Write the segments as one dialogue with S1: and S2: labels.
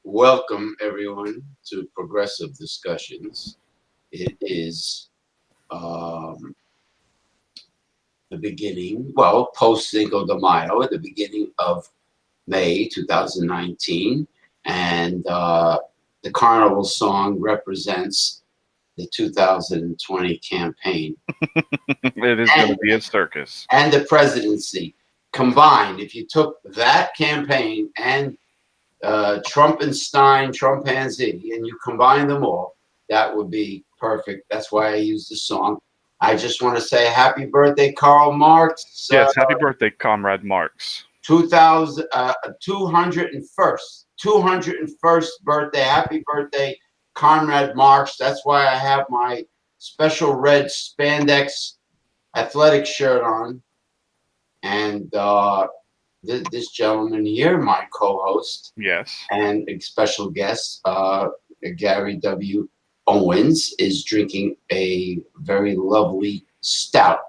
S1: Welcome, everyone, to Progressive Discussions. It is the beginning, well, post Cinco de Mayo, at the beginning of May 2019, and the Carnival song represents the 2020 campaign.
S2: It is going to be a circus.
S1: And the presidency combined. If you took that campaign and Trumpenstein, Trumpanzee, and you combine them all, that would be perfect. That's why I use the song. I just want to say happy birthday, Karl Marx.
S2: Yes, happy birthday, Comrade Marx.
S1: 201st birthday. Happy birthday, Comrade Marx. That's why I have my special red spandex athletic shirt on. And this gentleman here, my co-host,
S2: yes,
S1: and a special guest, Gary W. Owens, is drinking a very lovely stout.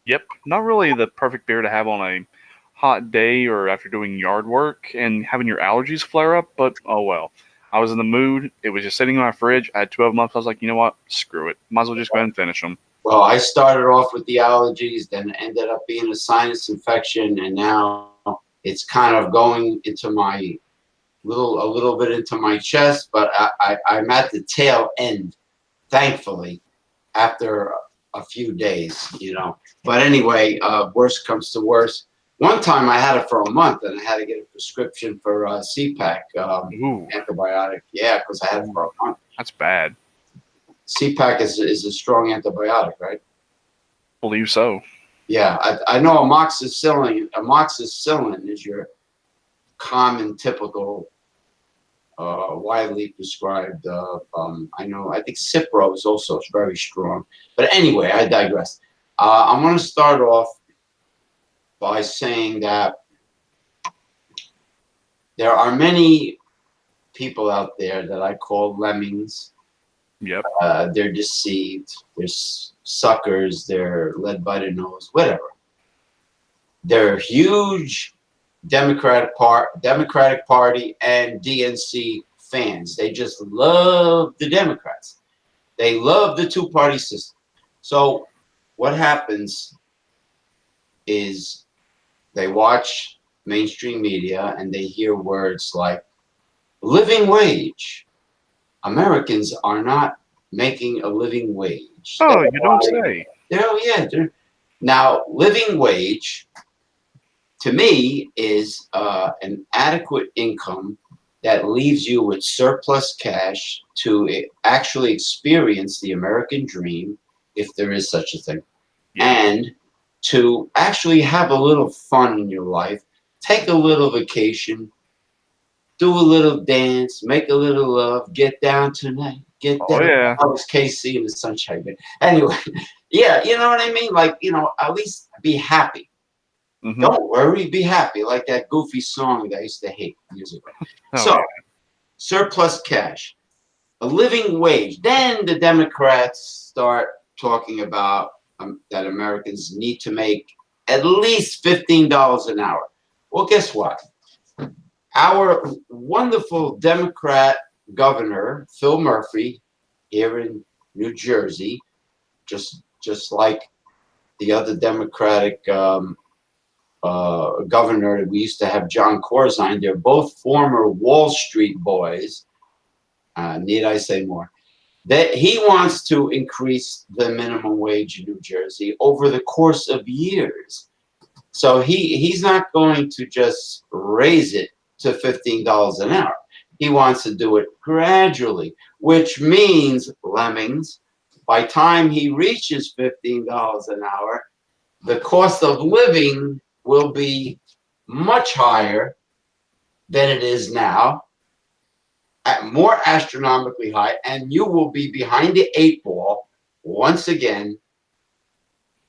S2: Yep, not really the perfect beer to have on a hot day or after doing yard work and having your allergies flare up, but oh well. I was in the mood. It was just sitting in my fridge. I had 2 of them up. So I was like, you know what? Screw it. Might as well just go ahead and finish them.
S1: Well, I started off with the allergies, then it ended up being a sinus infection, and now it's kind of going into my a little bit into my chest, but I'm at the tail end, thankfully, after a few days, you know. But anyway, worst comes to worst. One time I had it for a month, and I had to get a prescription for CPAC antibiotic. Yeah, because I had it for a month.
S2: That's bad.
S1: CPAC is a strong antibiotic, right?
S2: Believe so.
S1: Yeah, I know amoxicillin. Amoxicillin is your common, typical, widely prescribed. I think Cipro is also very strong. But anyway, I digress. I'm going to start off by saying that there are many people out there that I call lemmings.
S2: Yep.
S1: They're deceived. They're suckers. They're led by the nose. Whatever. They're huge Democratic Party and DNC fans. They just love the Democrats. They love the two-party system. So what happens is they watch mainstream media and they hear words like living wage. Americans are not making a living wage.
S2: Oh, you don't say.
S1: Now, living wage, to me, is an adequate income that leaves you with surplus cash to actually experience the American dream, if there is such a thing, and to actually have a little fun in your life, take a little vacation, do a little dance, make a little love, get down tonight, get down.
S2: Yeah.
S1: I was KC in the Sunshine Band. Anyway, yeah, you know what I mean? Like, you know, at least be happy. Mm-hmm. Don't worry, be happy. Like that goofy song that I used to hate years ago. Surplus cash, a living wage. Then the Democrats start talking about that Americans need to make at least $15 an hour. Well, guess what? Our wonderful Democrat governor, Phil Murphy, here in New Jersey, just like the other Democratic governor we used to have, John Corzine, they're both former Wall Street boys. Need I say more? That he wants to increase the minimum wage in New Jersey over the course of years. So he's not going to just raise it to $15 an hour. He wants to do it gradually, which means, Lemmings, by time he reaches $15 an hour, the cost of living will be much higher than it is now. more astronomically high, and you will be behind the 8 ball once again.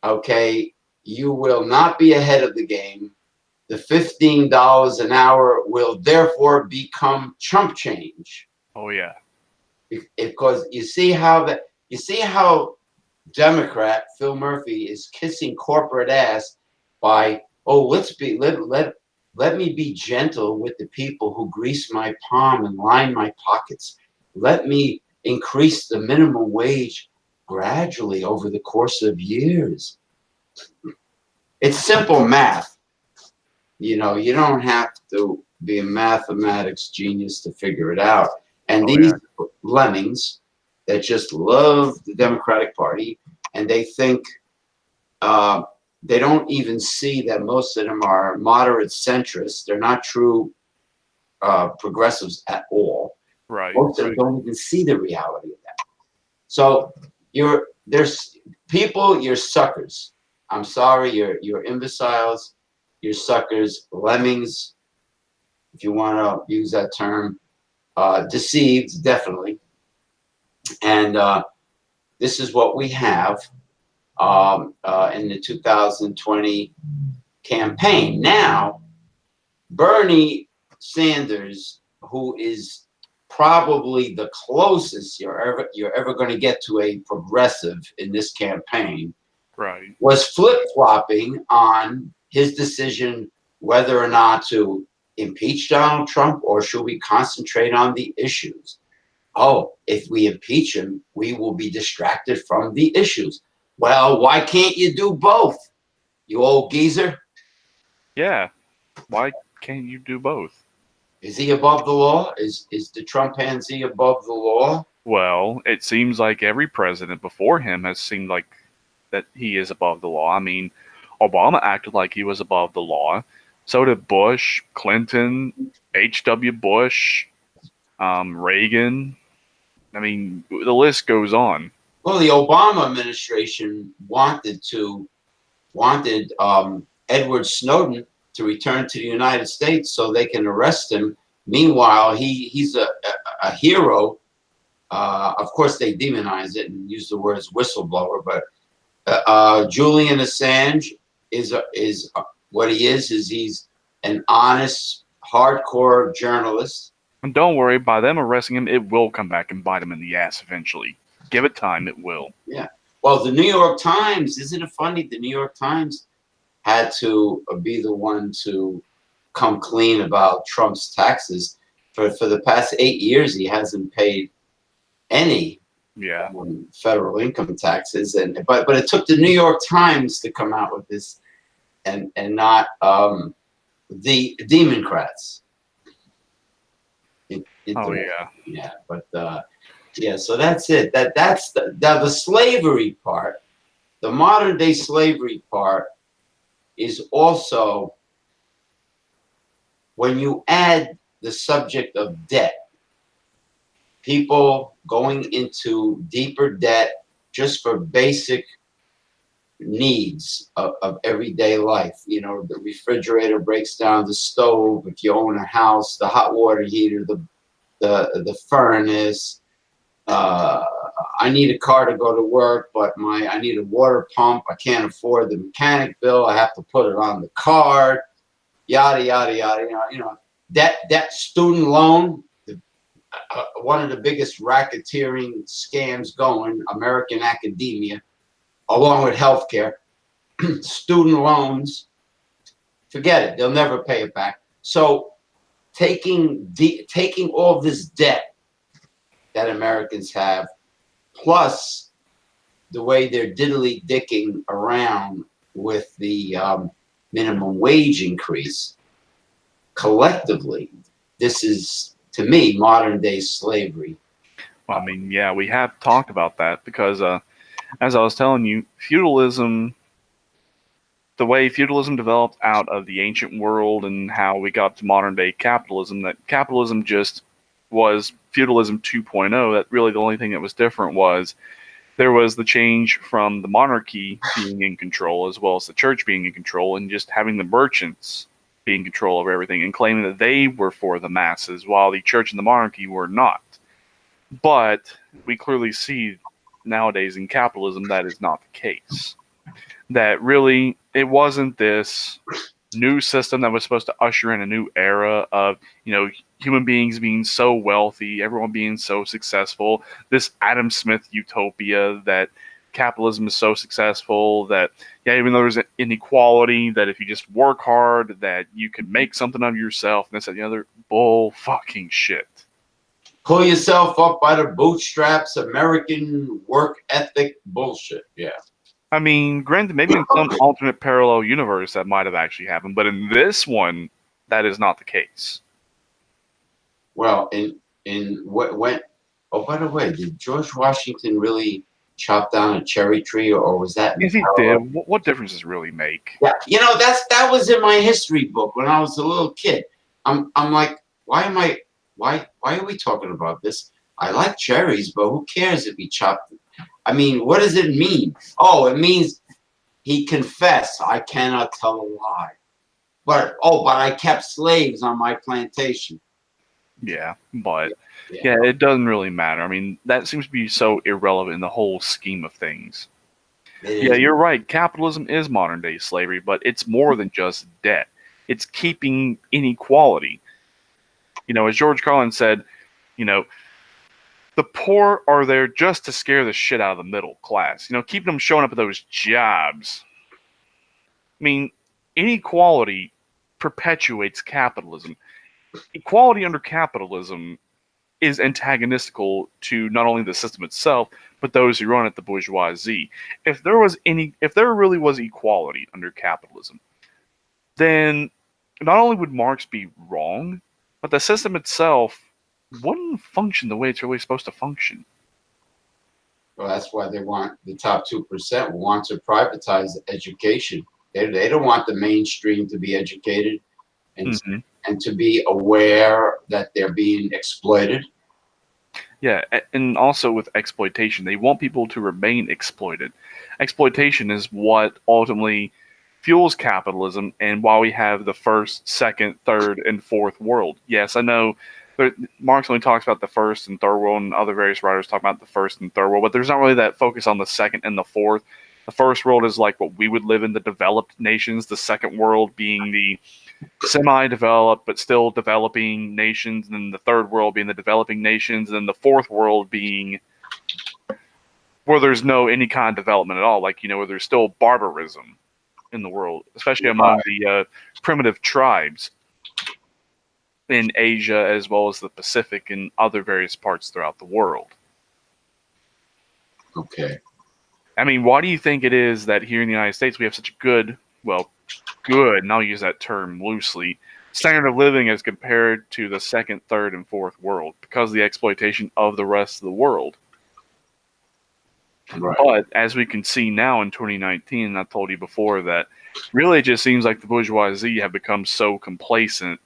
S1: Okay, you will not be ahead of the game. The $15 an hour will therefore become chump change.
S2: Oh yeah.
S1: Because you see how Democrat Phil Murphy is kissing corporate ass by, let me be gentle with the people who grease my palm and line my pockets. Let me increase the minimum wage gradually over the course of years. It's simple math. You don't have to be a mathematics genius to figure it out. And
S2: Oh
S1: these
S2: yeah.
S1: lemmings that just love the Democratic Party, and they think they don't even see that most of them are moderate centrists. They're not true progressives at all.
S2: Right.
S1: Most of them don't even see the reality of that. So there's people, you're suckers. I'm sorry, you're imbeciles, you're suckers, lemmings, if you want to use that term, deceived, definitely. And this is what we have in the 2020 campaign. Now, Bernie Sanders, who is probably the closest you're ever going to get to a progressive in this campaign,
S2: Right.
S1: was flip-flopping on his decision whether or not to impeach Donald Trump or should we concentrate on the issues. Oh, if we impeach him, we will be distracted from the issues. Well, why can't you do both, you old geezer?
S2: Yeah. Why can't you do both?
S1: Is he above the law? Is the Trumpanzee above the law?
S2: Well, it seems like every president before him has seemed like that he is above the law. I mean, Obama acted like he was above the law. So did Bush, Clinton, H.W. Bush, Reagan. I mean, the list goes on.
S1: Well, the Obama administration wanted Edward Snowden to return to the United States so they can arrest him. Meanwhile, he's a hero. Of course, they demonize it and use the words whistleblower, but Julian Assange is what he is he's an honest, hardcore journalist.
S2: And don't worry, by them arresting him, it will come back and bite him in the ass eventually. Give it time, it will.
S1: Yeah. Well, the New York Times, isn't it funny? The New York Times had to be the one to come clean about Trump's taxes. For the past 8 years, he hasn't paid any
S2: Yeah.
S1: federal income taxes, but it took the New York Times to come out with this, and not the Democrats.
S2: Oh yeah.
S1: Yeah, but yeah. So that's it. That's the slavery part. The modern day slavery part is also when you add the subject of debt, people going into deeper debt just for basic needs of everyday life. The refrigerator breaks down, the stove, if you own a house, the hot water heater, the furnace. I need a car to go to work, but I need a water pump. I can't afford the mechanic bill. I have to put it on the card. Yada yada yada. That student loan. One of the biggest racketeering scams going, American academia, along with healthcare, student loans. Forget it; they'll never pay it back. So, taking all this debt that Americans have, plus the way they're diddly dicking around with the minimum wage increase, collectively, this is, to me, modern day slavery.
S2: Well, I mean, yeah, we have talked about that because, as I was telling you, feudalism, the way feudalism developed out of the ancient world and how we got to modern day capitalism, that capitalism just was feudalism 2.0. That really the only thing that was different was there was the change from the monarchy being in control as well as the church being in control and just having the merchants be in control over everything and claiming that they were for the masses while the church and the monarchy were not. But we clearly see nowadays in capitalism that is not the case. That really, it wasn't this new system that was supposed to usher in a new era of, human beings being so wealthy, everyone being so successful, this Adam Smith utopia that capitalism is so successful that, even though there's an inequality, that if you just work hard, that you can make something of yourself, and this and the other bull fucking shit.
S1: Pull yourself up by the bootstraps, American work ethic bullshit. Yeah.
S2: I mean, granted, maybe in some alternate parallel universe that might have actually happened, but in this one, that is not the case.
S1: Well, in what went? Oh, by the way, did George Washington really chop down a cherry tree, or was that?
S2: If he did, what difference does it really make?
S1: Yeah, that was in my history book when I was a little kid. I'm like, why are we talking about this? I like cherries, but who cares if he chopped it? I mean, what does it mean? Oh, it means he confessed, I cannot tell a lie. But I kept slaves on my plantation.
S2: Yeah, but it doesn't really matter. I mean, that seems to be so irrelevant in the whole scheme of things. Yeah, you're right. Capitalism is modern day slavery, but it's more than just debt. It's keeping inequality. As George Carlin said, the poor are there just to scare the shit out of the middle class. Keeping them showing up at those jobs. I mean, inequality perpetuates capitalism. Equality under capitalism is antagonistical to not only the system itself, but those who run it, the bourgeoisie. If there really was equality under capitalism, then not only would Marx be wrong, but the system itself wouldn't function the way it's really supposed to function.
S1: Well, that's why they want the top 2% want to privatize education. They don't want the mainstream to be educated and to be aware that they're being exploited.
S2: Yeah, and also with exploitation, they want people to remain exploited. Exploitation is what ultimately fuels capitalism, and while we have the first, second, third, and fourth world. Yes, I know Marx only talks about the first and third world, and other various writers talk about the first and third world, but there's not really that focus on the second and the fourth. The first world is like what we would live in, the developed nations, the second world being the semi-developed but still developing nations, and then the third world being the developing nations, and then the fourth world being where there's no any kind of development at all, like, where there's still barbarism in the world, especially among the primitive tribes in Asia as well as the Pacific and other various parts throughout the world.
S1: Okay.
S2: I mean, why do you think it is that here in the United States we have such a good, and I'll use that term loosely, standard of living as compared to the second, third, and fourth world? Because of the exploitation of the rest of the world. Right. But as we can see now in 2019, and I told you before that really it just seems like the bourgeoisie have become so complacent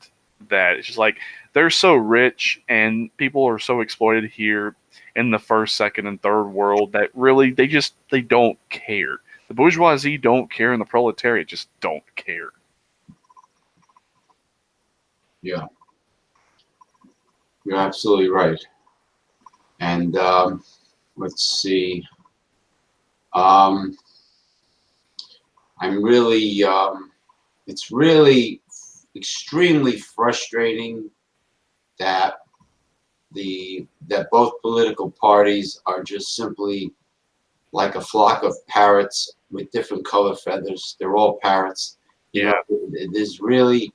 S2: that it's just like they're so rich and people are so exploited here in the first, second, and third world that really they don't care. The bourgeoisie don't care, and the proletariat just don't care.
S1: Yeah, you're absolutely right. And let's see. I'm really, it's really extremely frustrating that both political parties are just simply like a flock of parrots with different color feathers. They're all parrots. There's really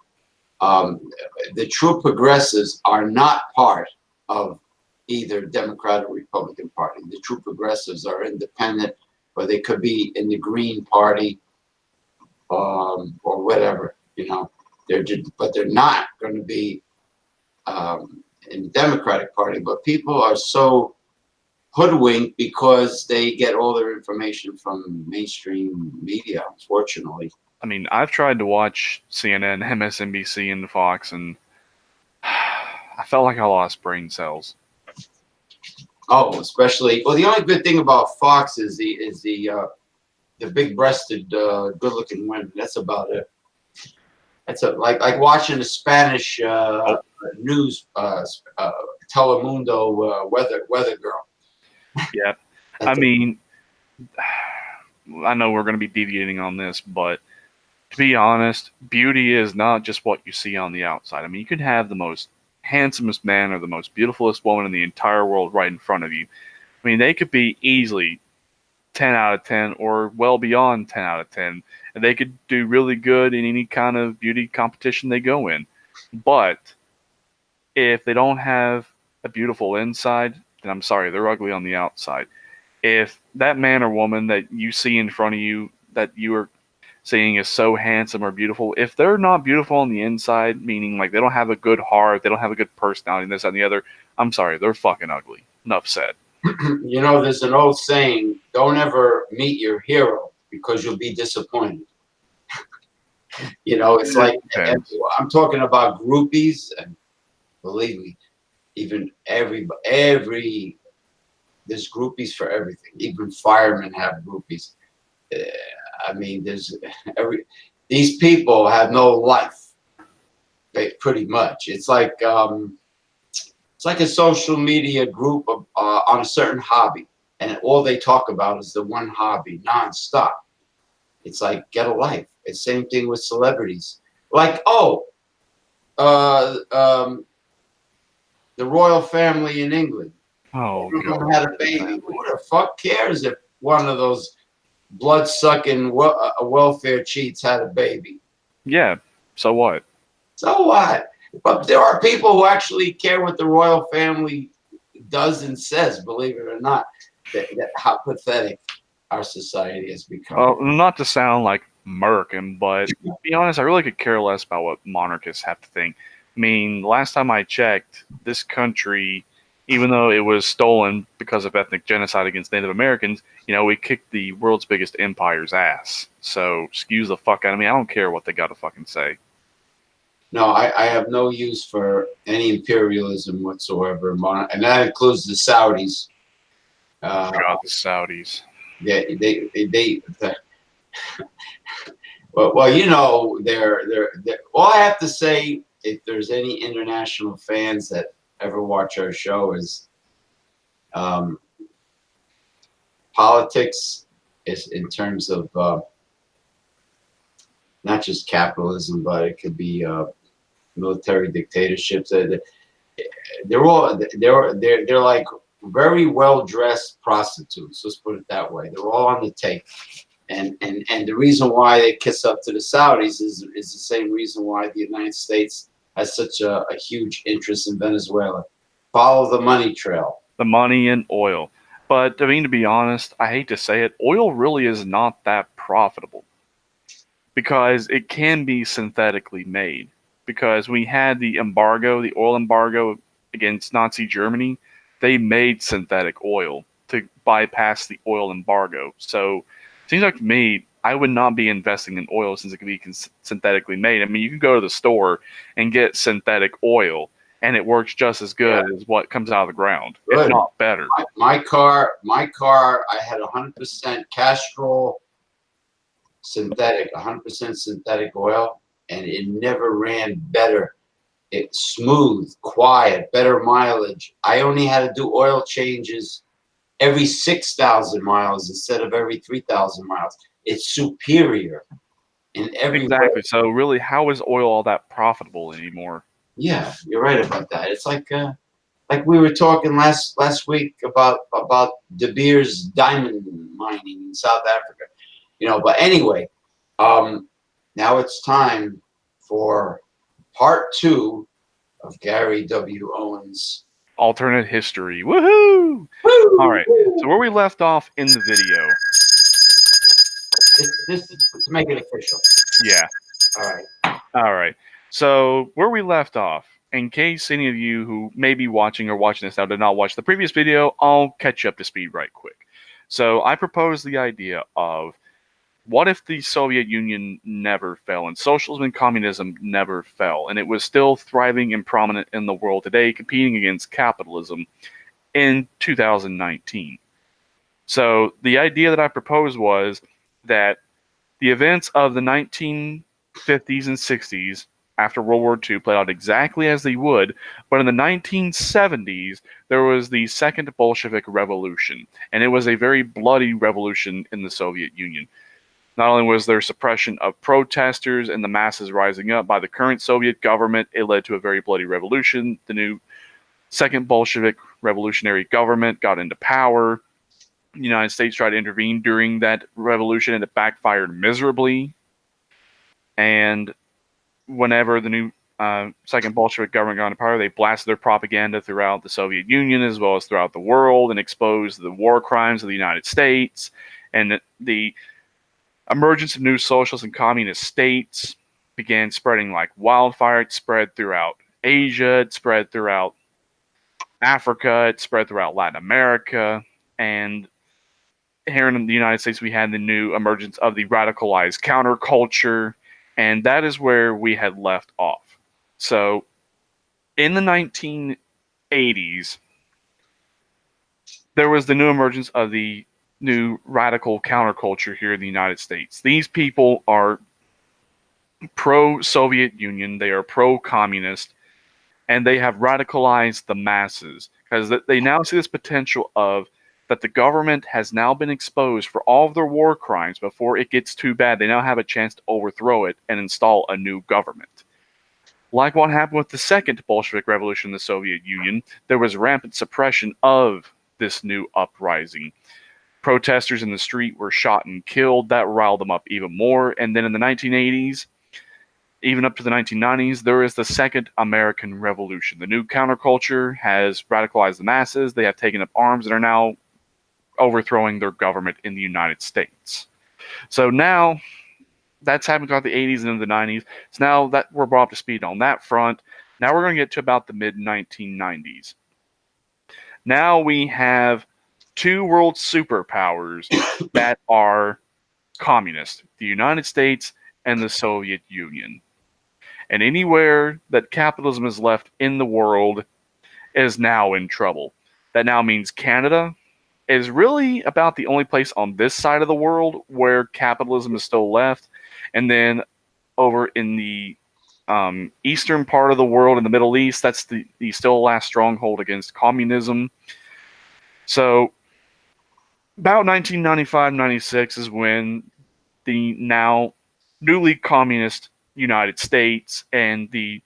S1: the true progressives are not part of either Democrat or Republican Party. The true progressives are independent, or they could be in the Green Party or whatever. But they're not going to be in the Democratic Party. But people are so hoodwinked because they get all their information from mainstream media, unfortunately.
S2: I mean, I've tried to watch CNN, MSNBC, and Fox, and I felt like I lost brain cells.
S1: Oh, especially, well, the only good thing about Fox is the big-breasted, good-looking women. That's about it. That's like watching a Spanish
S2: Oh,
S1: news Telemundo weather girl.
S2: yeah. I
S1: That's
S2: mean, I know we're going to be deviating on this, but to be honest, beauty is not just what you see on the outside. I mean, you could have the most handsomest man or the most beautifulest woman in the entire world right in front of you. I mean, they could be easily 10 out of 10 or well beyond 10 out of 10, and they could do really good in any kind of beauty competition they go in. But if they don't have a beautiful inside, then I'm sorry, they're ugly on the outside. If that man or woman that you see in front of you that you are seeing is so handsome or beautiful, if they're not beautiful on the inside, meaning like they don't have a good heart, they don't have a good personality, and this and the other, I'm sorry, they're fucking ugly. Enough said.
S1: you know, there's an old saying: "Don't ever meet your hero because you'll be disappointed." You know, it's
S2: It
S1: like
S2: depends.
S1: I'm talking about groupies, and believe me, even every there's groupies for everything. Even firemen have groupies. Uh, I mean, there's every these people have no life. Pretty much, it's like a social media group on a certain hobby, and all they talk about is the one hobby nonstop. It's like get a life. It's same thing with celebrities. Like, uh, um, the royal family in England.
S2: Oh
S1: One of them
S2: god,
S1: had a baby. Who the fuck cares if one of those blood-sucking welfare cheats had a baby?
S2: yeah. So what?
S1: So what? But there are people who actually care what the royal family does and says, believe it or not. How pathetic our society has become.
S2: Well, not to sound like American, but to be honest, I really could care less about what monarchists have to think. I mean, last time I checked, this country, even though it was stolen because of ethnic genocide against Native Americans, we kicked the world's biggest empire's ass. So, excuse the fuck out of me. I don't care what they got to fucking say.
S1: No, I have no use for any imperialism whatsoever, and that includes the Saudis. Uh,
S2: God, the Saudis.
S1: they well, you know, they're. All I have to say, if there's any international fans that ever watch our show, is um, politics is in terms of not just capitalism, but it could be military dictatorships. They're like very well dressed prostitutes. Let's put it that way. They're all on the take. And the reason why they kiss up to the Saudis is the same reason why the United States has such a huge interest in Venezuela. Follow the money trail.
S2: The money and oil. But, I mean, to be honest, I hate to say it, oil really is not that profitable because it can be synthetically made. Because we had the embargo, the oil embargo against Nazi Germany, they made synthetic oil to bypass the oil embargo. So it seems like to me, I would not be investing in oil since it can be synthetically made. I mean, you can go to the store and get synthetic oil, and it works just as good as what comes out of the ground, if
S1: Good.
S2: not better.
S1: My car, I had 100% Castrol synthetic, 100% synthetic oil, and it never ran better. It's smooth, quiet, better mileage. I only had to do oil changes every 6,000 miles instead of every 3,000 miles. It's superior in every way.
S2: Exactly. So really, how is oil all that profitable anymore?
S1: Yeah, you're right about that. It's like we were talking last week about De Beers diamond mining in South Africa. You know, but anyway, now it's time for part 2 of Gary W. Owens.
S2: Alternate history. Woohoo! All right. So where we left off in the video.
S1: This to make it official.
S2: Yeah.
S1: All right.
S2: All right. So where we left off, in case any of you who may be watching or watching this now did not watch the previous video, I'll catch you up to speed right quick. So I proposed the idea of what if the Soviet Union never fell and socialism and communism never fell and it was still thriving and prominent in the world today, competing against capitalism in 2019. So the idea that I proposed was that the events of the 50s and 60s after World War II played out exactly as they would, but in the 1970s there was the Second Bolshevik Revolution, and it was a very bloody revolution in the Soviet Union. Not only was there suppression of protesters and the masses rising up by the current Soviet government, it led to a very bloody revolution. The new Second Bolshevik Revolutionary Government got into power. The United States tried to intervene during that revolution, and it backfired miserably. And whenever the new Second Bolshevik government got into power, they blasted their propaganda throughout the Soviet Union as well as throughout the world and exposed the war crimes of the United States. And the emergence of new socialist and communist states began spreading like wildfire. It spread throughout Asia, it spread throughout Africa, it spread throughout Latin America, and here in the United States we had the new emergence of the radicalized counterculture, and that is where we had left off. So in the 1980s, there was the new emergence of the new radical counterculture here in the United States. These people are pro-Soviet Union, they are pro-communist, and they have radicalized the masses because they now see this potential of that the government has now been exposed for all of their war crimes before it gets too bad. They now have a chance to overthrow it and install a new government. Like what happened with the Second Bolshevik Revolution in the Soviet Union, there was rampant suppression of this new uprising. Protesters in the street were shot and killed. That riled them up even more. And then in the 1980s, even up to the 1990s, there is the Second American Revolution. The new counterculture has radicalized the masses. They have taken up arms and are now overthrowing their government in the United States. So now that's happened throughout the 80s and into the 90s. So now that we're brought up to speed on that front, now we're going to get to about the mid-1990s. Now we have two world superpowers that are communist, the United States and the Soviet Union. And anywhere that capitalism is left in the world is now in trouble. That now means Canada is really about the only place on this side of the world where capitalism is still left. And then over in the eastern part of the world, in the Middle East, that's the still last stronghold against communism. So about 1995-96 is when the now newly communist United States and the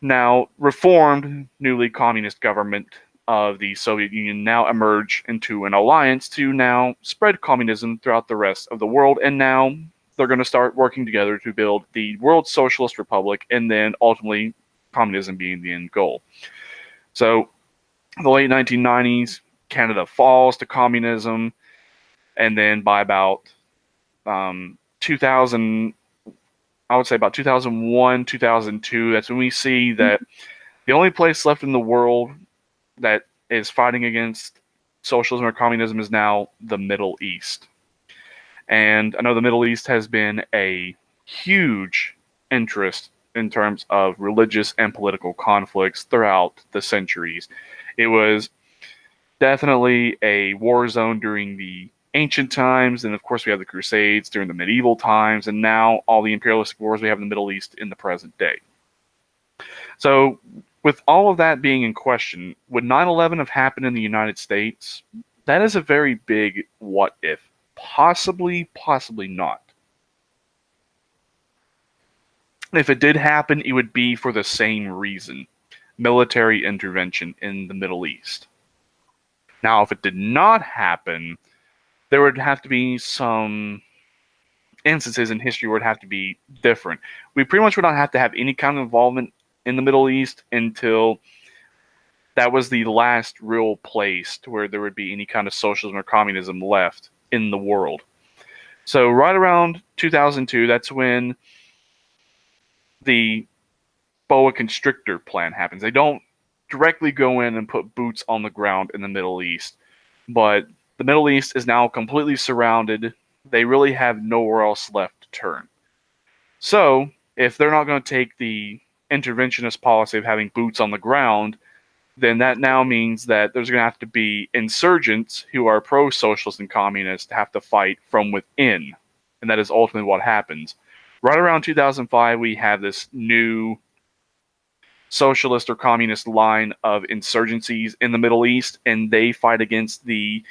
S2: now reformed newly communist government of the Soviet Union now emerge into an alliance to now spread communism throughout the rest of the world, and now they're going to start working together to build the World Socialist Republic, and then ultimately communism being the end goal. So in the late 1990s, Canada falls to communism, and then by about 2000, I would say about 2001, 2002, that's when we see that the only place left in the world that is fighting against socialism or communism is now the Middle East. And I know the Middle East has been a huge interest in terms of religious and political conflicts throughout the centuries. It was definitely a war zone during the ancient times, and of course we have the Crusades during the medieval times, and now all the imperialistic wars we have in the Middle East in the present day. So with all of that being in question, would 9/11 have happened in the United States? That is a very big what if. Possibly, possibly not. If it did happen, it would be for the same reason. Military intervention in the Middle East. Now, if it did not happen, there would have to be some instances in history where it would have to be different. We pretty much would not have to have any kind of involvement in the Middle East until that was the last real place to where there would be any kind of socialism or communism left in the world. So right around 2002, that's when the boa constrictor plan happens. They don't directly go in and put boots on the ground in the Middle East, but the Middle East is now completely surrounded. They really have nowhere else left to turn. So if they're not going to take the interventionist policy of having boots on the ground, then that now means that there's going to have to be insurgents who are pro-socialist and communist to have to fight from within. And that is ultimately what happens. Right around 2005, we have this new socialist or communist line of insurgencies in the Middle East, and they fight against the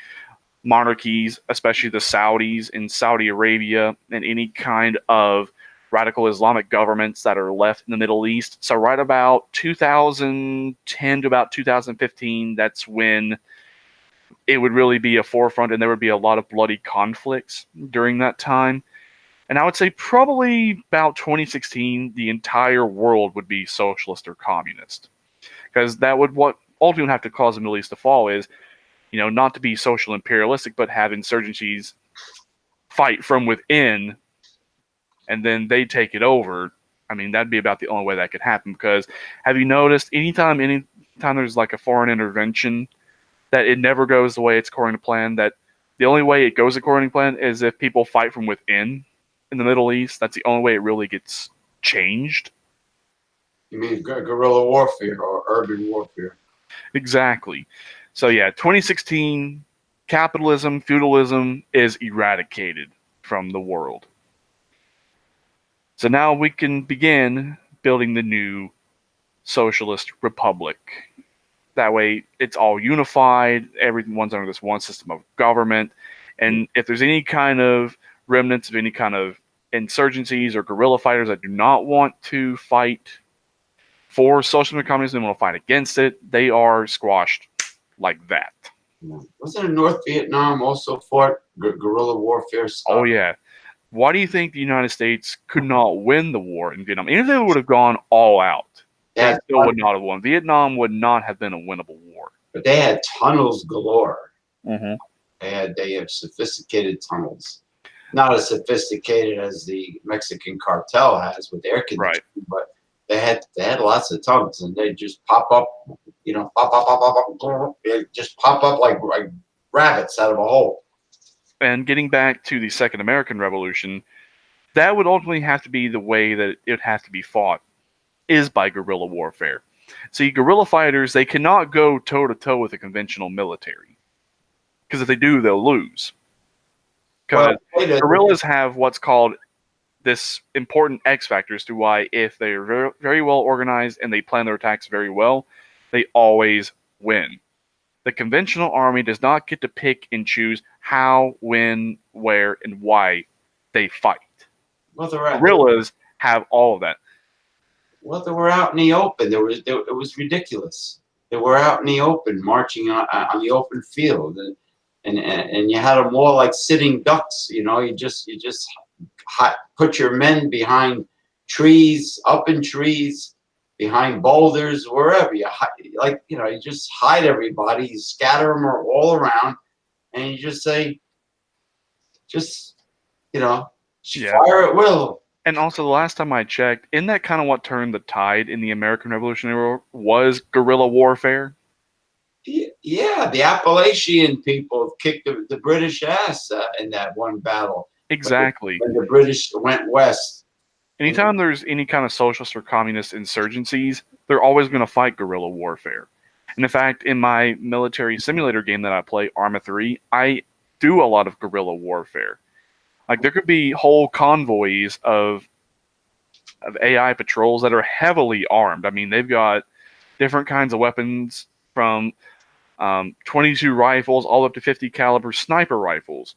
S2: monarchies, especially the Saudis in Saudi Arabia, and any kind of radical Islamic governments that are left in the Middle East. So right about 2010 to about 2015, that's when it would really be a forefront, and there would be a lot of bloody conflicts during that time. And I would say probably about 2016, the entire world would be socialist or communist, because that would what ultimately have to cause the Middle East to fall is, not to be social imperialistic, but have insurgencies fight from within, and then they take it over. I mean, that'd be about the only way that could happen. Because have you noticed anytime there's like a foreign intervention, that it never goes the way it's according to plan? That the only way it goes according to plan is if people fight from within in the Middle East. That's the only way it really gets changed.
S1: You mean guerrilla warfare or urban warfare?
S2: Exactly. So yeah, 2016, capitalism, feudalism is eradicated from the world. So now we can begin building the new socialist republic. That way it's all unified, everyone's under this one system of government, and if there's any kind of remnants of any kind of insurgencies or guerrilla fighters that do not want to fight for socialism and communism, they want to fight against it, they are squashed like that.
S1: Wasn't North Vietnam also fought guerrilla warfare stuff?
S2: Oh yeah. Why do you think the United States could not win the war in Vietnam? Even if they would have gone all out, they still would not have won. Vietnam would not have been a winnable war.
S1: But they had tunnels galore.
S2: Mm-hmm.
S1: They have sophisticated tunnels. Not as sophisticated as the Mexican cartel has with air conditioning,
S2: Right.
S1: but they had lots of tunnels, and they just pop up, they just pop up like rabbits out of a hole.
S2: And getting back to the Second American Revolution, that would ultimately have to be the way that it would have to be fought, is by guerrilla warfare. See, guerrilla fighters, they cannot go toe-to-toe with a conventional military. Because if they do, they'll lose. Because guerrillas have what's called this important X factor as to why if they're very, very well organized and they plan their attacks very well, they always win. The conventional army does not get to pick and choose how, when, where, and why they fight. Guerrillas have all of that.
S1: Well, they were out in the open. It was ridiculous. They were out in the open, marching on the open field, and you had them all like sitting ducks. You just put your men behind trees, up in trees, behind boulders, wherever you just hide everybody, you scatter them all around, and you just say, fire at will.
S2: And also, the last time I checked, isn't that kind of what turned the tide in the American Revolutionary War was guerrilla warfare?
S1: Yeah, the Appalachian people kicked the British ass in that one battle.
S2: Exactly.
S1: When the British went west.
S2: Anytime there's any kind of socialist or communist insurgencies, they're always going to fight guerrilla warfare. And in fact, in my military simulator game that I play, Arma 3, I do a lot of guerrilla warfare. Like, there could be whole convoys of AI patrols that are heavily armed. I mean, they've got different kinds of weapons from 22 rifles all up to 50 caliber sniper rifles.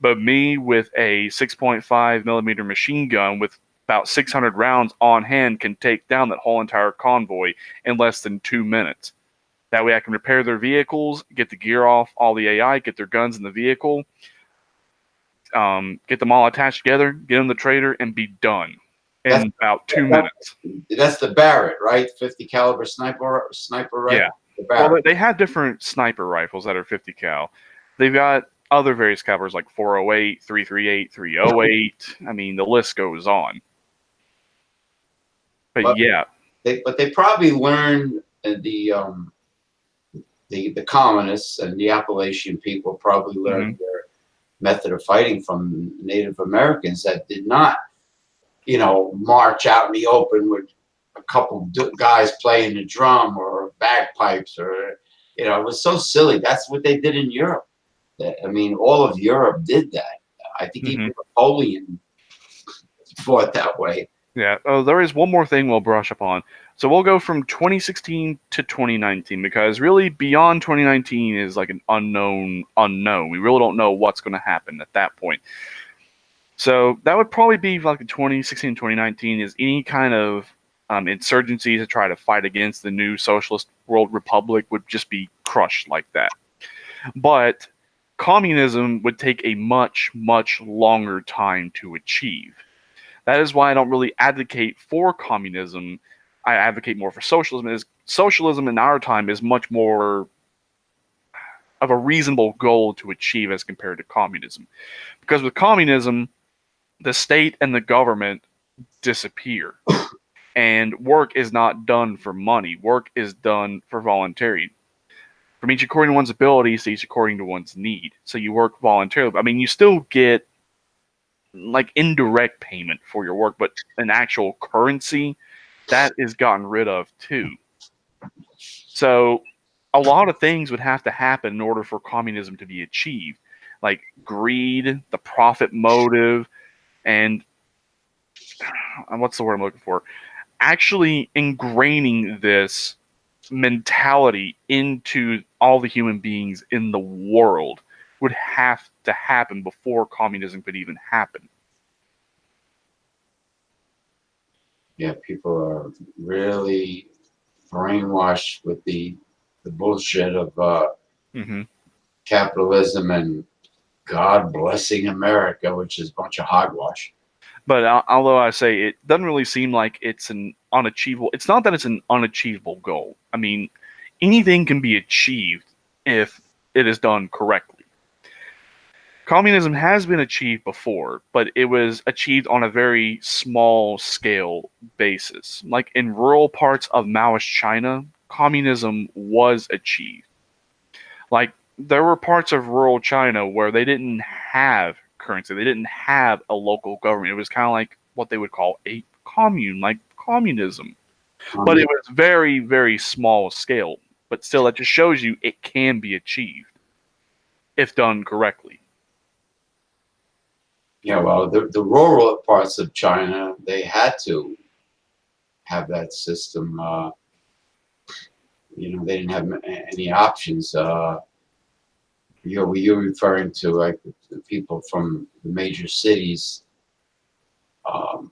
S2: But me with a 6.5 millimeter machine gun with about 600 rounds on hand can take down that whole entire convoy in less than 2 minutes. That way I can repair their vehicles, get the gear off all the AI, get their guns in the vehicle, get them all attached together, get them the trader, and be done in about 2 minutes.
S1: That's the Barrett, right? 50 caliber sniper rifle.
S2: Yeah. Well, they have different sniper rifles that are 50 cal. They've got other various calibers like 408, 338, 308. I mean, the list goes on. But yeah.
S1: They probably learned the colonists and the Appalachian people probably learned their method of fighting from Native Americans that did not, march out in the open with a couple guys playing the drum or bagpipes or, it was so silly. That's what they did in Europe. I mean, all of Europe did that. I think even Napoleon fought that way.
S2: Yeah. Oh, there is one more thing we'll brush up on. So we'll go from 2016 to 2019 because really beyond 2019 is like an unknown unknown. We really don't know what's going to happen at that point. So that would probably be like the 2016 2019 is any kind of insurgency to try to fight against the new socialist world republic would just be crushed like that. But communism would take a much, much longer time to achieve. That is why I don't really advocate for communism. I advocate more for socialism. Is socialism in our time is much more of a reasonable goal to achieve as compared to communism. Because with communism, the state and the government disappear. And work is not done for money. Work is done for voluntary. From each according to one's abilities to each according to one's need. So you work voluntarily. I mean, you still get like indirect payment for your work, but an actual currency, that is gotten rid of too. So a lot of things would have to happen in order for communism to be achieved. Like greed, the profit motive, and what's the word I'm looking for? Actually ingraining this mentality into all the human beings in the world would have to happen before communism could even happen.
S1: Yeah, people are really brainwashed with the bullshit of
S2: Mm-hmm.
S1: capitalism and God blessing America, which is a bunch of hogwash.
S2: But although I say it doesn't really seem like it's an unachievable, it's not that it's an unachievable goal. I mean, anything can be achieved if it is done correctly. Communism has been achieved before, but it was achieved on a very small scale basis. Like in rural parts of Maoist China, communism was achieved. Like there were parts of rural China where they didn't have currency, they didn't have a local government. It was kind of like what they would call a commune, like communism. But it was very, very small scale. But still, that just shows you it can be achieved if done correctly.
S1: Yeah, well, the rural parts of China, they had to have that system. You know, they didn't have any options. You're referring to like the people from the major cities, um,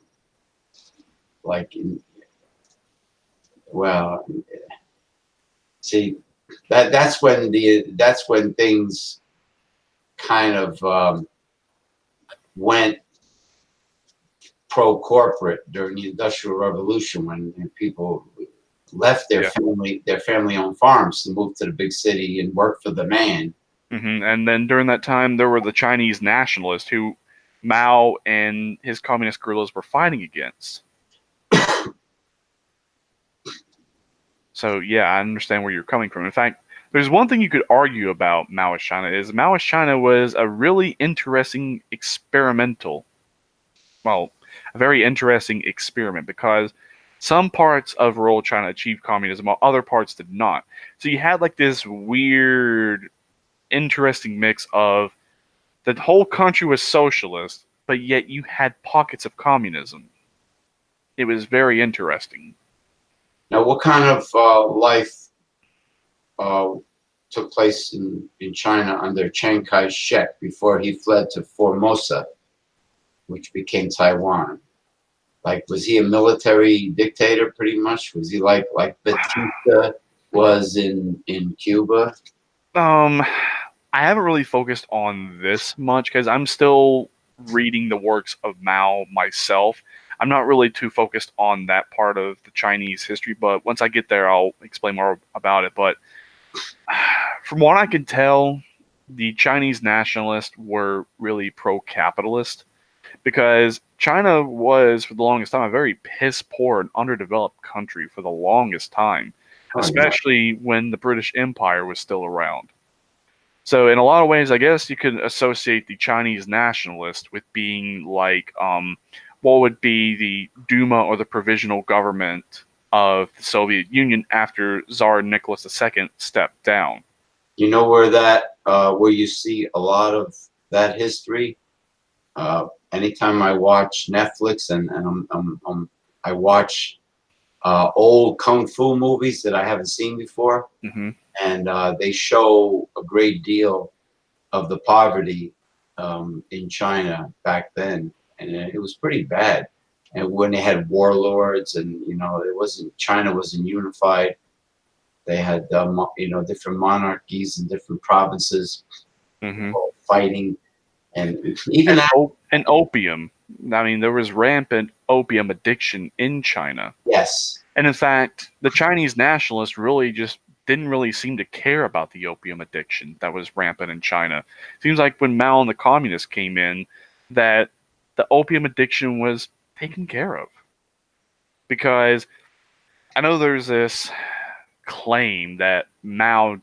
S1: like in, well, see, that's when things kind of went pro corporate during the Industrial Revolution when people left
S2: Yeah.
S1: their family owned farms to move to the big city and work for the man.
S2: And then during that time, there were the Chinese nationalists who Mao and his communist guerrillas were fighting against. So yeah, I understand where you're coming from. In fact, there's one thing you could argue about Maoist China is Maoist China was a really interesting a very interesting experiment because some parts of rural China achieved communism while other parts did not. So you had like this weird, interesting mix of the whole country was socialist, but yet you had pockets of communism. It was very interesting.
S1: Now, what kind of life uh, took place in China under Chiang Kai-shek before he fled to Formosa, which became Taiwan? Like, was he a military dictator pretty much? Was he like Batista was in Cuba?
S2: I haven't really focused on this much because I'm still reading the works of Mao myself. I'm not really too focused on that part of the Chinese history, but once I get there, I'll explain more about it. But from what I can tell, the Chinese nationalists were really pro-capitalist because China was, for the longest time, a very piss-poor and underdeveloped country for the longest time,
S1: Oh, yeah.
S2: especially when the British Empire was still around. So in a lot of ways, I guess you could associate the Chinese nationalist with being like what would be the Duma or the provisional government of the Soviet Union after Tsar Nicholas II stepped down.
S1: You know where you see a lot of that history, anytime I watch Netflix I watch old kung fu movies that I haven't seen before,
S2: Hmm.
S1: and they show a great deal of the poverty in China back then, and it was pretty bad. And when they had warlords, and it wasn't China wasn't unified. They had different monarchies and different provinces
S2: Hmm.
S1: all fighting, and even
S2: And opium. I mean, there was rampant opium addiction in China.
S1: yes,
S2: And in fact, the Chinese nationalists really just didn't really seem to care about the opium addiction that was rampant in China. Seems like when Mao and the communists came in, that the opium addiction was taken care of. Because I know there's this claim that Mao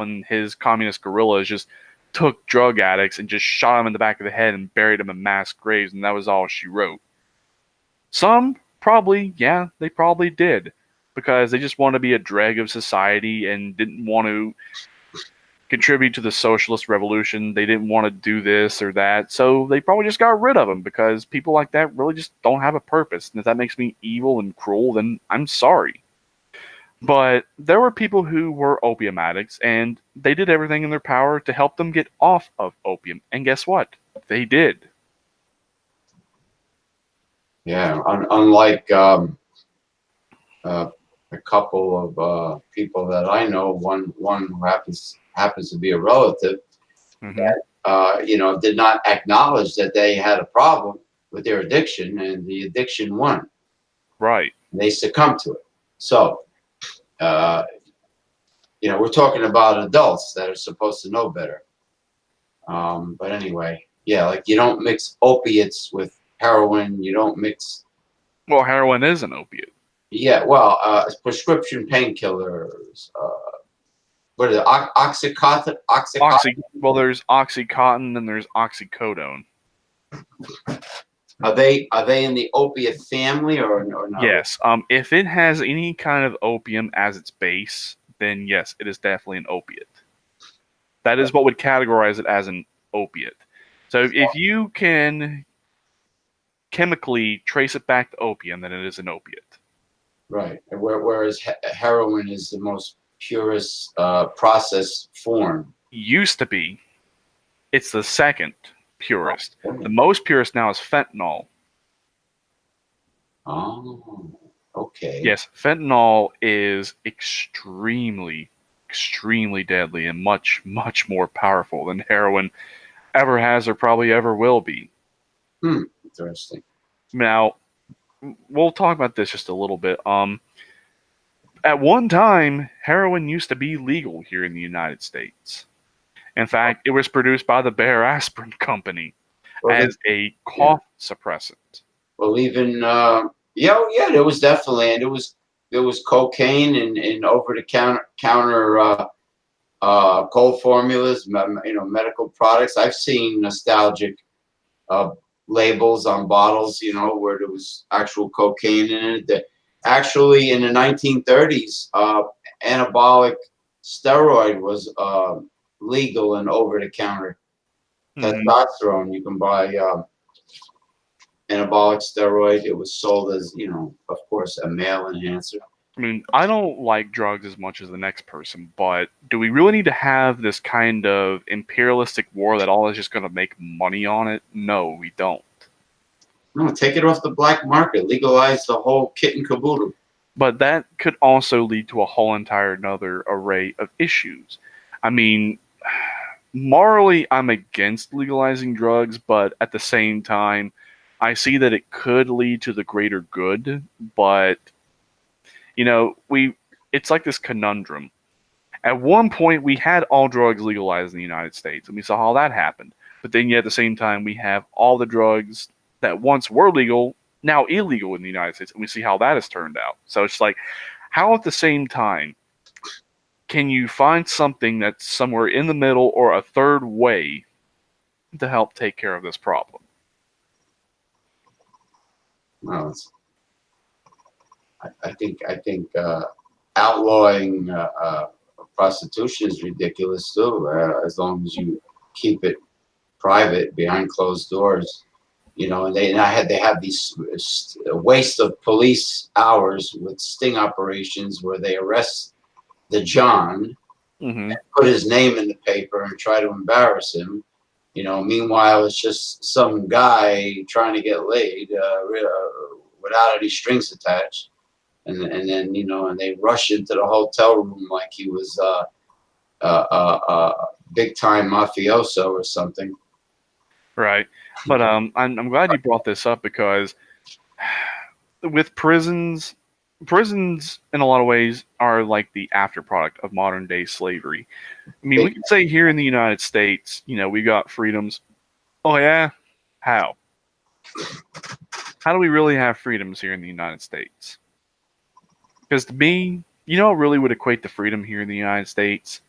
S2: and his communist guerrillas just took drug addicts and just shot them in the back of the head and buried them in mass graves, and that was all she wrote. Some probably, yeah, they probably did, because they just want to be a dreg of society and didn't want to contribute to the socialist revolution. They didn't want to do this or that, so they probably just got rid of them, because people like that really just don't have a purpose. And if that makes me evil and cruel, then I'm sorry. But there were people who were opium addicts, and they did everything in their power to help them get off of opium. And guess what? They did.
S1: yeah. Unlike a couple of people that I know, one who happens to be a relative,
S2: Hmm.
S1: did not acknowledge that they had a problem with their addiction, and the addiction won.
S2: Right.
S1: They succumbed to it. So, we're talking about adults that are supposed to know better. But anyway, yeah, like you don't mix opiates with heroin. You don't mix.
S2: Well, heroin is an opiate.
S1: Yeah, well, prescription painkillers. What is it? Oxycontin.
S2: Well, there's Oxycontin and there's oxycodone.
S1: Are they in the opiate family or not?
S2: Yes. If it has any kind of opium as its base, then yes, it is definitely an opiate. That is what would categorize it as an opiate. So if you can chemically trace it back to opium, then it is an opiate.
S1: Right. And whereas heroin is the most purest processed form.
S2: Used to be. It's the second purest.
S1: Oh,
S2: The most purest now is fentanyl.
S1: okay.
S2: Yes, fentanyl is extremely, extremely deadly and much, much more powerful than heroin ever has or probably ever will be.
S1: Interesting.
S2: Now, we'll talk about this just a little bit. At one time, heroin used to be legal here in the United States. In fact, it was produced by the Bayer Aspirin Company
S1: Well,
S2: as a cough suppressant.
S1: well, even there was definitely, and there was cocaine and over the counter cold formulas, medical products. I've seen nostalgic labels on bottles, where there was actual cocaine in it. That actually in the 1930s, anabolic steroid was legal and over the counter.
S2: Mhm.
S1: Testosterone, you can buy anabolic steroid. It was sold as, of course, a male enhancer.
S2: I mean, I don't like drugs as much as the next person, but do we really need to have this kind of imperialistic war that all is just going to make money on it? No, we don't.
S1: No, take it off the black market. Legalize the whole kit and caboodle.
S2: But that could also lead to a whole entire another array of issues. I mean, morally, I'm against legalizing drugs, but at the same time, I see that it could lead to the greater good. But it's like this conundrum. At one point, we had all drugs legalized in the United States, and we saw how that happened. But then, yet at the same time, we have all the drugs that once were legal now illegal in the United States, and we see how that has turned out. So it's like, how at the same time can you find something that's somewhere in the middle or a third way to help take care of this problem?
S1: Well, I think outlawing prostitution is ridiculous too. As long as you keep it private behind closed doors. And they have these waste of police hours with sting operations where they arrest the John,
S2: Hmm.
S1: put his name in the paper and try to embarrass him. Meanwhile, it's just some guy trying to get laid without any strings attached. And then, and they rush into the hotel room like he was big time mafioso or something.
S2: Right. But I'm glad you brought this up because with prisons in a lot of ways are like the after product of modern day slavery. I mean, we
S1: Big,
S2: can say here in the United States, we got freedoms. Oh yeah, how? How do we really have freedoms here in the United States? Because to me, what really would equate to freedom here in the United States?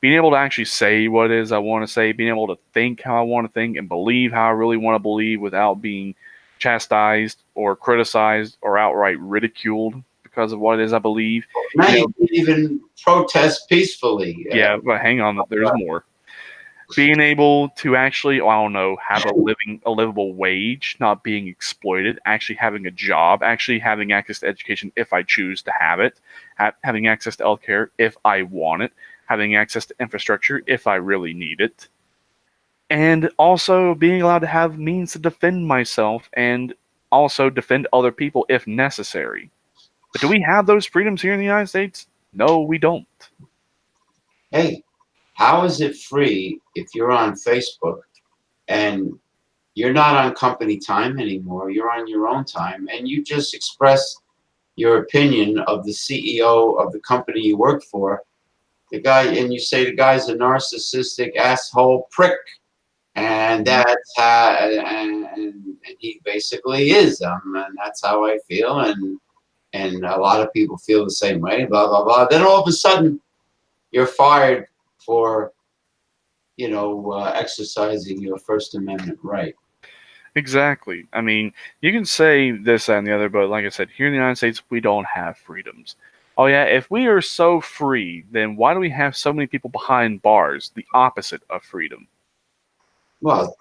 S2: Being able to actually say what it is I want to say, being able to think how I want to think, and believe how I really want to believe without being chastised or criticized or outright ridiculed because of what it is I believe.
S1: now
S2: You
S1: you
S2: know,
S1: can even protest peacefully.
S2: yeah, but hang on, there's more. Being able to actually, I don't know, have a livable wage, not being exploited, actually having a job, actually having access to education if I choose to have it, having access to healthcare if I want it, having access to infrastructure if I really need it, and also being allowed to have means to defend myself and also defend other people if necessary. But do we have those freedoms here in the United States? No, we don't.
S1: Hey, how is it free if you're on Facebook and you're not on company time anymore? You're on your own time and you just express your opinion of the CEO of the company you work for, the guy, and you say the guy's a narcissistic asshole prick, and that's how, and he basically is, and that's how I feel, and a lot of people feel the same way. Blah blah blah. Then all of a sudden, you're fired for exercising your First Amendment right.
S2: Exactly. I mean, you can say this, that, and the other, but like I said, here in the United States, we don't have freedoms. Oh, yeah, if we are so free, then why do we have so many people behind bars? The opposite of freedom.
S1: Well,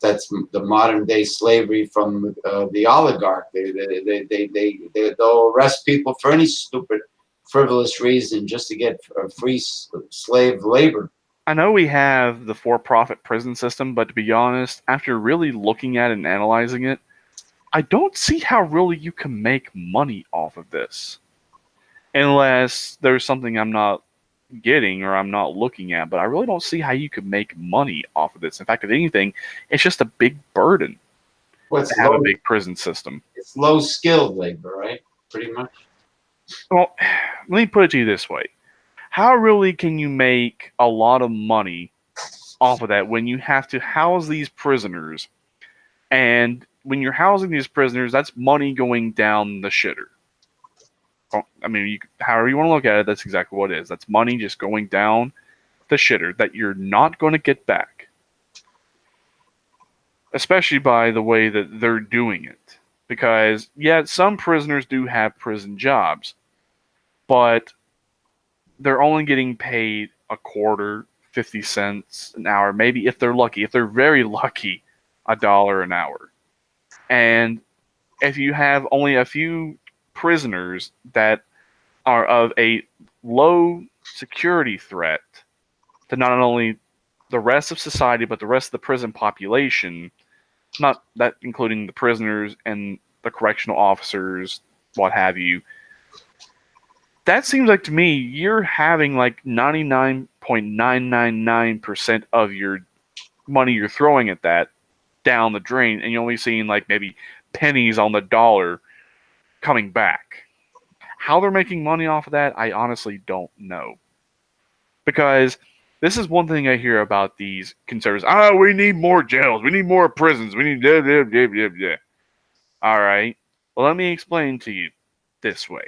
S1: that's the modern day slavery from the oligarch. They'll arrest people for any stupid, frivolous reason just to get free slave labor.
S2: I know we have the for profit prison system, but to be honest, after really looking at it and analyzing it, I don't see how really you can make money off of this. Unless there's something I'm not getting or I'm not looking at, but I really don't see how you could make money off of this. In fact, if anything, it's just a big burden to
S1: What's
S2: have a
S1: low?
S2: big prison system.
S1: It's low skilled labor, right? Pretty much.
S2: Well, let me put it to you this way. How really can you make a lot of money off of that when you have to house these prisoners? And when you're housing these prisoners, that's money going down the shitter. Well, I mean, however you want to look at it, that's exactly what it is. That's money just going down the shitter that you're not going to get back. Especially by the way that they're doing it. Because, yeah, some prisoners do have prison jobs, but they're only getting paid a quarter, 50 cents an hour, maybe if they're lucky, if they're very lucky, $1 an hour. And if you have only a few prisoners that are of a low security threat to not only the rest of society, but the rest of the prison population, not that including the prisoners and the correctional officers, what have you, that seems like to me you're having like 99.999% of your money you're throwing at that down the drain, and you're only seeing like maybe pennies on the dollar coming back. How they're making money off of that, I honestly don't know. Because this is one thing I hear about these conservatives. Oh, we need more jails. We need more prisons. We need blah, blah, blah, blah, blah. All right. Well, let me explain to you this way.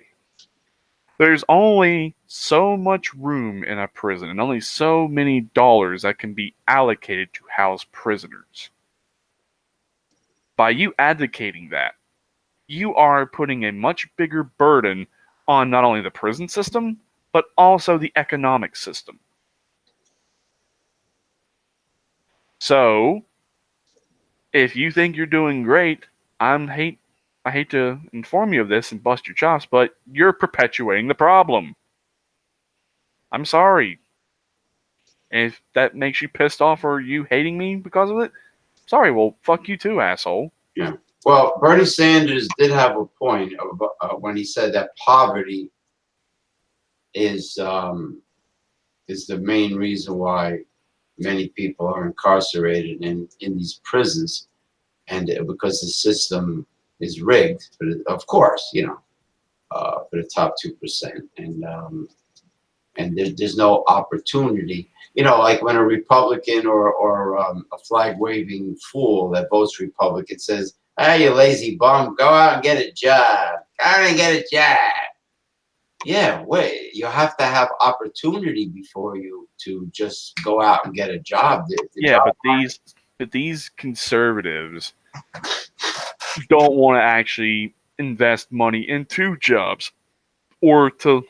S2: There's only so much room in a prison and only so many dollars that can be allocated to house prisoners. By you advocating that, you are putting a much bigger burden on not only the prison system, but also the economic system. So, if you think you're doing great, I hate to inform you of this and bust your chops, but you're perpetuating the problem. I'm sorry. And if that makes you pissed off or you hating me because of it, sorry, well, fuck you too, asshole.
S1: Yeah. Well, Bernie Sanders did have a point when he said that poverty is the main reason why many people are incarcerated in these prisons, and because the system is rigged. But of course, for the top 2%, and there's no opportunity. Like when a Republican or a flag waving fool that votes Republican says, "Ah, you lazy bum, go out and get a job. Go out and get a job." Yeah, wait. You have to have opportunity before you to just go out and get a job. The
S2: Yeah,
S1: job
S2: but these conservatives don't want to actually invest money into jobs or to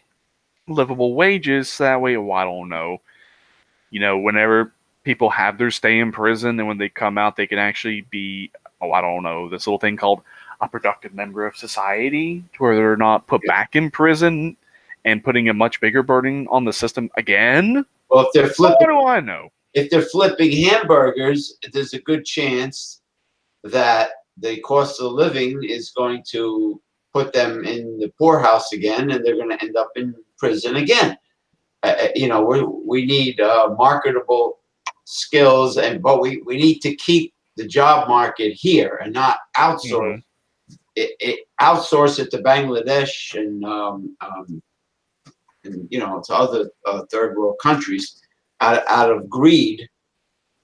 S2: livable wages. So that way, well, I don't know. Whenever people have their stay in prison and when they come out, they can actually be, I don't know, this little thing called a productive member of society, to where they're not put back in prison and putting a much bigger burden on the system again.
S1: Well, if they're
S2: What
S1: flipping,
S2: do I know?
S1: if they're flipping hamburgers, there's a good chance that the cost of living is going to put them in the poorhouse again, and they're going to end up in prison again. We need marketable skills, but we need to keep the job market here and not outsource
S2: Mm-hmm.
S1: outsource it to Bangladesh and to other third world countries out of greed.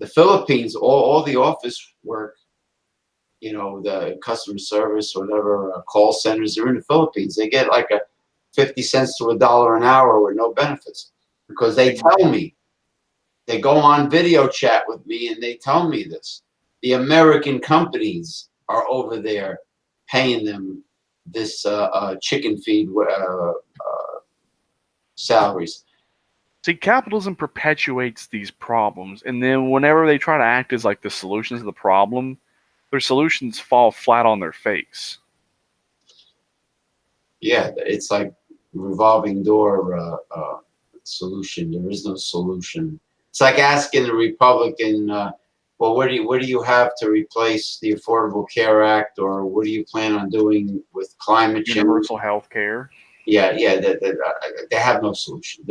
S1: The Philippines, all the office work, the customer service, whatever, call centers are in the Philippines. They get like 50 cents to $1 an hour with no benefits, because they tell me, they go on video chat with me and they tell me this. The American companies are over there paying them this chicken feed salaries.
S2: See, capitalism perpetuates these problems, and then whenever they try to act as like the solutions to the problem, their solutions fall flat on their face.
S1: Yeah, it's like revolving door solution. There is no solution. It's like asking the Republican, well, what do you have to replace the Affordable Care Act, or what do you plan on doing with climate change?
S2: Universal health care.
S1: Yeah, they have no solution.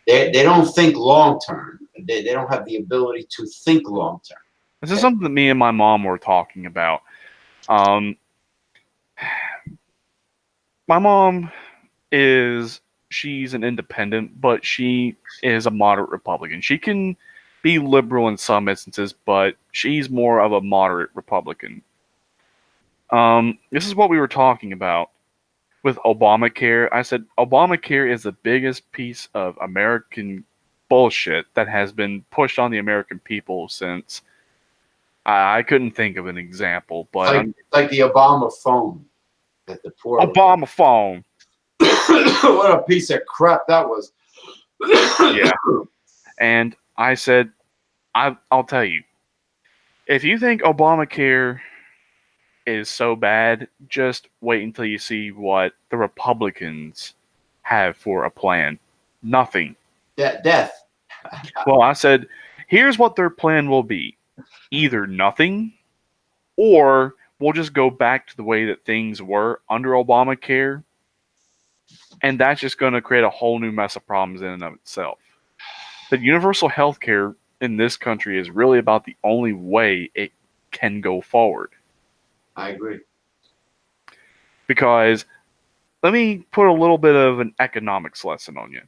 S1: They don't think long term. They don't have the ability to think long term.
S2: This is something that me and my mom were talking about. Um, my mom she's an independent, but she is a moderate Republican. She can be liberal in some instances, but she's more of a moderate Republican. This is what we were talking about with Obamacare. I said Obamacare is the biggest piece of American bullshit that has been pushed on the American people since I couldn't think of an example, but
S1: It's like the Obama phone that the poor
S2: Obama phone.
S1: What a piece of crap that was.
S2: Yeah. And I said, I'll tell you, if you think Obamacare is so bad, just wait until you see what the Republicans have for a plan. Nothing.
S1: Death.
S2: Well, I said, here's what their plan will be. Either nothing, or we'll just go back to the way that things were under Obamacare, and that's just going to create a whole new mess of problems in and of itself. But universal health care in this country is really about the only way it can go forward.
S1: I agree.
S2: Because let me put a little bit of an economics lesson on you.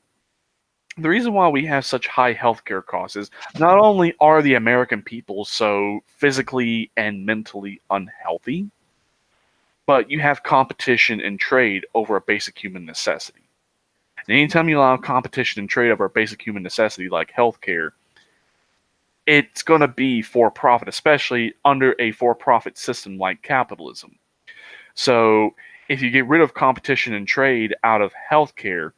S2: The reason why we have such high healthcare costs is not only are the American people so physically and mentally unhealthy, but you have competition and trade over a basic human necessity. And anytime you allow competition and trade over a basic human necessity like healthcare, it's going to be for profit, especially under a for-profit system like capitalism. So if you get rid of competition and trade out of healthcare,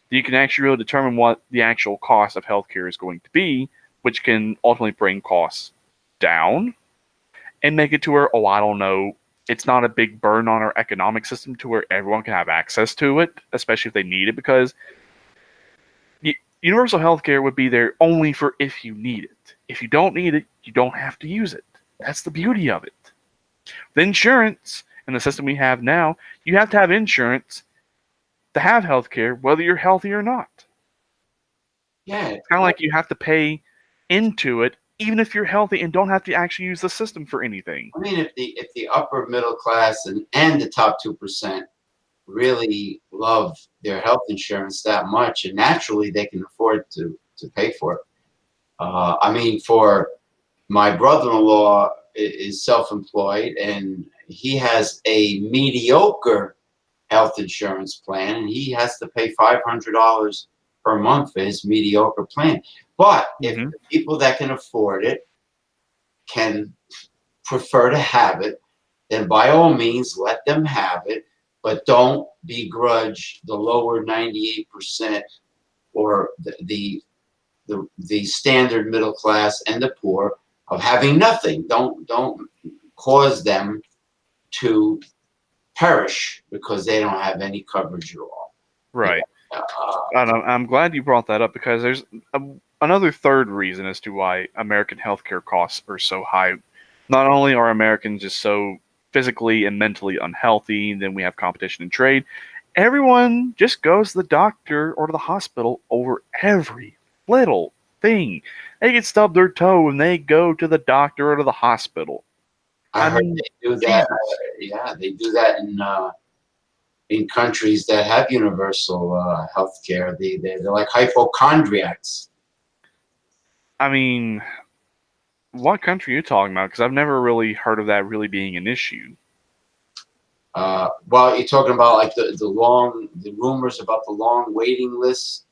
S2: you can actually really determine what the actual cost of healthcare is going to be, which can ultimately bring costs down. and make it to where, I don't know, it's not a big burden on our economic system to where everyone can have access to it, especially if they need it, because universal healthcare would be there only for if you need it. If you don't need it, you don't have to use it. That's the beauty of it. The insurance and the system we have now, you have to have insurance to have healthcare, whether you're healthy or not.
S1: Yeah.
S2: It's kind of like you have to pay into it, even if you're healthy and don't have to actually use the system for anything.
S1: I mean, if the upper middle class and the top 2% really love their health insurance that much, and naturally they can afford to pay for it. I mean, for my brother-in-law is self-employed, and he has a mediocre health insurance plan, and he has to pay $500 per month for his mediocre plan. But if the people that can afford it can prefer to have it, then by all means let them have it, but don't begrudge the lower 98% or the standard middle class and the poor of having nothing. Don't cause them to perish because they don't have any coverage at all.
S2: Right. And I'm glad you brought that up, because there's another third reason as to why American healthcare costs are so high. Not only are Americans just so physically and mentally unhealthy, then we have competition in trade. Everyone just goes to the doctor or to the hospital over every little thing. They get stubbed their toe and they go to the doctor or to the hospital.
S1: I heard they do that. Yeah, they do that in countries that have universal health care. They're like hypochondriacs.
S2: I mean, what country are you talking about? Because I've never really heard of that really being an issue.
S1: Well, you're talking about like the rumors about the long waiting lists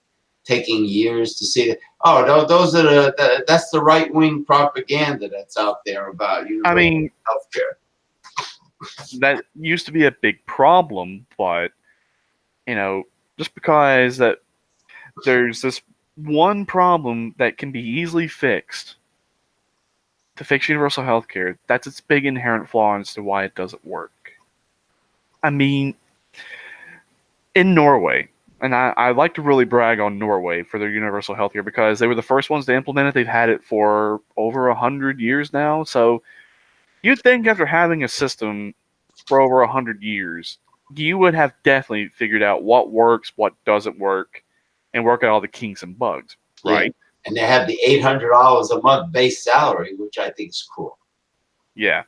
S1: taking years to see. Those are that's the right wing propaganda that's out there about universal healthcare.
S2: That used to be a big problem, but just because that there's this one problem that can be easily fixed to fix universal healthcare, that's its big inherent flaw as to why it doesn't work. I mean, in Norway, and I like to really brag on Norway for their universal healthcare because they were the first ones to implement it. They've had it for over 100 years now. So you'd think after having a system for over 100 years, you would have definitely figured out what works, what doesn't work, and work out all the kinks and bugs, right?
S1: Yeah. And they have the $800 a month base salary, which I think is cool.
S2: Yeah.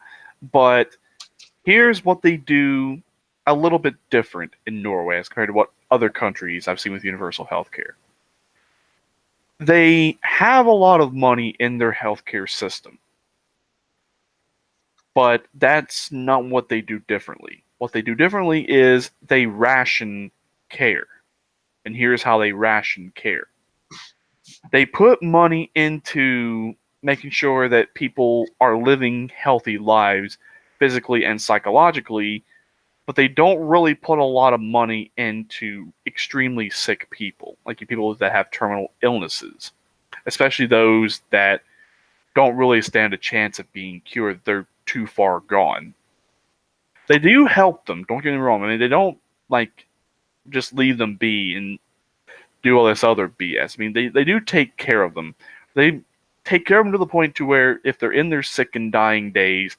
S2: But here's what they do a little bit different in Norway as compared to what other countries I've seen with universal healthcare. They have a lot of money in their healthcare system, but that's not what they do differently. What they do differently is they ration care. And here's how they ration care. They put money into making sure that people are living healthy lives physically and psychologically, but they don't really put a lot of money into extremely sick people, like people that have terminal illnesses, especially those that don't really stand a chance of being cured. They're too far gone. They do help them, don't get me wrong. I mean, they don't just leave them be and do all this other BS. I mean, they do take care of them. They take care of them to the point to where if they're in their sick and dying days,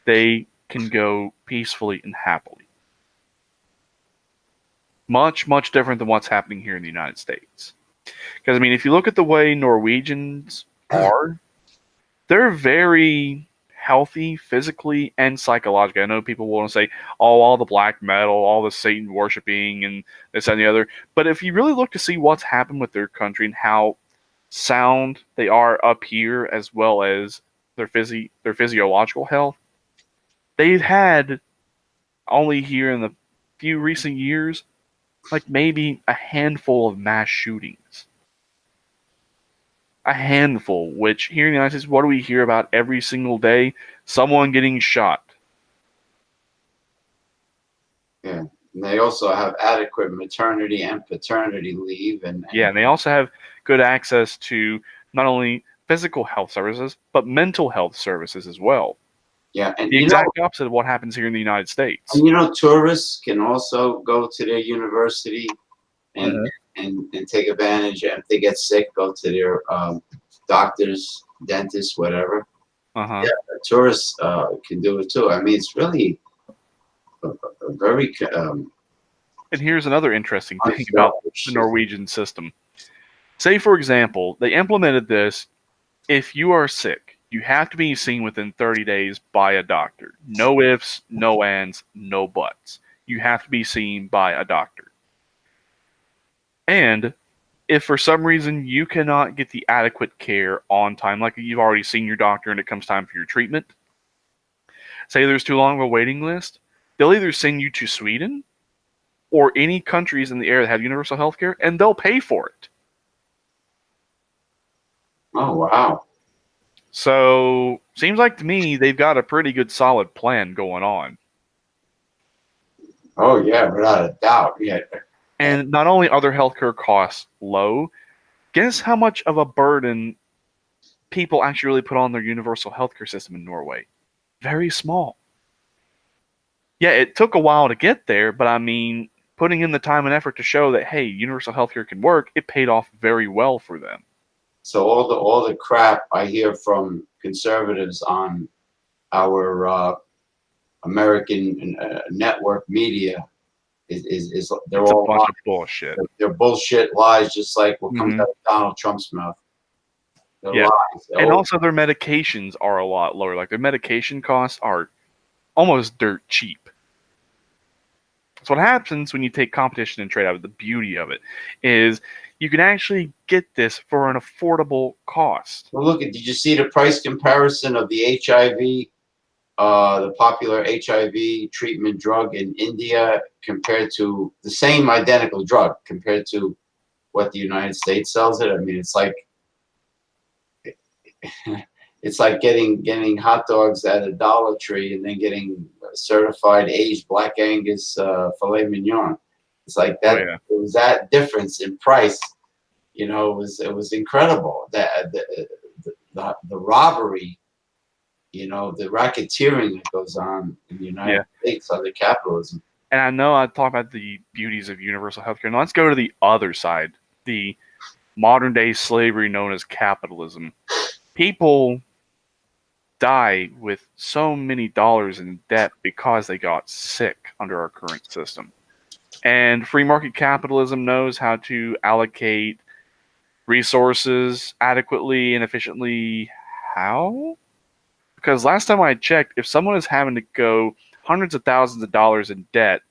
S2: they can go peacefully and happily. Much, much different than what's happening here in the United States. Because, I mean, if you look at the way Norwegians are, they're very healthy physically and psychologically. I know people want to say, all the black metal, all the Satan worshiping, and this and the other. But if you really look to see what's happened with their country and how sound they are up here, as well as their physiological health, they've had only here in the few recent years, maybe a handful of mass shootings. A handful, which here in the United States, what do we hear about every single day? Someone getting shot.
S1: Yeah. And they also have adequate maternity and paternity leave. And
S2: they also have good access to not only physical health services, but mental health services as well.
S1: Yeah, and
S2: The exact opposite of what happens here in the United States.
S1: tourists can also go to their university and
S2: Mhm.
S1: and take advantage. And if they get sick, go to their doctors, dentists, whatever.
S2: Uh-huh.
S1: Yeah, tourists can do it too. I mean, it's really a very
S2: And here's another interesting thing about the
S1: unselfish.
S2: Norwegian system. Say, for example, they implemented this: if you are sick, you have to be seen within 30 days by a doctor. No ifs, no ands, no buts. You have to be seen by a doctor. And if for some reason you cannot get the adequate care on time, like you've already seen your doctor and it comes time for your treatment, say there's too long of a waiting list, they'll either send you to Sweden or any countries in the area that have universal health care, and they'll pay for it.
S1: Oh wow.
S2: So, seems like to me they've got a pretty good solid plan going on.
S1: Oh yeah, without a doubt. Yeah.
S2: And not only are their healthcare costs low, guess how much of a burden people actually really put on their universal healthcare system in Norway? Very small. Yeah, it took a while to get there, but I mean, putting in the time and effort to show that, hey, universal healthcare can work, it paid off very well for them.
S1: So all the crap I hear from conservatives on our American network media is they're
S2: It's a
S1: all
S2: bunch
S1: lies.
S2: of bullshit.
S1: They're bullshit lies, just like what comes
S2: Mhm.
S1: out of Donald Trump's mouth. They're
S2: Yeah.
S1: lies.
S2: And also their medications are a lot lower. Like their medication costs are almost dirt cheap. So what happens when you take competition and trade out of the beauty of it is you can actually get this for an affordable cost.
S1: Well, look, did you see the price comparison of the HIV, the popular HIV treatment drug in India compared to the same identical drug compared to what the United States sells it? I mean, it's like it's like getting hot dogs at a Dollar Tree and then getting certified aged Black Angus filet mignon. It's like
S2: Oh
S1: that.
S2: yeah.
S1: It was that difference in price. It was incredible. That the robbery, the racketeering that goes on in the United
S2: Yeah.
S1: States under capitalism.
S2: And I know I talked about the beauties of universal healthcare. Now let's go to the other side, the modern day slavery known as capitalism. People die with so many dollars in debt because they got sick under our current system. And free market capitalism knows how to allocate resources adequately and efficiently. How? Because last time I checked, if someone is having to go hundreds of thousands of dollars in debt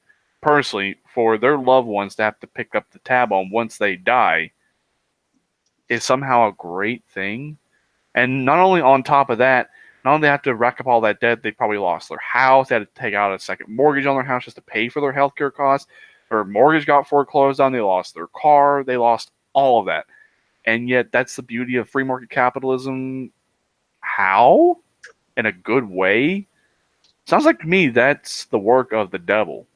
S2: personally for their loved ones to have to pick up the tab on once they die, is somehow a great thing. And not only on top of that, not only they have to rack up all that debt, they probably lost their house. They had to take out a second mortgage on their house just to pay for their healthcare costs. Their mortgage got foreclosed on. They lost their car. They lost all of that. And yet, that's the beauty of free market capitalism. How? In a good way? Sounds like to me that's the work of the devil.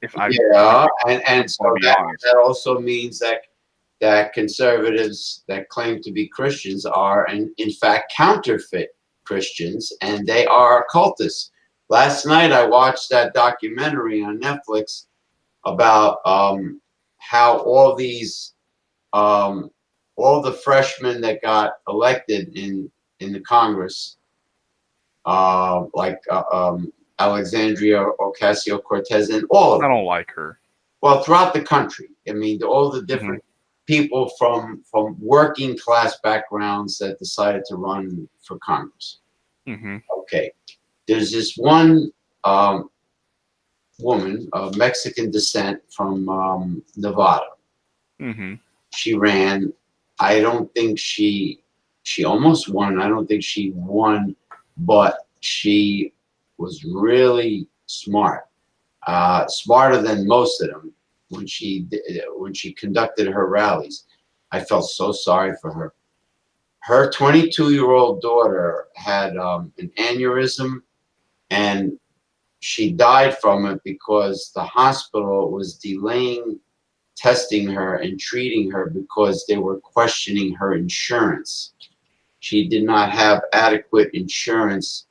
S2: If I
S1: Yeah, and
S2: want
S1: so
S2: to be
S1: that
S2: honest.
S1: that also means that conservatives that claim to be Christians are in fact counterfeit Christians, and they are cultists. Last night I watched that documentary on Netflix about how um, all the freshmen that got elected in the Congress, like Alexandria Ocasio-Cortez, and all of
S2: I
S1: them.
S2: don't like her.
S1: Well, throughout the country. I mean, all the
S2: Hmm.
S1: different people from working class backgrounds that decided to run for Congress.
S2: Hmm.
S1: Okay, there's this one woman of Mexican descent from Nevada.
S2: Hmm.
S1: She ran. I don't think she almost won. I don't think she won, but she was really smart, smarter than most of them when she conducted her rallies. I felt so sorry for her. Her 22-year-old daughter had an aneurysm, and she died from it because the hospital was delaying testing her and treating her because they were questioning her insurance. she did not have adequate insurance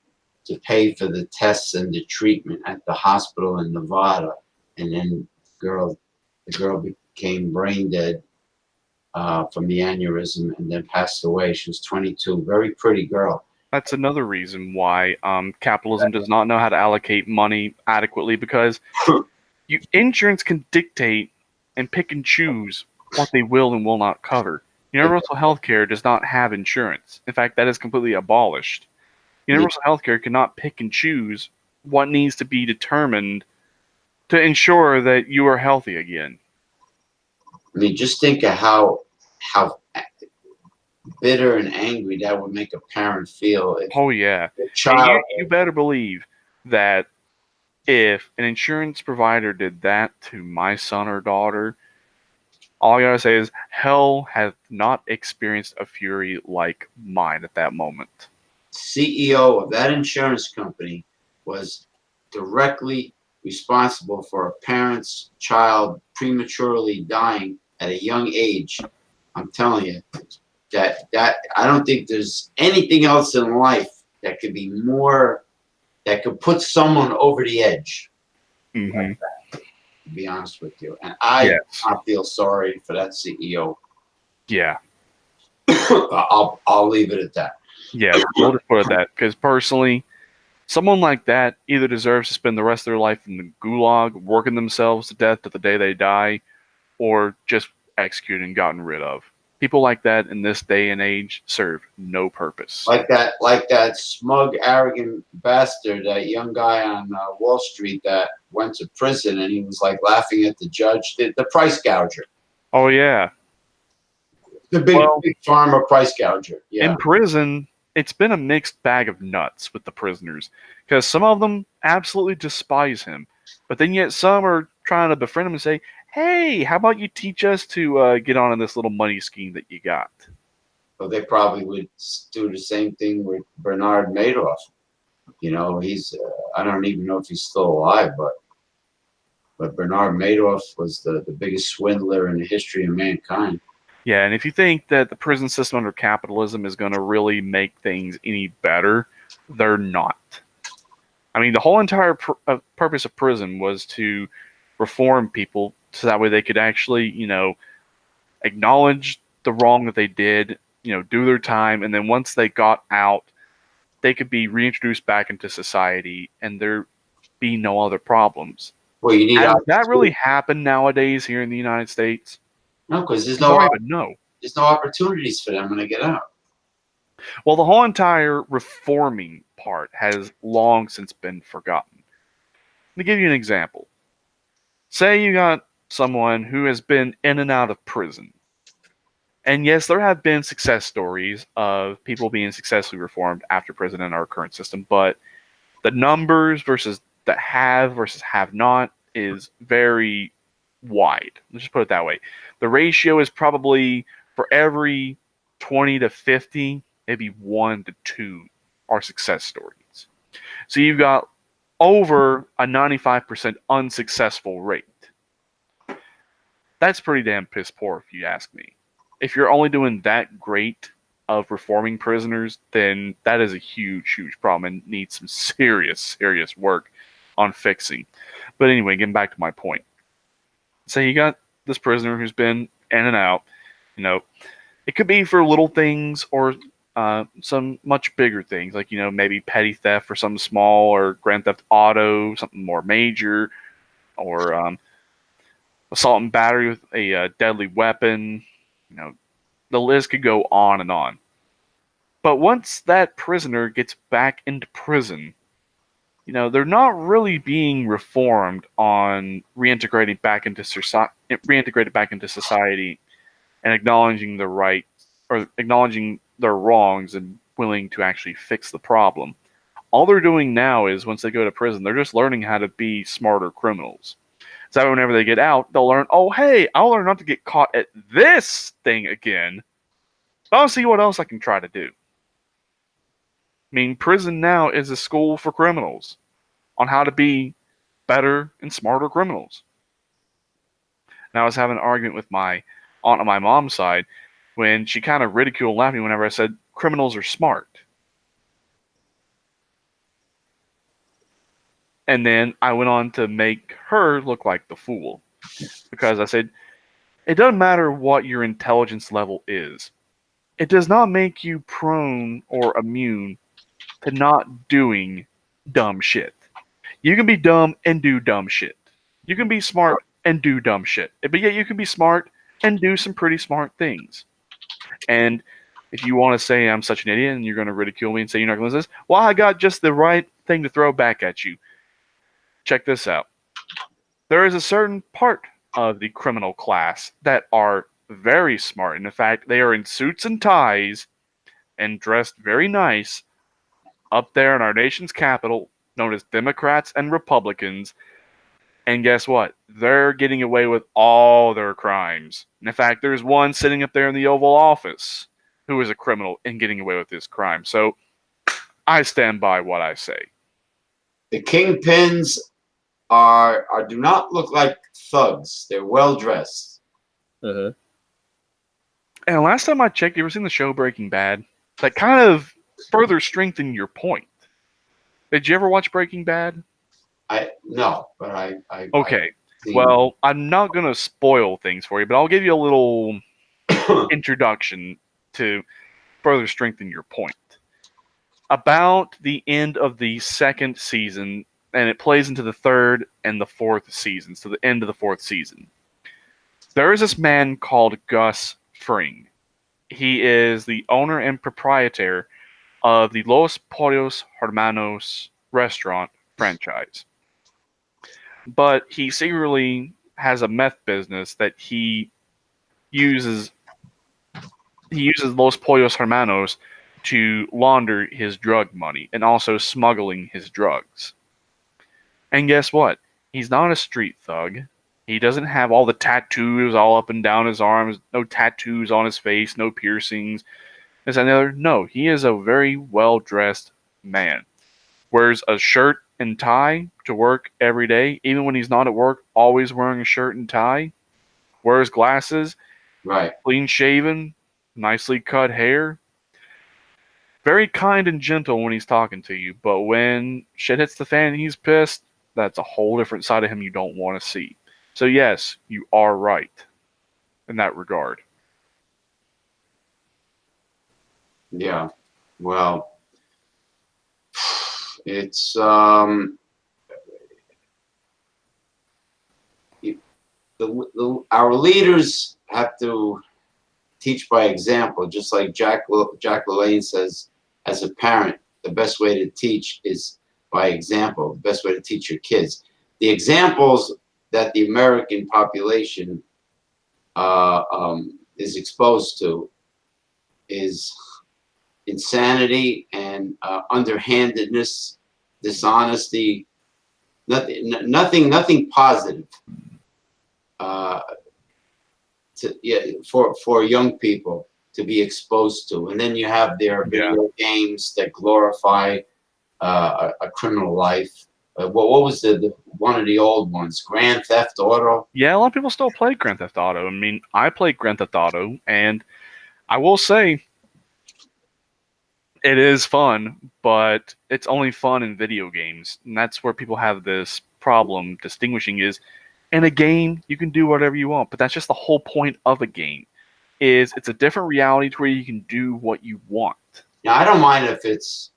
S1: to pay for the tests and the treatment at the hospital in Nevada. And then the girl became brain dead from the aneurysm and then passed away. She was 22, very pretty girl.
S2: That's another reason why capitalism does not know how to allocate money adequately, because insurance can dictate and pick and choose what they will and will not cover. Universal health care does not have insurance. In fact, that is completely abolished. Universal health care cannot pick and choose what needs to be determined to ensure that you are healthy again.
S1: I mean, just think of how bitter and angry that would make a parent feel if
S2: Oh, yeah.
S1: the child.
S2: You better believe that if an insurance provider did that to my son or daughter, all I gotta say is hell has not experienced a fury like mine at that moment.
S1: CEO of that insurance company was directly responsible for a parent's child prematurely dying at a young age. I'm telling you that I don't think there's anything else in life that could be more, that could put someone over the edge.
S2: Mm-hmm.
S1: Like that, to be honest with you. And I feel sorry for that CEO.
S2: Yeah.
S1: I'll leave it at that.
S2: Yeah, we'll just put it that, because personally, someone like that either deserves to spend the rest of their life in the gulag, working themselves to death to the day they die, or just executed and gotten rid of. People like that in this day and age serve no purpose.
S1: Like that smug, arrogant bastard, that young guy on Wall Street that went to prison, and he was like laughing at the judge, the price gouger.
S2: Oh yeah,
S1: the big pharma price gouger. Yeah.
S2: In prison, it's been a mixed bag of nuts with the prisoners, because some of them absolutely despise him, but then yet some are trying to befriend him and say, hey, how about you teach us to get on in this little money scheme that you got?
S1: Well, they probably would do the same thing with Bernard Madoff. You know, he's, I don't even know if he's still alive, but Bernard Madoff was the biggest swindler in the history of mankind.
S2: Yeah, and if you think that the prison system under capitalism is going to really make things any better, they're not. I mean, the whole entire purpose of prison was to reform people so that way they could actually, acknowledge the wrong that they did, do their time, and then once they got out, they could be reintroduced back into society and there be no other problems.
S1: Well, you need
S2: Has that really happen nowadays here in the United States?
S1: No, because there's no opportunities for them when they get out.
S2: Well, the whole entire reforming part has long since been forgotten. Let me give you an example. Say you got someone who has been in and out of prison. And yes, there have been success stories of people being successfully reformed after prison in our current system, but the numbers versus the have versus have not is very wide. Let's just put it that way. The ratio is probably for every 20 to 50, maybe 1 to 2 are success stories. So you've got over a 95% unsuccessful rate. That's pretty damn piss poor if you ask me. If you're only doing that great of reforming prisoners, then that is a huge, huge problem and needs some serious, serious work on fixing. But anyway, getting back to my point. Say you got this prisoner who's been in and out, it could be for little things or some much bigger things, like, maybe petty theft for something small, or grand theft auto, something more major, or assault and battery with a deadly weapon. The list could go on and on. But once that prisoner gets back into prison, they're not really being reformed on reintegrated back into society and acknowledging the right, or acknowledging their wrongs and willing to actually fix the problem. All they're doing now is, once they go to prison, they're just learning how to be smarter criminals. So whenever they get out, they'll learn, oh, hey, I'll learn not to get caught at this thing again. I'll see what else I can try to do. I mean, prison now is a school for criminals on how to be better and smarter criminals. And I was having an argument with my aunt on my mom's side when she kind of ridiculed and laughed at me whenever I said criminals are smart. And then I went on to make her look like the fool. Because I said, it doesn't matter what your intelligence level is. It does not make you prone or immune to not doing dumb shit. You can be dumb and do dumb shit. You can be smart and do dumb shit. But yet you can be smart and do some pretty smart things. And if you want to say I'm such an idiot and you're going to ridicule me and say you're not going to listen to this, well, I got just the right thing to throw back at you. Check this out. There is a certain part of the criminal class that are very smart. And in fact, they are in suits and ties and dressed very nice up there in our nation's capital, known as Democrats and Republicans. And guess what? They're getting away with all their crimes. And in fact, there's one sitting up there in the Oval Office who is a criminal and getting away with his crime. So I stand by what I say.
S1: The kingpins do not look like thugs. They're well dressed.
S2: And last time I checked, you ever seen the show Breaking Bad? That kind of further strengthened your point. Did you ever watch Breaking Bad?
S1: No, but I
S2: Okay. Well, I'm not going to spoil things for you, but I'll give you a little introduction to further strengthen your point. About the end of the second season, and it plays into the third and the fourth season, so the end of the fourth season, there is this man called Gus Fring. He is the owner and proprietor of the Los Pollos Hermanos restaurant franchise. But he secretly has a meth business that he uses Los Pollos Hermanos to launder his drug money and also smuggling his drugs. And guess what? He's not a street thug. He doesn't have all the tattoos all up and down his arms, no tattoos on his face, no piercings. This and the other. No, he is a very well-dressed man. Wears a shirt and tie to work every day, even when he's not at work, always wearing a shirt and tie. Wears glasses,
S1: right,
S2: clean shaven, nicely cut hair. Very kind and gentle when he's talking to you, but when shit hits the fan and he's pissed, that's a whole different side of him you don't want to see. So yes, you are right in that regard.
S1: Yeah. Well, it's our leaders have to teach by example, just like Jack LaLanne says, as a parent, the best way to teach is by example, the best way to teach your kids. The examples that the American population is exposed to is insanity and underhandedness, dishonesty, nothing positive. For young people to be exposed to, and then you have their video games that glorify a criminal life. What was the one of the old ones? Grand Theft Auto.
S2: Yeah, a lot of people still play Grand Theft Auto. I mean, I play Grand Theft Auto, and I will say it is fun, but it's only fun in video games, and that's where people have this problem distinguishing is. In a game, you can do whatever you want, but that's just the whole point of a game. Is it's a different reality to where you can do what you want.
S1: Now, I don't mind if it's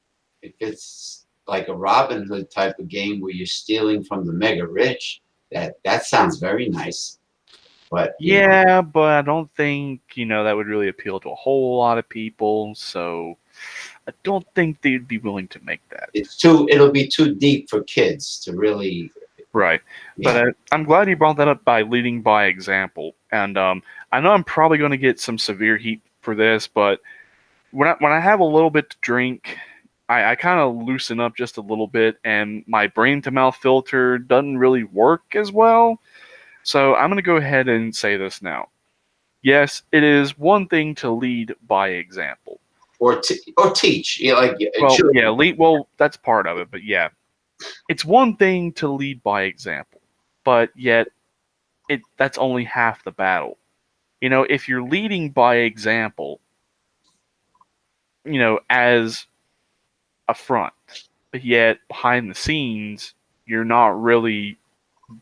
S1: like a Robin Hood type of game where you're stealing from the mega rich. That sounds very nice. But
S2: yeah, but I don't think that would really appeal to a whole lot of people. So I don't think they'd be willing to make that.
S1: It'll be too deep for kids to really.
S2: Right.
S1: Yeah.
S2: But I'm glad you brought that up by leading by example. And I know I'm probably going to get some severe heat for this, but when I have a little bit to drink, I kind of loosen up just a little bit, and my brain-to-mouth filter doesn't really work as well. So I'm going to go ahead and say this now. Yes, it is one thing to lead by example.
S1: Or teach.
S2: Lead. Well, that's part of it, but yeah. It's one thing to lead by example, but yet that's only half the battle. If you're leading by example, as a front, but yet behind the scenes, you're not really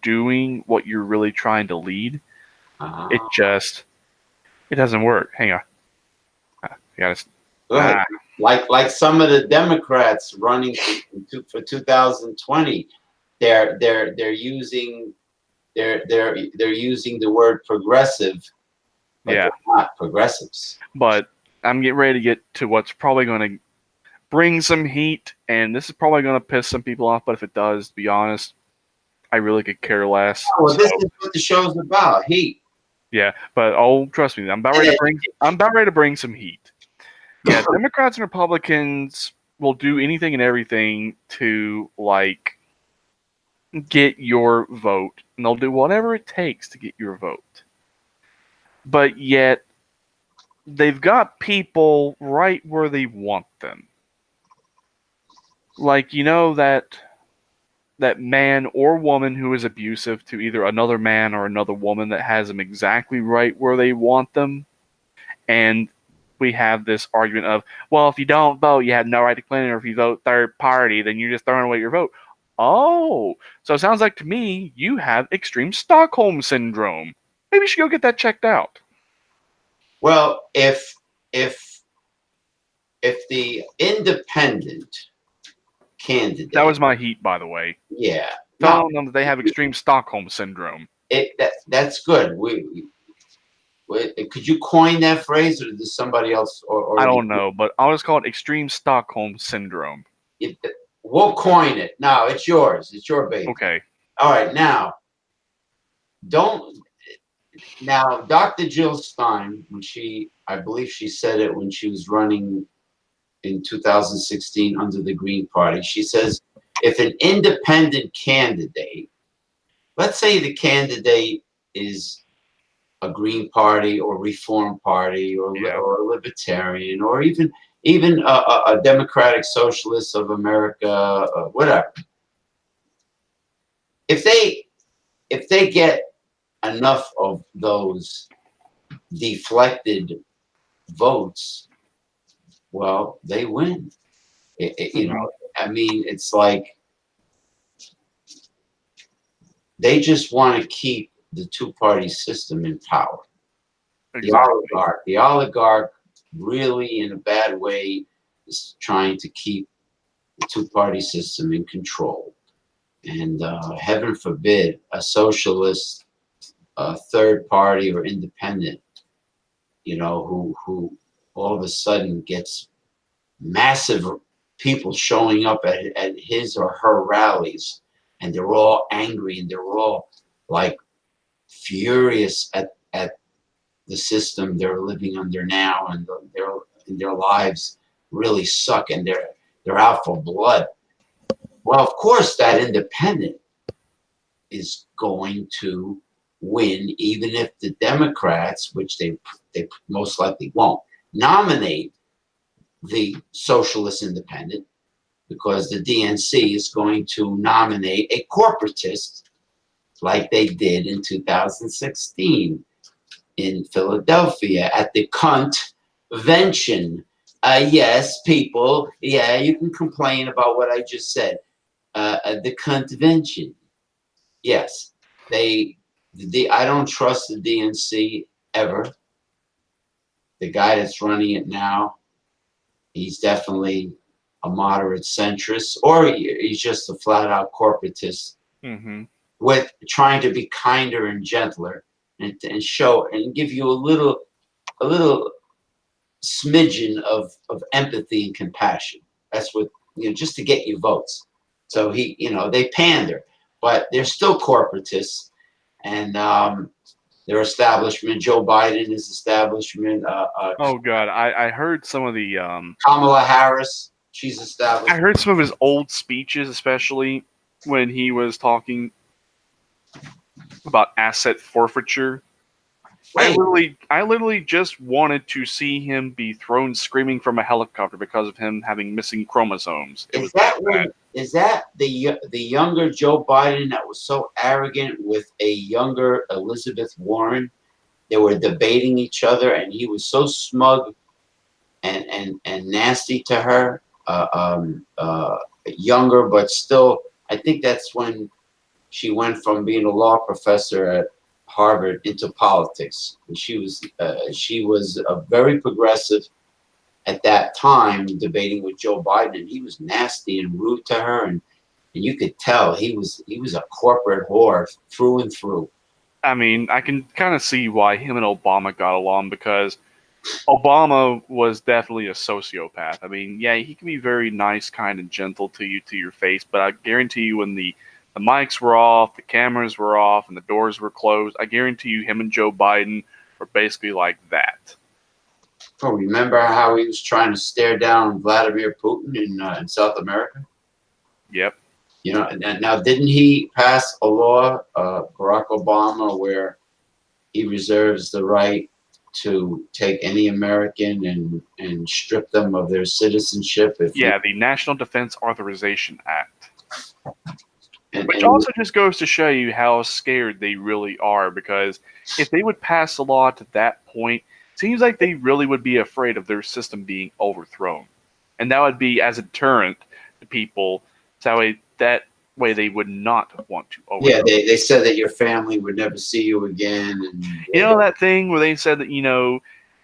S2: doing what you're really trying to lead. It
S1: Ah,
S2: just it doesn't work. Hang on, you gotta.
S1: go ahead.
S2: Ah,
S1: Like some of the Democrats running for 2020, they're using they're using the word progressive, but
S2: yeah,
S1: they're not progressives.
S2: but I'm getting ready to get to what's probably going to bring some heat, and this is probably going to piss some people off. But if it does, to be honest, I really could care less.
S1: Oh, well,
S2: So
S1: this is what the show's about. Heat.
S2: yeah, but oh, trust me, I'm about ready to bring some heat. Yeah, Democrats and Republicans will do anything and everything to like get your vote, and they'll do whatever it takes to get your vote. But yet they've got people right where they want them. Like that man or woman who is abusive to either another man or another woman that has them exactly right where they want them. And we have this argument of, well, if you don't vote, you have no right to claim it, or if you vote third party, then you're just throwing away your vote. Oh, so it sounds like to me you have extreme Stockholm syndrome. Maybe you should go get that checked out.
S1: Well, if the independent
S2: That
S1: candidate,
S2: was my heat, by the way.
S1: yeah, no,
S2: Telling them that they have extreme Stockholm syndrome.
S1: that's good. Could you coin that phrase, or does somebody else
S2: I
S1: already?
S2: don't know, but I'll just call it extreme Stockholm syndrome.
S1: It, we'll coin it. No, it's yours. It's your baby.
S2: Okay.
S1: All right, don't now. Dr. Jill Stein, I believe she said it when she was running in 2016 under the Green Party. She says, if an independent candidate, let's say the candidate is a Green Party or Reform Party or Libertarian or even a Democratic Socialist of America, whatever. If they get enough of those deflected votes, well, they win. I mean, it's like they just want to keep the two-party system in power.
S2: Exactly.
S1: The oligarch, really in a bad way, is trying to keep the two-party system in control. And heaven forbid a socialist, third party or independent, who all of a sudden gets massive people showing up at his or her rallies, and they're all angry and they're all like furious at the system they're living under now, and their lives really suck, and they're out for blood. Well, of course, that independent is going to win, even if the Democrats, which they most likely won't, nominate the socialist independent, because the DNC is going to nominate a corporatist like they did in 2016 in Philadelphia at the convention. Yes, people, yeah, you can complain about what I just said. The convention. Yes, I don't trust the DNC ever. The guy that's running it now, he's definitely a moderate centrist, or he's just a flat out corporatist with trying to be kinder and gentler and show and give you a little smidgen of empathy and compassion. That's what, just to get you votes. So they pander, but they're still corporatists, and their establishment. Joe Biden is establishment.
S2: Oh God, I heard some of the
S1: Kamala Harris, she's established.
S2: I heard some of his old speeches, especially when he was talking about asset forfeiture.
S1: Wait,
S2: I literally just wanted to see him be thrown screaming from a helicopter because of him having missing chromosomes. It was that bad.
S1: is that the younger Joe Biden that was so arrogant with a younger Elizabeth Warren? They were debating each other, and he was so smug and nasty to her. Younger, but still, I think that's when she went from being a law professor at Harvard into politics. And she was a very progressive at that time, debating with Joe Biden. And he was nasty and rude to her, and you could tell he was a corporate whore through and through.
S2: I mean, I can kind of see why him and Obama got along because Obama was definitely a sociopath. I mean, yeah, he can be very nice, kind, and gentle to you to your face, but I guarantee you when the mics were off, the cameras were off, and the doors were closed, I guarantee you him and Joe Biden were basically like that.
S1: Oh, remember how he was trying to stare down Vladimir Putin in South America?
S2: Yep.
S1: You know, and now didn't he pass a law, Barack Obama, where he reserves the right to take any American and strip them of their citizenship?
S2: Yeah, the National Defense Authorization Act. Which
S1: And
S2: also just goes to show you how scared they really are, because if they would pass a law to that point, it seems like they really would be afraid of their system being overthrown. And that would be as a deterrent to people, so that way they would not want to overthrow.
S1: yeah, they said that your family would never see you again. And
S2: You know that thing where they said that,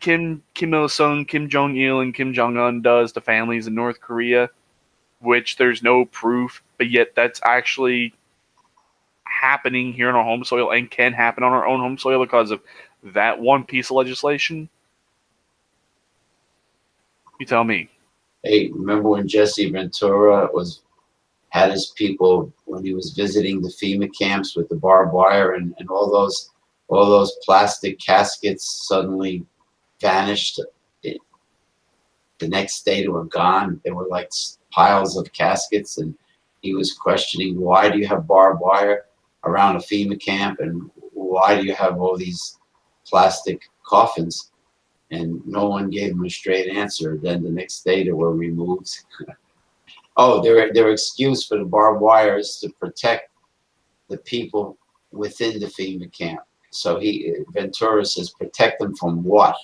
S2: Kim Il Sung, Kim Jong Il, and Kim Jong Un does to families in North Korea, which there's no proof, but yet that's actually happening here on our home soil and can happen on our own home soil because of that one piece of legislation? You tell me.
S1: hey, remember when Jesse Ventura had his people when he was visiting the FEMA camps with the barbed wire and all those plastic caskets suddenly vanished. The next day they were gone. They were like piles of caskets, and he was questioning, why do you have barbed wire around a FEMA camp, and why do you have all these plastic coffins? And no one gave him a straight answer. Then the next day they were removed. Oh, their excuse for the barbed wire is to protect the people within the FEMA camp. So Ventura says, protect them from what?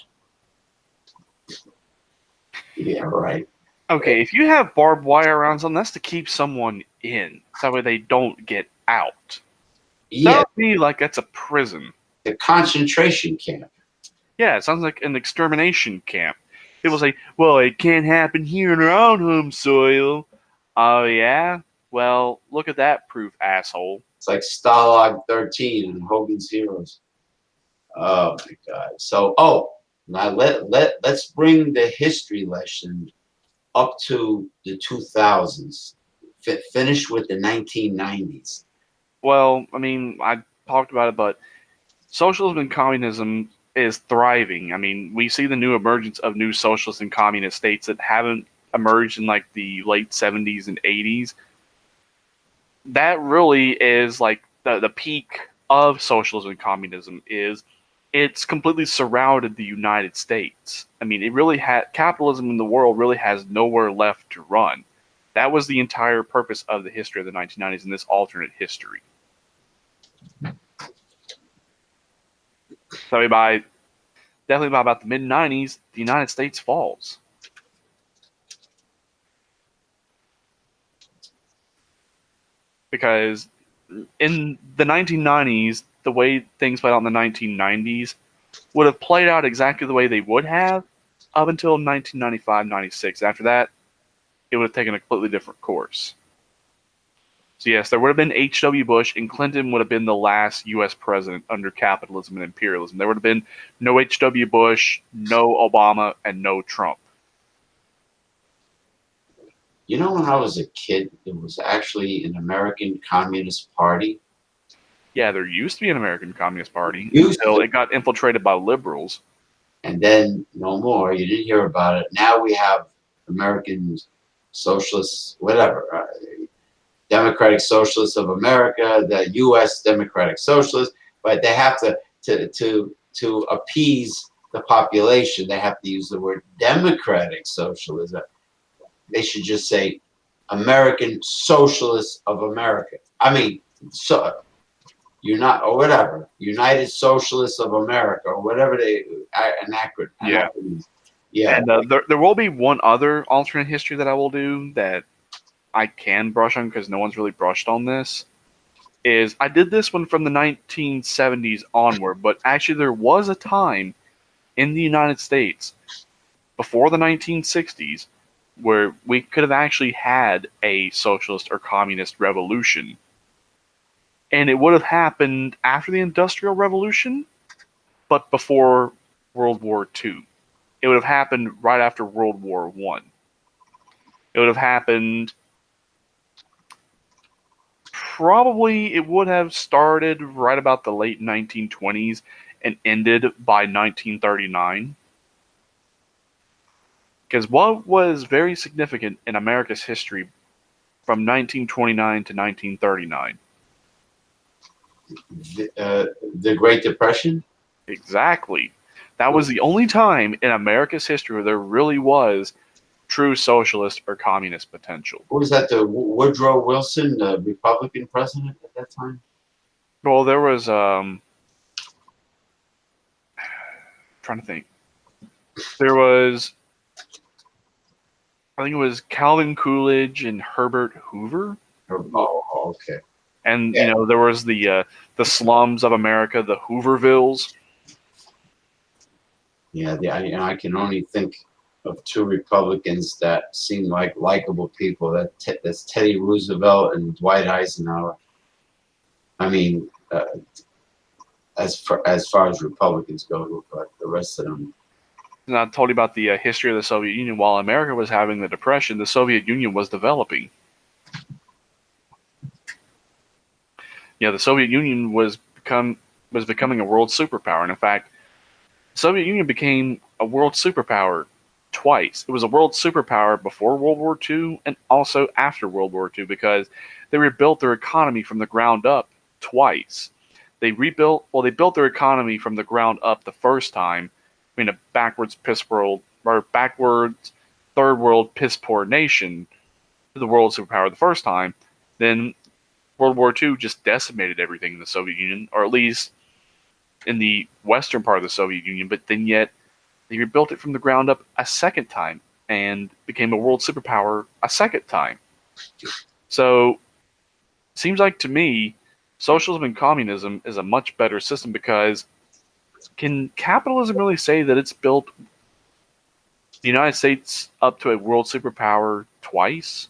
S1: Yeah, right.
S2: Okay, if you have barbed wire around something, that's to keep someone in, so that way they don't get out.
S1: Yeah,
S2: That would be like that's a prison.
S1: the concentration camp.
S2: Yeah, it sounds like an extermination camp. People say, well, it can't happen here in our own home soil. Oh, yeah? Well, look at that proof, asshole.
S1: It's like Stalag 13 and Hogan's Heroes. Oh my God. So, now let's bring the history lesson up to the 2000s. Finish with the 1990s.
S2: Well, I mean, I talked about it, but socialism and communism is thriving. I mean, we see the new emergence of new socialist and communist states that haven't emerged in like the late 70s and 80s. That really is like the peak of socialism and communism is it's completely surrounded the United States. I mean, it really had capitalism in the world really has nowhere left to run. That was the entire purpose of the history of the 1990s in this alternate history. So definitely by about the mid 90s, the United States falls. Because in the 1990s, the way things played out in the 1990s would have played out exactly the way they would have up until 1995-96. After that, it would have taken a completely different course. So yes, there would have been H.W. Bush, and Clinton would have been the last U.S. president under capitalism and imperialism. There would have been no H.W. Bush, no Obama, and no Trump.
S1: You know, when I was a kid, there was actually an American Communist Party.
S2: Yeah, there used to be an American Communist Party
S1: Used
S2: until
S1: to.
S2: it got infiltrated by liberals.
S1: And then no more. You didn't hear about it. Now we have American Socialists, whatever, Democratic Socialists of America, the U.S. Democratic Socialists, but they have to appease the population. They have to use the word Democratic Socialism. They should just say American Socialists of America. I mean, so you're not, or whatever, United Socialists of America, or whatever an acronym.
S2: Yeah.
S1: Yeah.
S2: And there will be one other alternate history that I will do that I can brush on because no one's really brushed on this. Is I did this one from the 1970s onward, but actually there was a time in the United States before the 1960s where we could have actually had a socialist or communist revolution. And it would have happened after the Industrial Revolution, but before World War II. It would have happened right after World War One. It would have happened probably, it would have started right about the late 1920s and ended by 1939. Because what was very significant in America's history from 1929 to 1939?
S1: The Great Depression.
S2: Exactly. That was the only time in America's history where there really was true socialist or communist potential.
S1: Who was that? The Woodrow Wilson, the Republican president at that time.
S2: Well, there was trying to think. There was, I think it was Calvin Coolidge and Herbert Hoover.
S1: Oh, okay.
S2: And
S1: Yeah.
S2: there was the slums of America, the Hoovervilles.
S1: Yeah, I can only think of two Republicans that seem like likable people. That's Teddy Roosevelt and Dwight Eisenhower. I mean, as far as Republicans go, but the rest of them.
S2: And I told you about the history of the Soviet Union. While America was having the Depression, the Soviet Union was developing. The Soviet Union was becoming a world superpower. And in fact, the Soviet Union became a world superpower twice. It was a world superpower before World War II and also after World War II because they rebuilt their economy from the ground up twice. They built their economy from the ground up the first time, being a backwards third world piss poor nation to the world superpower the first time. Then World War II just decimated everything in the Soviet Union, or at least in the western part of the Soviet Union, but then yet they rebuilt it from the ground up a second time and became a world superpower a second time. So, seems like to me, socialism and communism is a much better system because can capitalism really say that it's built the United States up to a world superpower twice,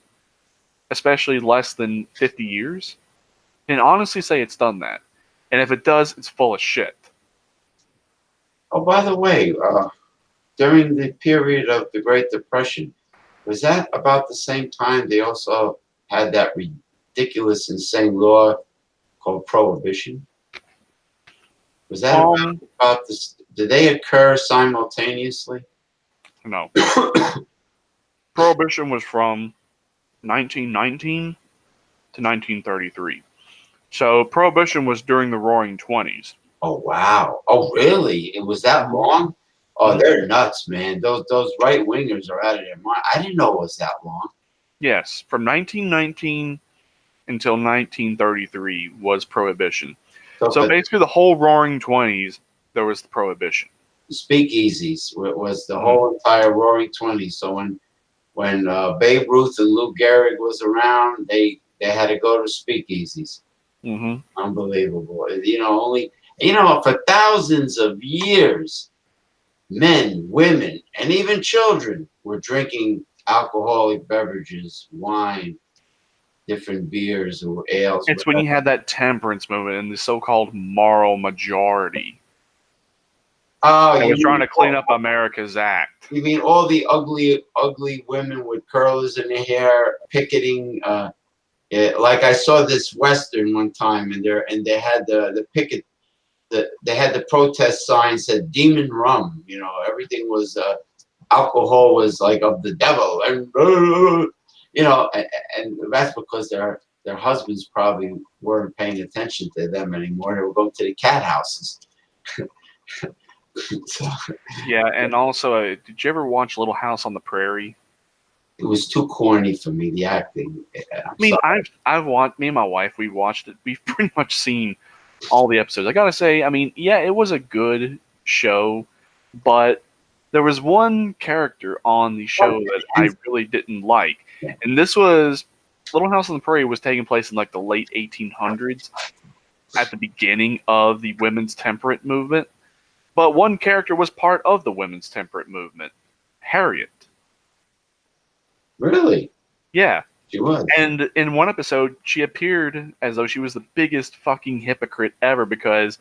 S2: especially less than 50 years? Can honestly say it's done that. And if it does, it's full of shit.
S1: Oh, by the way, during the period of the Great Depression, was that about the same time they also had that ridiculous, insane law called Prohibition? Was that about this? Did they occur simultaneously?
S2: No. Prohibition was from 1919 to 1933. So Prohibition was during the Roaring Twenties.
S1: Oh, wow. Oh, really? It was that long? Oh, they're nuts, man. Those right wingers are out of their mind. I didn't know it was that long.
S2: Yes, from 1919 until 1933 was Prohibition. So basically, the whole Roaring Twenties, there was the Prohibition.
S1: Speakeasies was the whole entire Roaring Twenties. So when Babe Ruth and Lou Gehrig was around, they had to go to speakeasies.
S2: Mm-hmm.
S1: Unbelievable. For thousands of years, men, women, and even children were drinking alcoholic beverages, wine, different beers or ales.
S2: It's when you had that temperance movement and the so-called moral majority.
S1: Oh,
S2: I was trying to clean up America's act.
S1: You mean all the ugly women with curlers in their hair picketing? Like I saw this Western one time, and they had the picket. They had the protest sign said "Demon Rum." Everything was alcohol was like of the devil, and and that's because their husbands probably weren't paying attention to them anymore. They were going to the cat houses. So,
S2: yeah, and also, did you ever watch Little House on the Prairie?
S1: It was too corny for me, the acting.
S2: I've watched, me and my wife, we watched it. We've pretty much seen all the episodes. I gotta say, it was a good show, but There was one character on the show that I really didn't like, and this was Little House on the Prairie was taking place in like the late 1800s, at the beginning of the women's temperate movement. But one character was part of the women's temperate movement, Harriet.
S1: Really?
S2: Yeah.
S1: She was.
S2: And in one episode, she appeared as though she was the biggest fucking hypocrite ever because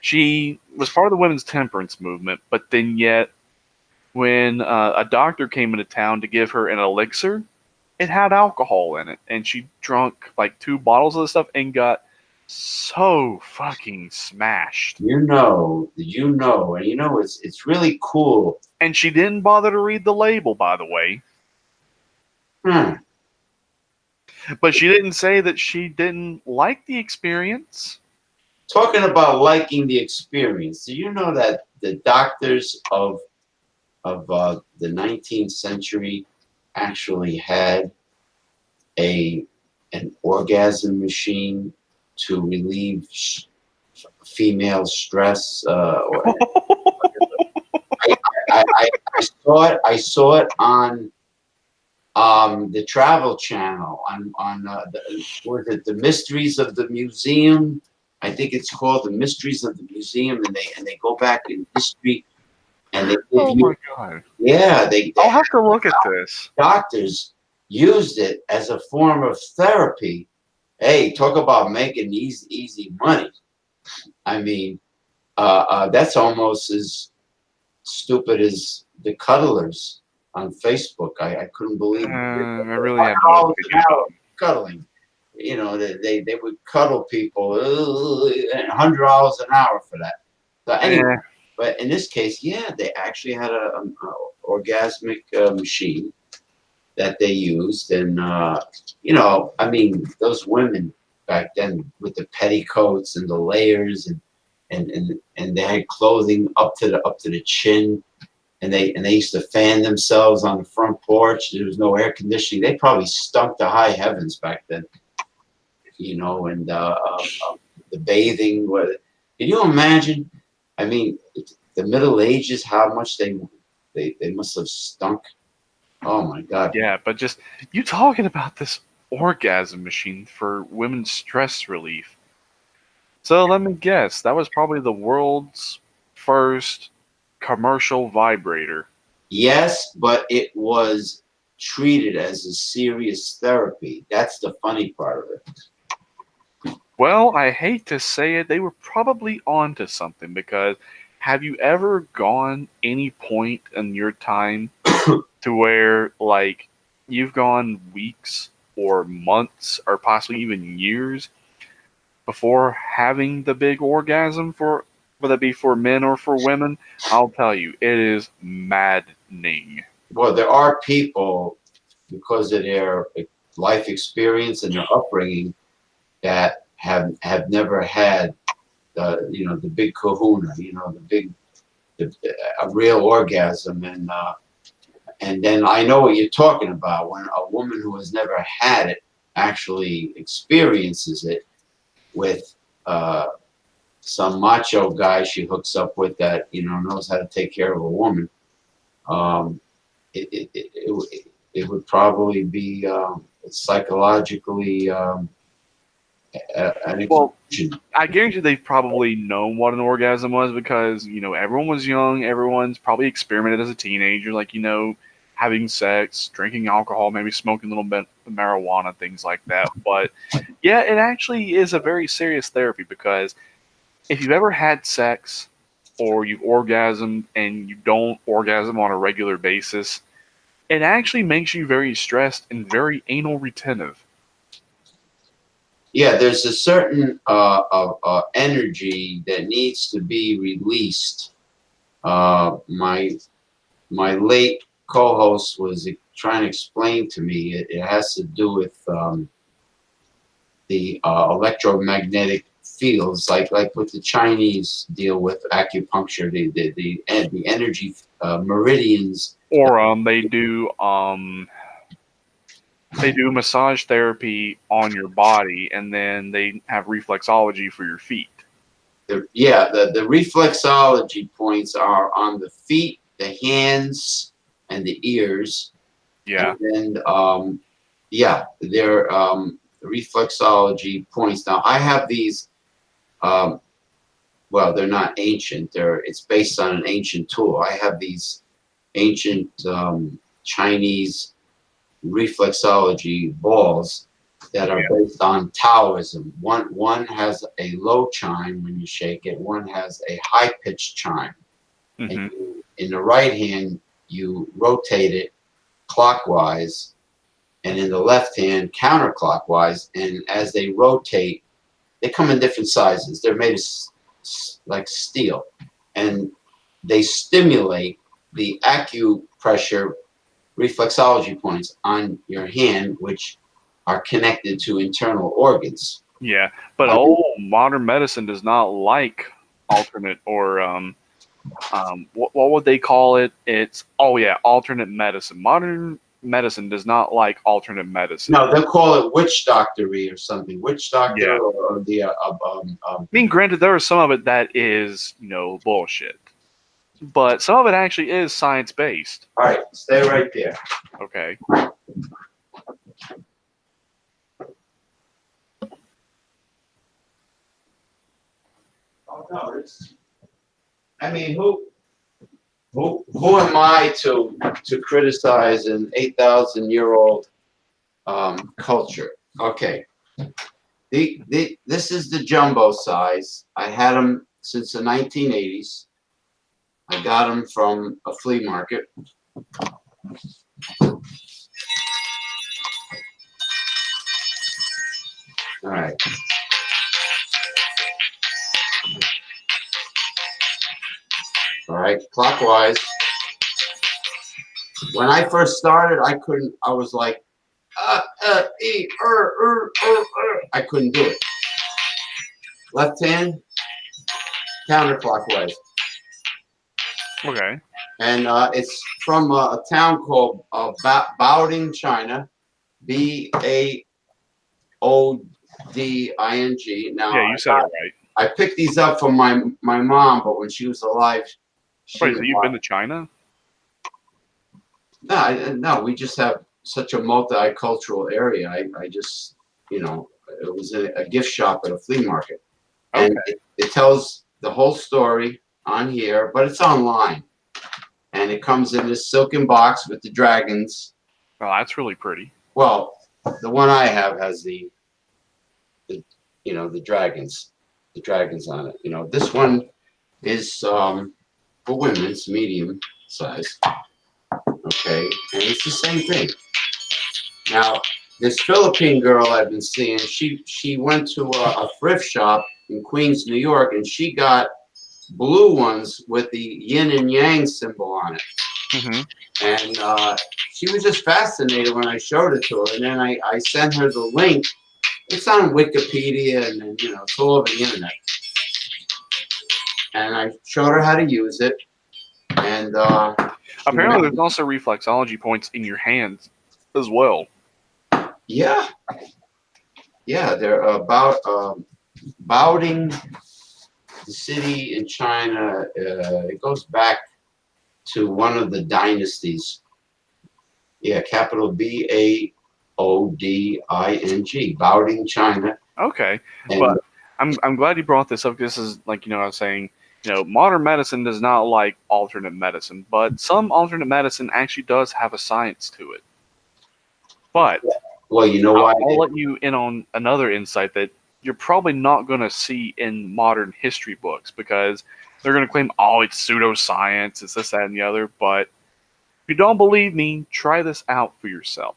S2: she was part of the women's temperance movement, but then yet, when a doctor came into town to give her an elixir, it had alcohol in it, and she drank like 2 bottles of the stuff and got so fucking smashed.
S1: And it's really cool.
S2: And she didn't bother to read the label, by the way. But she didn't say that she didn't like the experience.
S1: Talking about liking the experience, do you know that the doctors of the 19th century actually had an orgasm machine to relieve female stress? I saw it on the Travel Channel on was it the Mysteries of the Museum? I think it's called the Mysteries of the Museum, and they go back in history, and they give
S2: Oh
S1: you,
S2: my god!
S1: yeah,
S2: I'll have to look at this.
S1: Doctors used it as a form of therapy. Hey, talk about making easy money. I mean, that's almost as stupid as the cuddlers on Facebook. I couldn't believe it.
S2: I really have no opinion about it.
S1: Cuddling. You know, they would cuddle people, $100 an hour for that. So anyway, but in this case, yeah, they actually had a orgasmic machine that they used, and you know, I mean, those women back then with the petticoats and the layers, and they had clothing up to the chin, and they used to fan themselves on the front porch. There was no air conditioning. They probably stunk to high heavens back then. You know, and the bathing. Can you imagine? I mean, the Middle Ages, how much they must have stunk. Oh my God.
S2: Yeah, but just you talking about this orgasm machine for women's stress relief. So let me guess, that was probably the world's first commercial vibrator.
S1: Yes, but it was treated as a serious therapy. That's the funny part of it.
S2: Well, I hate to say it, they were probably onto something because have you ever gone any point in your time to where, like, you've gone weeks or months or possibly even years before having the big orgasm, for whether it be for men or for women? I'll tell you, it is maddening.
S1: Well, there are people, because of their life experience and their upbringing, that have never had you know, the big kahuna, you know, a real orgasm, and then I know what you're talking about when a woman who has never had it actually experiences it with some macho guy she hooks up with that, you know, knows how to take care of a woman. It would probably be psychologically an
S2: Well,
S1: explosion.
S2: I guarantee they've probably known what an orgasm was because, you know, everyone was young. Everyone's probably experimented as a teenager, like, you know, having sex, drinking alcohol, maybe smoking a little bit of marijuana, things like that. But yeah, it actually is a very serious therapy because if you've ever had sex or you've orgasmed and you don't orgasm on a regular basis, it actually makes you very stressed and very anal retentive.
S1: Yeah, there's a certain energy that needs to be released. My late co-host was trying to explain to me. It has to do with the electromagnetic fields, like what the Chinese deal with acupuncture. The energy meridians.
S2: Or they do massage therapy on your body, and then they have reflexology for your feet.
S1: The reflexology points are on the feet the hands and the ears.
S2: Yeah.
S1: And then, they're reflexology points. Now, I have these, well, they're not ancient. It's based on an ancient tool. I have these ancient Chinese reflexology balls that are based on Taoism. One has a low chime when you shake it. One has a high pitched chime.
S2: Mm-hmm.
S1: And in the right hand, you rotate it clockwise, and in the left hand, counterclockwise. And as they rotate, they come in different sizes. They're made of like steel, and they stimulate the acupressure reflexology points on your hand, which are connected to internal organs.
S2: Yeah, but modern medicine does not like alternate or what would they call it? It's alternate medicine. Modern medicine does not like alternate medicine.
S1: No, they'll call it witch doctory or something. Witch doctor
S2: Yeah.
S1: or the
S2: I mean, granted, there is some of it that is bullshit, but some of it actually is science based.
S1: All right, stay right there.
S2: Okay.
S1: Oh no, I mean, who am I to criticize an 8,000-year-old culture? Okay, this is the jumbo size. I had them since the 1980s. I got them from a flea market. All right. All right, clockwise. When I first started, I was like, I couldn't do it. Left hand, counterclockwise.
S2: Okay.
S1: And it's from a town called Baoding, China. Baoding. Now,
S2: Yeah, you said it right.
S1: I picked these up from my mom, but when she was alive,
S2: Wait, so you've been to China?
S1: No, we just have such a multicultural area. I just, it was a gift shop at a flea market. And it tells the whole story on here, but it's online. And it comes in this silken box with the dragons.
S2: Oh, that's really pretty.
S1: Well, the one I have has the dragons. The dragons on it. This one is for women. It's medium size. Okay, and it's the same thing. Now, this Philippine girl I've been seeing, she went to a thrift shop in Queens, New York, and she got blue ones with the yin and yang symbol on it.
S2: Mm-hmm.
S1: And she was just fascinated when I showed it to her. And then I sent her the link. It's on Wikipedia, and it's all over the internet. And I showed her how to use it. And
S2: apparently, there's also reflexology points in your hands as well.
S1: Yeah, they're about Baoding, the city in China. It goes back to one of the dynasties. Yeah, capital Baoding, Baoding, China.
S2: Okay,
S1: And
S2: but I'm glad you brought this up. This is like I was saying. Modern medicine does not like alternate medicine, but some alternate medicine actually does have a science to it. But
S1: well, why?
S2: I'll let you in on another insight that you're probably not going to see in modern history books because they're going to claim, it's pseudoscience, it's this, that, and the other. But if you don't believe me, try this out for yourself.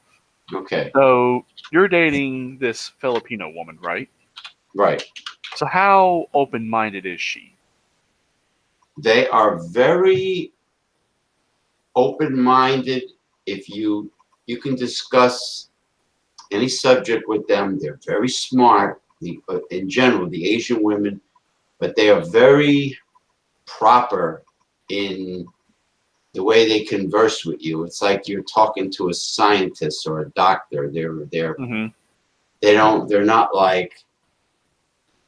S1: Okay.
S2: So you're dating this Filipino woman, right?
S1: Right.
S2: So how open-minded is she?
S1: They are very open-minded. If you can discuss any subject with them, they're very smart. In general, the Asian women, but they are very proper in the way they converse with you. It's like you're talking to a scientist or a doctor. They're not like,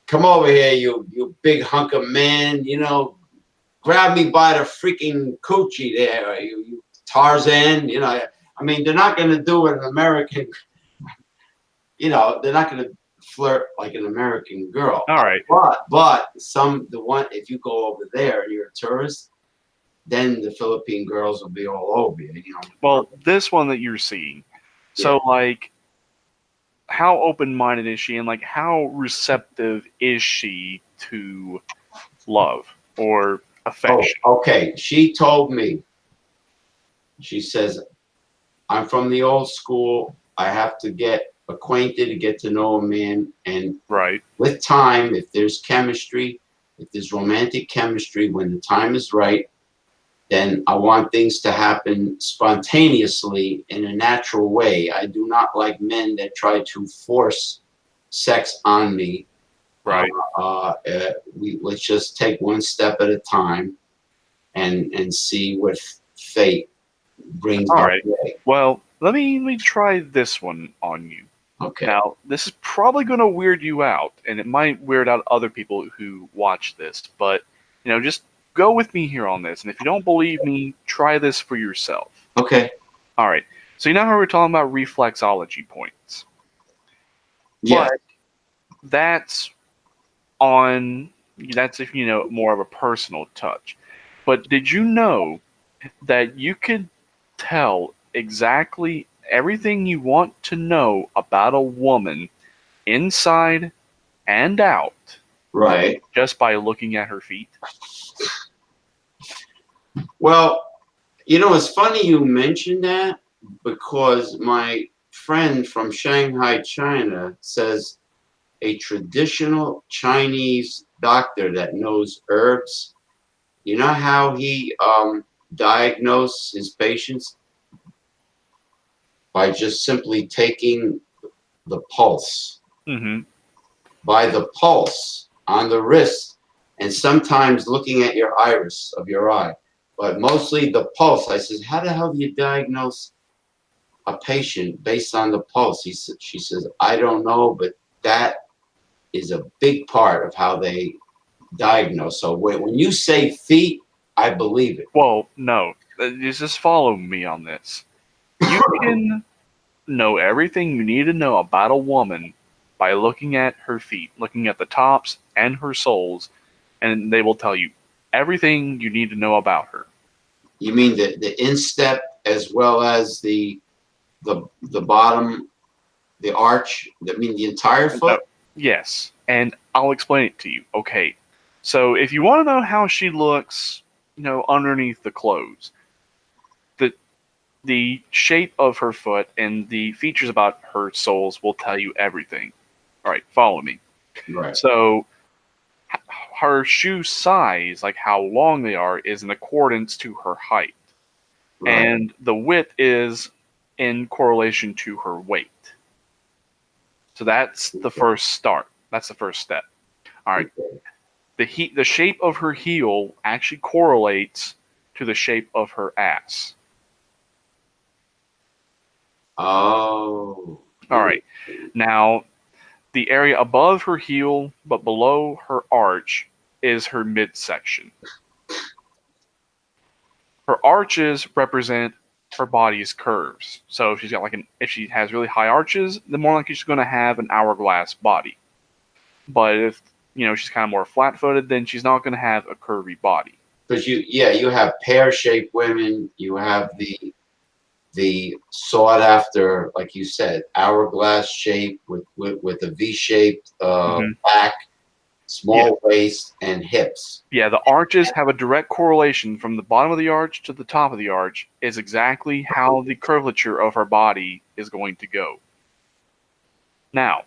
S1: come over here, you big hunk of man, grab me by the freaking coochie there, you Tarzan. You know, I mean, they're not going to do an American. You know, they're not going to flirt like an American girl.
S2: All right.
S1: But if you go over there and you're a tourist, then the Philippine girls will be all over you. You know.
S2: Well, this one that you're seeing. So, like, how open-minded is she, and like, how receptive is she to love or affection?
S1: Oh, okay. She told me. She says, "I'm from the old school. I have to get acquainted to get to know a man, and
S2: Right.
S1: with time, if there's chemistry, if there's romantic chemistry, when the time is right, then I want things to happen spontaneously in a natural way. I do not like men that try to force sex on me.
S2: Right.
S1: Let's just take one step at a time and see what fate brings
S2: All
S1: our
S2: right.
S1: way."
S2: Well, let me try this one on you.
S1: Okay.
S2: Now, this is probably going to weird you out, and it might weird out other people who watch this, but, just go with me here on this, and if you don't believe me, try this for yourself.
S1: Okay.
S2: All right. So you know how we're talking about reflexology points?
S1: Yeah.
S2: But that's if you know more of a personal touch. But did you know that you could tell exactly everything you want to know about a woman inside and out
S1: Right.
S2: just by looking at her feet?
S1: Well, it's funny you mentioned that, because my friend from Shanghai, China, says a traditional Chinese doctor that knows herbs, you know how he diagnosed his patients? By just simply taking the pulse.
S2: Mm-hmm.
S1: By the pulse on the wrist, and sometimes looking at your iris of your eye, but mostly the pulse. I says, how the hell do you diagnose a patient based on the pulse? She says, I don't know, but that is a big part of how they diagnose. So when you say feet, I believe it.
S2: Well, no. Just follow me on this. You can know everything you need to know about a woman by looking at her feet, looking at the tops and her soles, and they will tell you everything you need to know about her.
S1: You mean the instep as well as the bottom, the arch? I mean the entire foot?
S2: Yes, and I'll explain it to you. Okay, so if you want to know how she looks, underneath the clothes, the shape of her foot and the features about her soles will tell you everything. All right, follow me.
S1: Right.
S2: So her shoe size, like how long they are, is in accordance to her height.
S1: Right.
S2: And the width is in correlation to her weight. So that's the first start. That's the first step. All right.
S1: Okay.
S2: The shape of her heel actually correlates to the shape of her ass.
S1: Oh.
S2: All right. Now, the area above her heel but below her arch is her midsection. Her arches represent her body's curves. So if she has really high arches, then more likely she's going to have an hourglass body. But if she's kind of more flat-footed, then she's not going to have a curvy body.
S1: Because you have pear-shaped women, you have the sought after, like you said, hourglass shape with a V-shaped back, small waist, and hips.
S2: Yeah, the arches have a direct correlation from the bottom of the arch to the top of the arch is exactly how the curvature of her body is going to go. Now,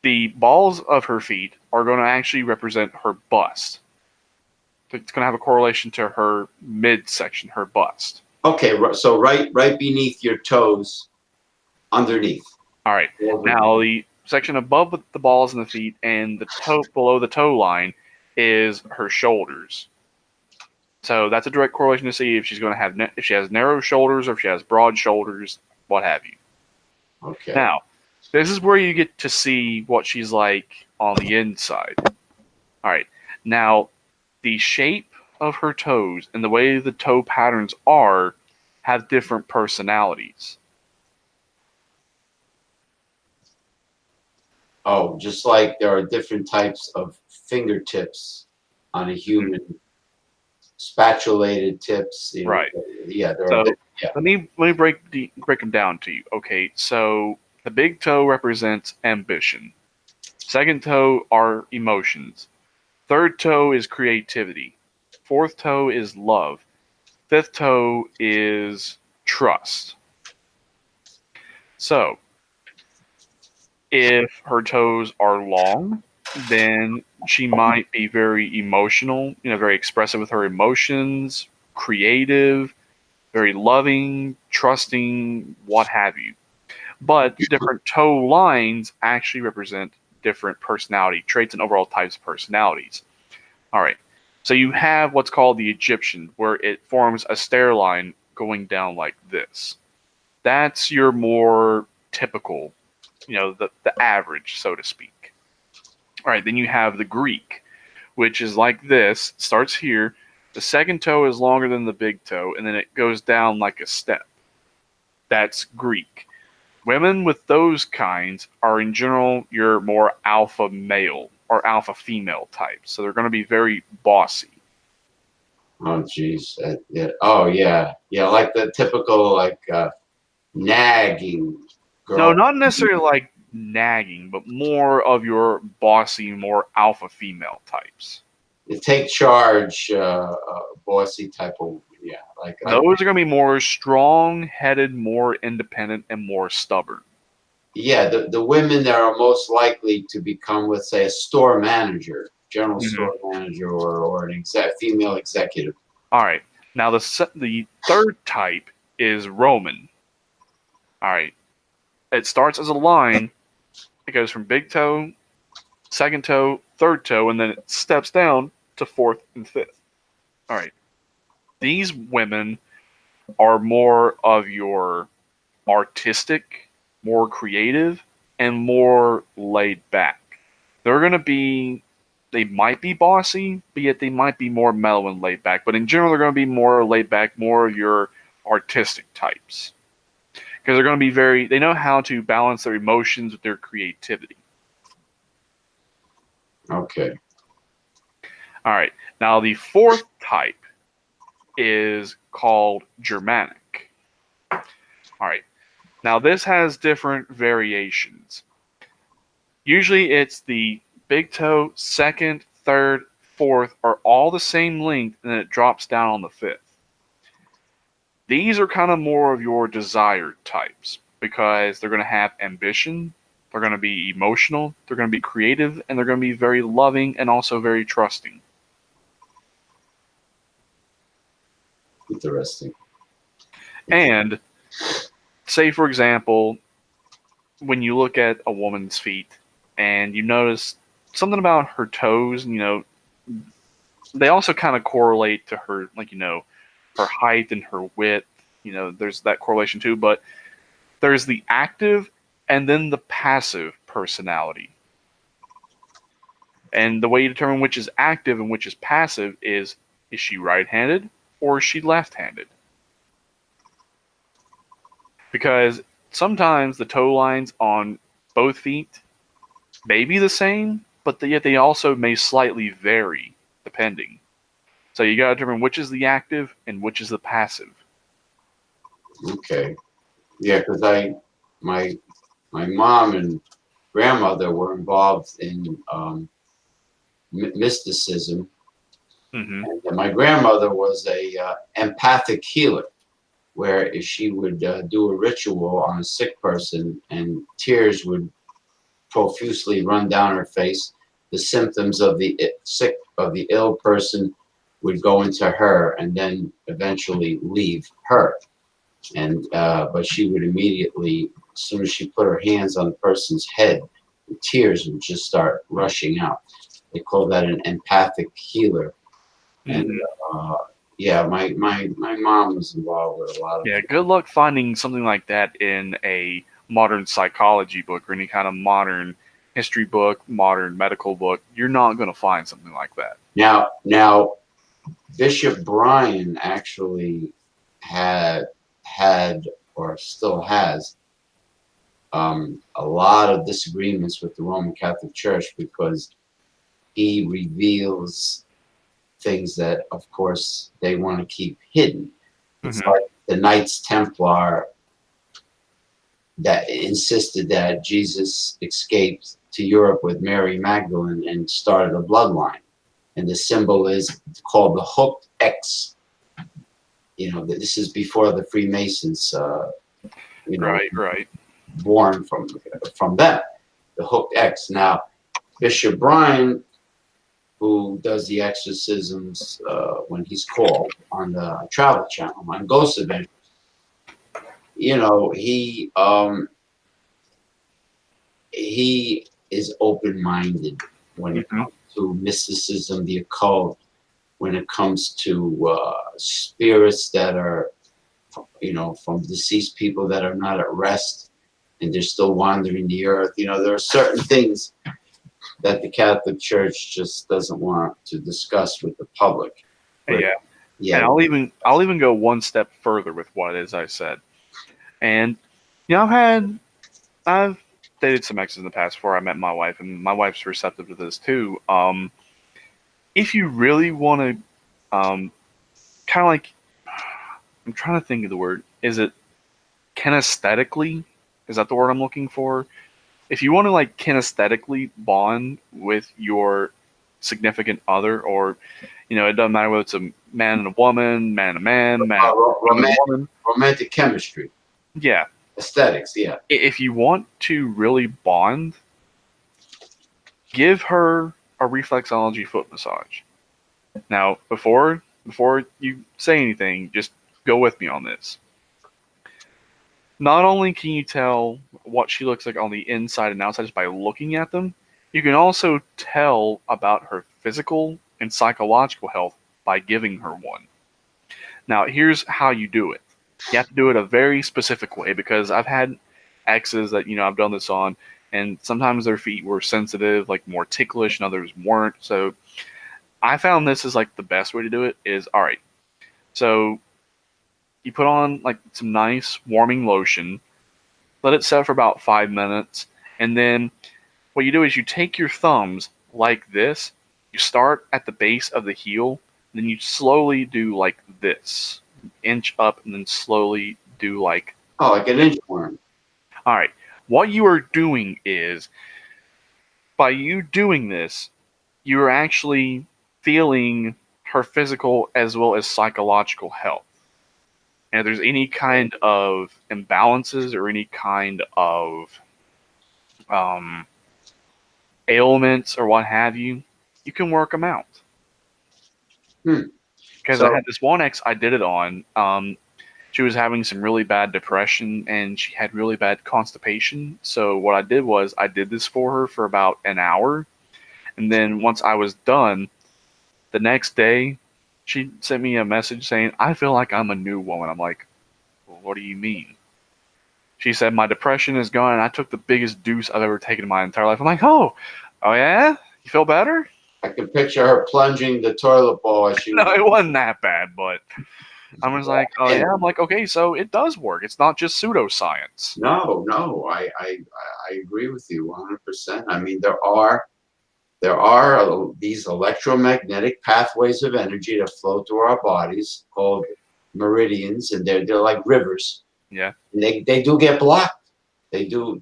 S2: the balls of her feet are going to actually represent her bust. It's going to have a correlation to her midsection, her bust.
S1: Okay, so right beneath your toes, underneath.
S2: All right. Now, the section above the balls and the feet and the toe below the toe line is her shoulders. So that's a direct correlation to see if she's going to have if she has narrow shoulders or if she has broad shoulders, what have you.
S1: Okay.
S2: Now, this is where you get to see what she's like on the inside. All right. Now, the shape of her toes and the way the toe patterns are have different personalities.
S1: Oh, just like there are different types of fingertips on a human, spatulated tips.
S2: Right.
S1: Yeah, there are.
S2: So
S1: Yeah.
S2: let me break them down to you. Okay, so the big toe represents ambition. Second toe are emotions. Third toe is creativity. Fourth toe is love. Fifth toe is trust. So if her toes are long, then she might be very emotional, very expressive with her emotions, creative, very loving, trusting, what have you. But different toe lines actually represent different personality traits and overall types of personalities. All right. So you have what's called the Egyptian, where it forms a stair line going down like this. That's your more typical, the average, so to speak. All right. Then you have the Greek, which is like this, starts here. The second toe is longer than the big toe, and then it goes down like a step. That's Greek. Women with those kinds are, in general, your more alpha male or alpha female types. So they're going to be very bossy.
S1: Oh, geez. Yeah. Oh, yeah. Yeah, like the typical, like, nagging
S2: No,
S1: girl.
S2: not necessarily like nagging, but more of your bossy, more alpha female types.
S1: You take charge, bossy type of, yeah.
S2: Those are going to be more strong-headed, more independent, and more stubborn.
S1: Yeah, the women that are most likely to become, let's say, a store manager, general
S2: Mm-hmm.
S1: store manager, or an female executive.
S2: All right. Now the third type is Roman. All right. It starts as a line. It goes from big toe, second toe, third toe, and then it steps down to fourth and fifth. All right. These women are more of your artistic, more creative, and more laid back. They're going to be, they might be bossy, but yet they might be more mellow and laid back. But in general, they're going to be more laid back, more of your artistic types. Because they're going to be they know how to balance their emotions with their creativity.
S1: Okay.
S2: All right. Now, the fourth type is called Germanic. All right. Now, this has different variations. Usually, it's the big toe, second, third, fourth are all the same length, and then it drops down on the fifth. These are kind of more of your desired types because they're going to have ambition, they're going to be emotional, they're going to be creative, and they're going to be very loving and also very trusting.
S1: Interesting.
S2: And say, for example, when you look at a woman's feet and you notice something about her toes, they also kind of correlate to her, her height and her width. There's that correlation too, but there's the active and then the passive personality. And the way you determine which is active and which is passive is she right-handed or is she left-handed? Because sometimes the toe lines on both feet may be the same, but yet they also may slightly vary depending. So you got to determine which is the active and which is the passive.
S1: Okay. Yeah, because my mom and grandmother were involved in mysticism.
S2: Mm-hmm.
S1: And my grandmother was a empathic healer, where if she would do a ritual on a sick person and tears would profusely run down her face, the symptoms of the ill person would go into her and then eventually leave her. And but she would immediately, as soon as she put her hands on the person's head, the tears would just start rushing out. They call that an empathic healer. And yeah, my mom was involved with a lot of.
S2: Yeah, good luck finding something like that in a modern psychology book or any kind of modern history book, modern medical book. You're not going to find something like that.
S1: Now, Bishop Bryan actually had or still has a lot of disagreements with the Roman Catholic Church because he reveals things that, of course, they want to keep hidden. It's
S2: Hmm.
S1: like the Knights Templar that insisted that Jesus escaped to Europe with Mary Magdalene and started a bloodline. And the symbol is called the hooked X. This is before the Freemasons,
S2: Right, right.
S1: born from them, the hooked X. Now, Bishop Bryan, who does the exorcisms when he's called on the Travel Channel on Ghost Adventures, he is open-minded when it
S2: Hmm.
S1: comes to mysticism, the occult, when it comes to spirits that are, from deceased people that are not at rest and they're still wandering the earth. There are certain things that the Catholic Church just doesn't want to discuss with the public. But
S2: Yeah. And
S1: yeah,
S2: I'll even go one step further with what it is I said. And I've dated some exes in the past before I met my wife, and my wife's receptive to this too. If you really want to, kind of like, I'm trying to think of the word. Is it kinesthetically? Is that the word I'm looking for? If you want to like kinesthetically bond with your significant other, or it doesn't matter whether it's a man and a woman, man and a man, woman and a woman.
S1: romantic chemistry,
S2: Yeah,
S1: aesthetics. Yeah.
S2: if you want to really bond, give her a reflexology foot massage. Now, before you say anything, just go with me on this. Not only can you tell what she looks like on the inside and outside just by looking at them, you can also tell about her physical and psychological health by giving her one. Now, here's how you do it. You have to do it a very specific way because I've had exes that I've done this on, and sometimes their feet were sensitive, like more ticklish, and others weren't. So I found this is like the best way to do it is all right. So you put on like some nice warming lotion, let it set for about 5 minutes, and then what you do is you take your thumbs like this. You start at the base of the heel, then you slowly do like this, inch up, and then slowly do like.
S1: Oh, like an inchworm.
S2: All right. What you are doing is by you doing this, you are actually feeling her physical as well as psychological health. And if there's any kind of imbalances or any kind of um, ailments or what have you, you can work them out.
S1: Hmm.
S2: Because I
S1: So,
S2: had this one ex I did it on. She was having some really bad depression and she had really bad constipation. So what I did was I did this for her for about an hour. And then once I was done, the next day, she sent me a message saying, I feel like I'm a new woman. I'm like, well, what do you mean? She said, my depression is gone and I took the biggest deuce I've ever taken in my entire life. I'm like, oh yeah? You feel better?
S1: I can picture her plunging the toilet bowl as she
S2: No,
S1: was.
S2: it wasn't that bad, but I was like, oh
S1: And
S2: yeah? I'm like, okay, so it does work. It's not just pseudoscience.
S1: no, I agree with you 100%. I mean, there are these electromagnetic pathways of energy that flow through our bodies called meridians, and they're like rivers.
S2: Yeah.
S1: And they do get blocked. They do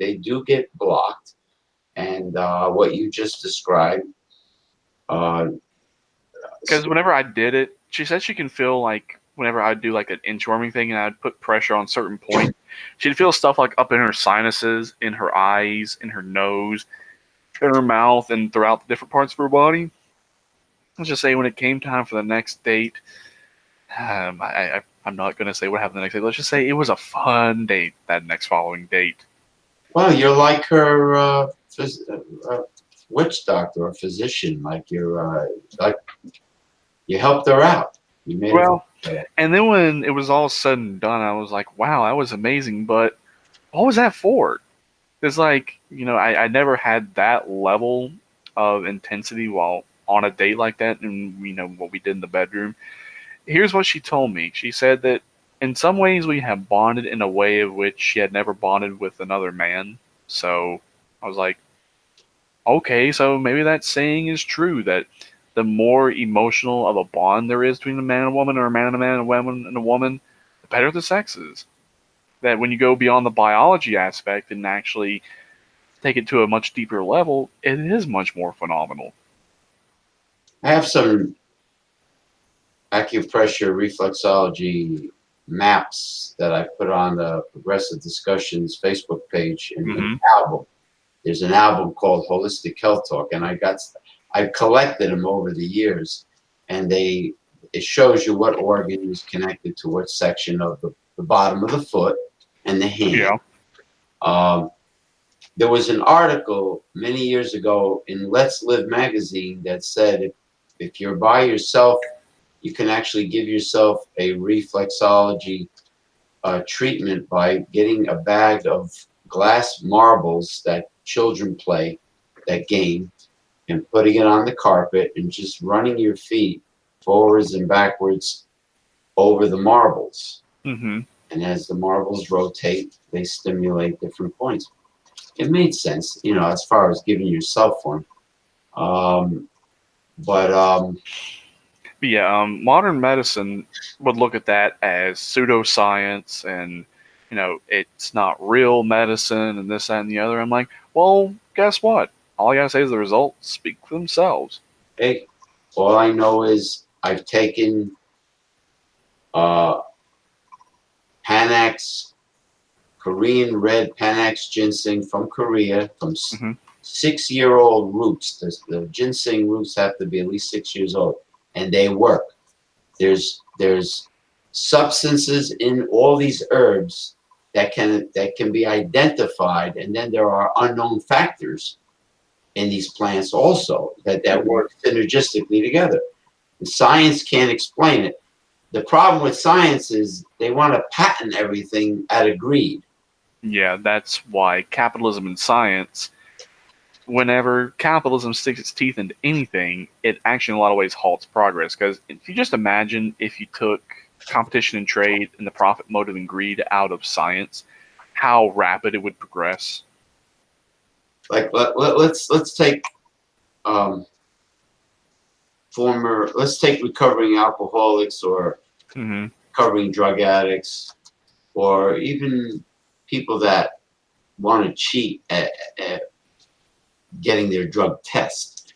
S1: get blocked. And what you just described, uh,
S2: Because whenever I did it, she said she can feel like whenever I do like an inchworming thing and I'd put pressure on certain points, she'd feel stuff like up in her sinuses, in her eyes, in her nose, in her mouth, and throughout the different parts of her body. Let's just say when it came time for the next date, I'm not going to say what happened the next day. Let's just say it was a fun date that next following date.
S1: well, you're like her witch doctor or physician. Like you helped her out. You made it.
S2: Well, and then when it was all said and done, I was like, wow, that was amazing, but what was that for? It's like, I never had that level of intensity while on a date like that, and what we did in the bedroom. Here's what she told me. She said that in some ways we have bonded in a way of which she had never bonded with another man. So I was like, okay, so maybe that saying is true, that the more emotional of a bond there is between a man and a woman, or a man and a man, and a woman and a woman, the better the sex is. That when you go beyond the biology aspect and actually take it to a much deeper level, it is much more phenomenal.
S1: I have some acupressure reflexology maps that I put on the Progressive Discussions Facebook page and an album. There's an album called Holistic Health Talk, and I've collected them over the years, and it shows you what organ is connected to what section of the bottom of the foot and the hand.
S2: Yeah.
S1: There was an article many years ago in Let's Live magazine that said if you're by yourself, you can actually give yourself a reflexology treatment by getting a bag of glass marbles that children play, that game, and putting it on the carpet and just running your feet forwards and backwards over the marbles.
S2: Mm-hmm.
S1: And as the marbles rotate, they stimulate different points. It made sense, as far as giving yourself one.
S2: Yeah, modern medicine would look at that as pseudoscience, and it's not real medicine, and this, that, and the other. I'm like, well, guess what? All I gotta say is the results speak for themselves.
S1: Hey, all I know is I've taken Panax, Korean red Panax ginseng from Korea, from
S2: Mm-hmm.
S1: 6-year-old roots. The ginseng roots have to be at least 6 years old, and they work. There's substances in all these herbs that can be identified, and then there are unknown factors in these plants also that work synergistically together. And science can't explain it. The problem with science is they want to patent everything out of greed.
S2: Yeah, that's why capitalism and science, whenever capitalism sticks its teeth into anything, it actually in a lot of ways halts progress. Because if you just imagine if you took competition and trade and the profit motive and greed out of science, how rapid it would progress.
S1: Like let's take let's take recovering alcoholics or
S2: Mm-hmm.
S1: recovering drug addicts, or even people that want to cheat at getting their drug test.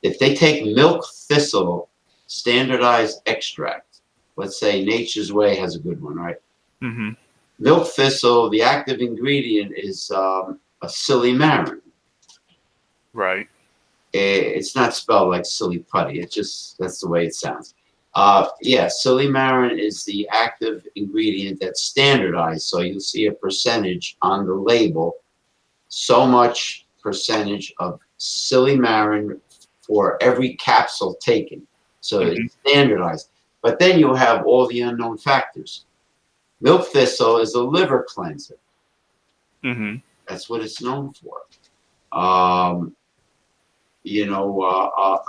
S1: If they take milk thistle standardized extract, let's say Nature's Way has a good one, right?
S2: Mm-hmm.
S1: Milk thistle, the active ingredient is a silymarin.
S2: Right.
S1: It's not spelled like silly putty. It's just, that's the way it sounds. Silymarin is the active ingredient that's standardized. So you'll see a percentage on the label, so much percentage of silymarin for every capsule taken. So it's standardized. But then you have all the unknown factors. Milk thistle is a liver cleanser.
S2: Mm-hmm.
S1: That's what it's known for.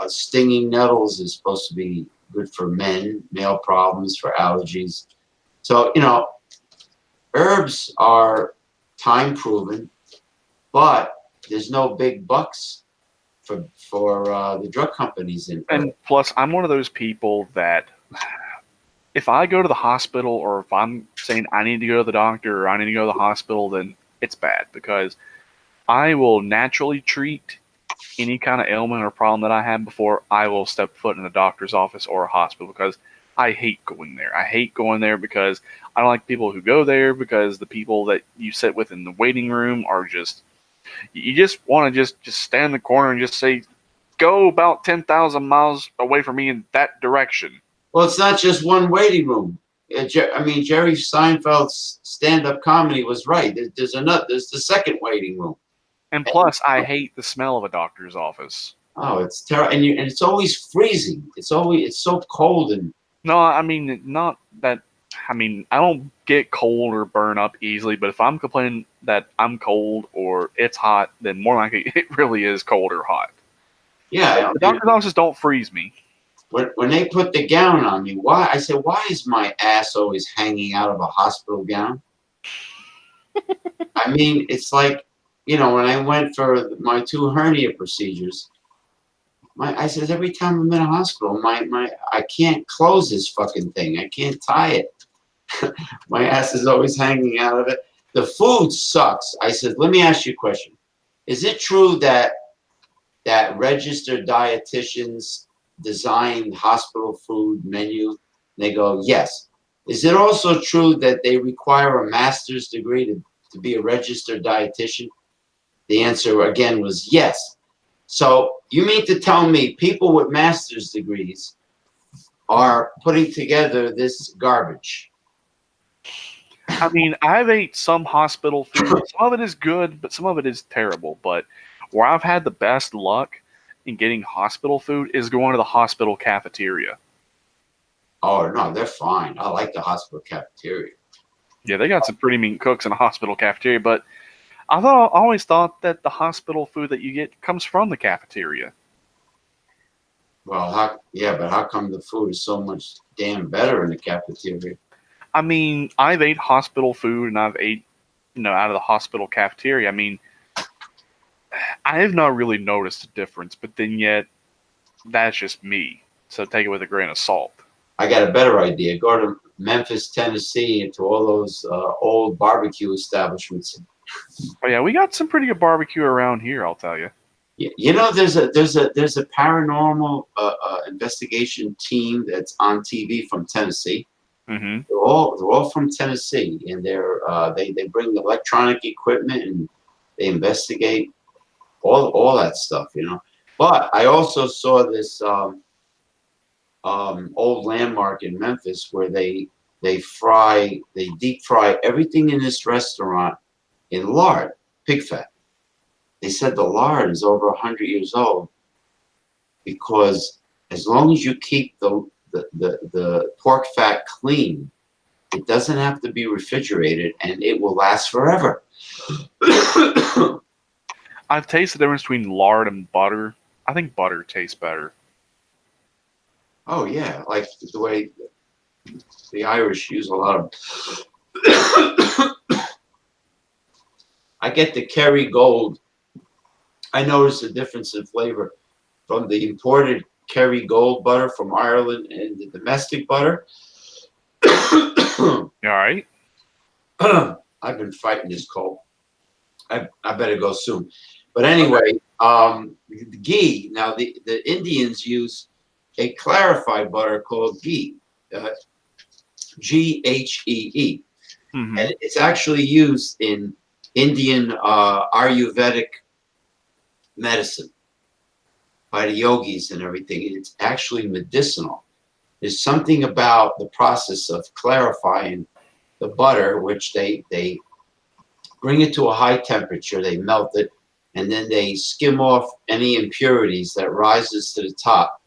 S1: Stinging nettles is supposed to be good for men, male problems, for allergies. So, herbs are time proven, but there's no big bucks for the drug companies in
S2: And plus, I'm one of those people that if I go to the hospital, or if I'm saying I need to go to the doctor or I need to go to the hospital, then it's bad, because I will naturally treat any kind of ailment or problem that I have before I will step foot in a doctor's office or a hospital, because I hate going there. I hate going there because I don't like people who go there, because the people that you sit with in the waiting room are just, you just want to just stand in the corner and just say, go about 10,000 miles away from me in that direction.
S1: Well, it's not just one waiting room. Jerry Seinfeld's stand-up comedy was right. There's the second waiting room.
S2: And plus, I hate the smell of a doctor's office.
S1: Oh, it's terrible, and it's always freezing. It's so cold and.
S2: No, I mean, not that. I mean, I don't get cold or burn up easily, but if I'm complaining that I'm cold or it's hot, then more likely it really is cold or hot.
S1: Yeah,
S2: The doctor's offices don't freeze me.
S1: when they put the gown on me, why? I said, why is my ass always hanging out of a hospital gown? I mean, it's like, when I went for my 2 hernia procedures, I said every time I'm in a hospital, I can't close this fucking thing. I can't tie it. My ass is always hanging out of it. The food sucks. I said, let me ask you a question. Is it true that registered dietitians design hospital food menu? They go, yes. Is it also true that they require a master's degree to be a registered dietitian? The answer again was yes. So you mean to tell me people with master's degrees are putting together this garbage?
S2: I mean, I've ate some hospital food. Some of it is good, but some of it is terrible. But where I've had the best luck in getting hospital food is going to the hospital cafeteria.
S1: Oh no, they're fine. I like the hospital cafeteria.
S2: Yeah, they got some pretty mean cooks in a hospital cafeteria, but I always thought that the hospital food that you get comes from the cafeteria.
S1: Well, but how come the food is so much damn better in the cafeteria?
S2: I mean, I've ate hospital food and I've ate, out of the hospital cafeteria. I mean, I have not really noticed a difference, but then yet, that's just me. So take it with a grain of salt.
S1: I got a better idea. Go to Memphis, Tennessee, and to all those old barbecue establishments.
S2: But yeah, we got some pretty good barbecue around here, I'll tell you.
S1: There's a paranormal investigation team that's on TV from Tennessee.
S2: Mm-hmm.
S1: They're all from Tennessee, and they bring electronic equipment and they investigate all that stuff. But I also saw this old landmark in Memphis where they deep fry everything in this restaurant in lard, pig fat. They said the lard is over 100 years old because as long as you keep the pork fat clean, it doesn't have to be refrigerated and it will last forever.
S2: I've tasted the difference between lard and butter. I think butter tastes better.
S1: Oh yeah, like the way the Irish use a lot of. I get the Kerry Gold. I notice a difference in flavor from the imported Kerry Gold butter from Ireland and the domestic butter.
S2: You all right?
S1: I've been fighting this cold. I better go soon. But anyway, the ghee. Now the Indians use a clarified butter called ghee, Ghee,
S2: Mm-hmm.
S1: and it's actually used in Indian Ayurvedic medicine by the yogis and everything. It's actually medicinal. There's something about the process of clarifying the butter, which they bring it to a high temperature, they melt it, and then they skim off any impurities that rises to the top.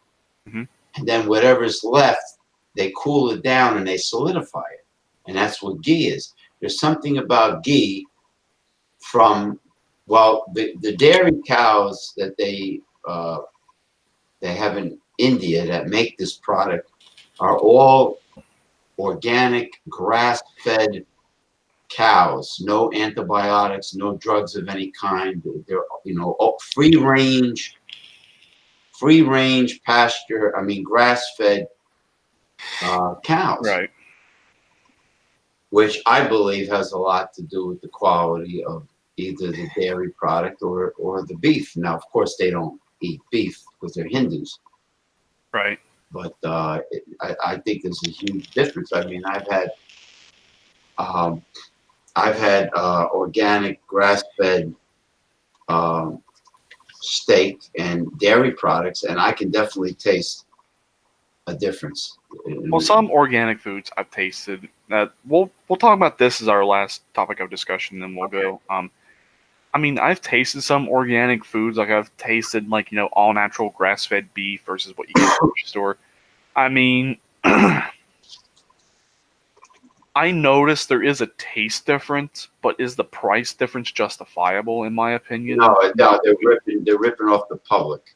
S2: Mm-hmm.
S1: And then whatever's left, they cool it down and they solidify it. And that's what ghee is. There's something about ghee from, the dairy cows that they have in India that make this product are all organic, grass-fed cows, no antibiotics, no drugs of any kind. They're free range pasture. I mean grass-fed cows,
S2: Right.
S1: which I believe has a lot to do with the quality of either the dairy product or the beef. Now, of course, they don't eat beef because they're Hindus.
S2: Right.
S1: But I think there's a huge difference. I mean, I've had organic grass-fed steak and dairy products, and I can definitely taste a difference.
S2: Well, some organic foods I've tasted. We'll talk about this as our last topic of discussion, then we'll go. I mean, I've tasted some organic foods. Like I've tasted all natural grass-fed beef versus what you get at the grocery store. I mean, I noticed there is a taste difference, but is the price difference justifiable in my opinion?
S1: No, they're ripping off the public.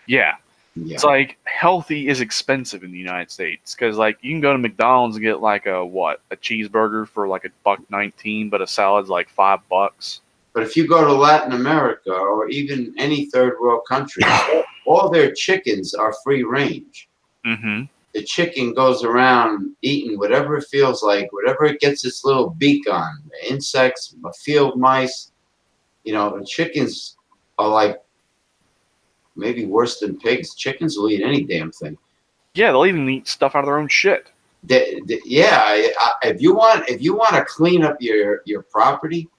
S2: Yeah. It's
S1: Yeah.
S2: like healthy is expensive in the United States because like you can go to McDonald's and get like a cheeseburger for like $1.19, but a salad's like $5.
S1: But if you go to Latin America or even any third world country, all their chickens are free range.
S2: Mm-hmm.
S1: The chicken goes around eating whatever it feels like, whatever it gets its little beak on, insects, field mice. The chickens are like maybe worse than pigs. Chickens will eat any damn thing.
S2: Yeah, they'll even eat stuff out of their own shit.
S1: Yeah, if you want to clean up your property,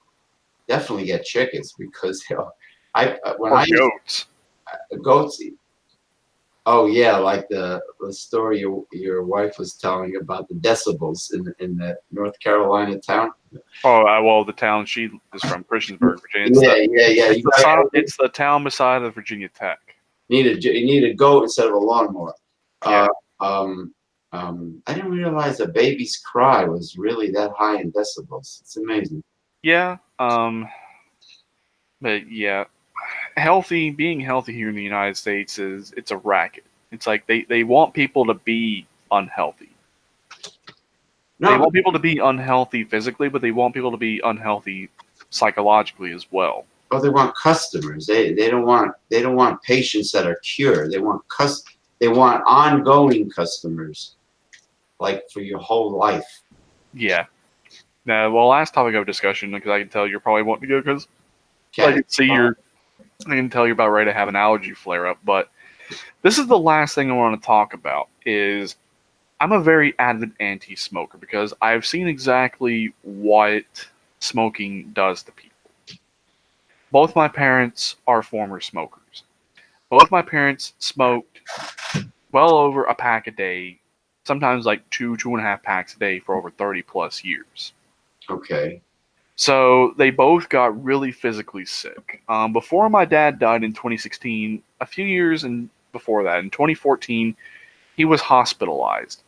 S1: definitely get chickens because
S2: Or goats.
S1: Goats. Oh yeah, like the story your wife was telling about the decibels in the North Carolina town.
S2: Oh, well, the town she is from, Christiansburg, Virginia.
S1: Yeah.
S2: It's the town beside the Virginia Tech.
S1: You need a goat instead of a lawnmower.
S2: Yeah.
S1: I didn't realize a baby's cry was really that high in decibels. It's amazing.
S2: Yeah. But yeah, being healthy here in the United States it's a racket. It's like they want people to be unhealthy. They
S1: No,
S2: want people to be unhealthy physically, but they want people to be unhealthy psychologically as well.
S1: oh, they want customers. They don't want patients that are cured. They want ongoing customers, like for your whole life.
S2: Yeah. Now, well, last topic of discussion, because I can tell you're probably wanting to go because I can tell you're about ready to have an allergy flare up. But this is the last thing I want to talk about. Is I'm a very avid anti-smoker because I've seen exactly what smoking does to people. Both my parents are former smokers. Both my parents smoked well over a pack a day, sometimes like 2.5 packs a day for over 30 plus years.
S1: Okay.
S2: So they both got really physically sick. Before my dad died in 2016, a few years before that, in 2014, he was hospitalized.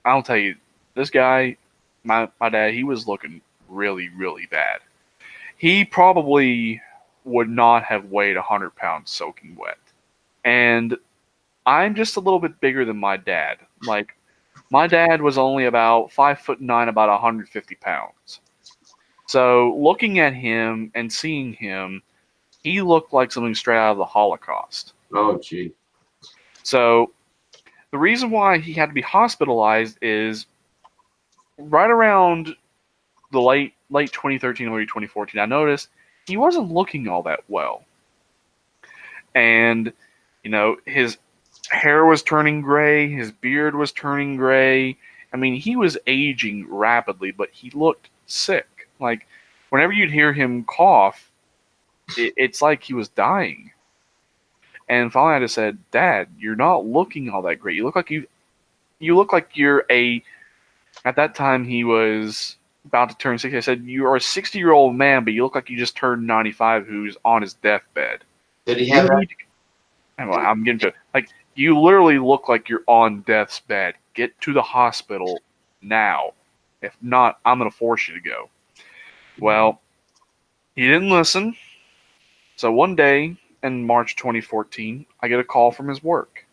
S2: I'll tell you, this guy, my dad, he was looking really, really bad. He probably would not have weighed 100 pounds soaking wet. And I'm just a little bit bigger than my dad. Like, my dad was only about 5'9", about 150 pounds. So looking at him and seeing him, he looked like something straight out of the Holocaust.
S1: Oh, gee.
S2: So the reason why he had to be hospitalized is right around the late 2013, early 2014. I noticed he wasn't looking all that well, and his hair was turning gray, his beard was turning gray. I mean, he was aging rapidly, but he looked sick. Like whenever you'd hear him cough, it's like he was dying. And finally, I just said, "Dad, you're not looking all that great. You look like you're a." At that time, he was about to turn 60. I said, "You are a 60-year-old man, but you look like you just turned 95, who's on his deathbed.
S1: Did he have that?
S2: I'm getting to it. Like, you literally look like you're on death's bed. Get to the hospital now. If not, I'm going to force you to go." Well, he didn't listen. So one day in March 2014, I get a call from his work.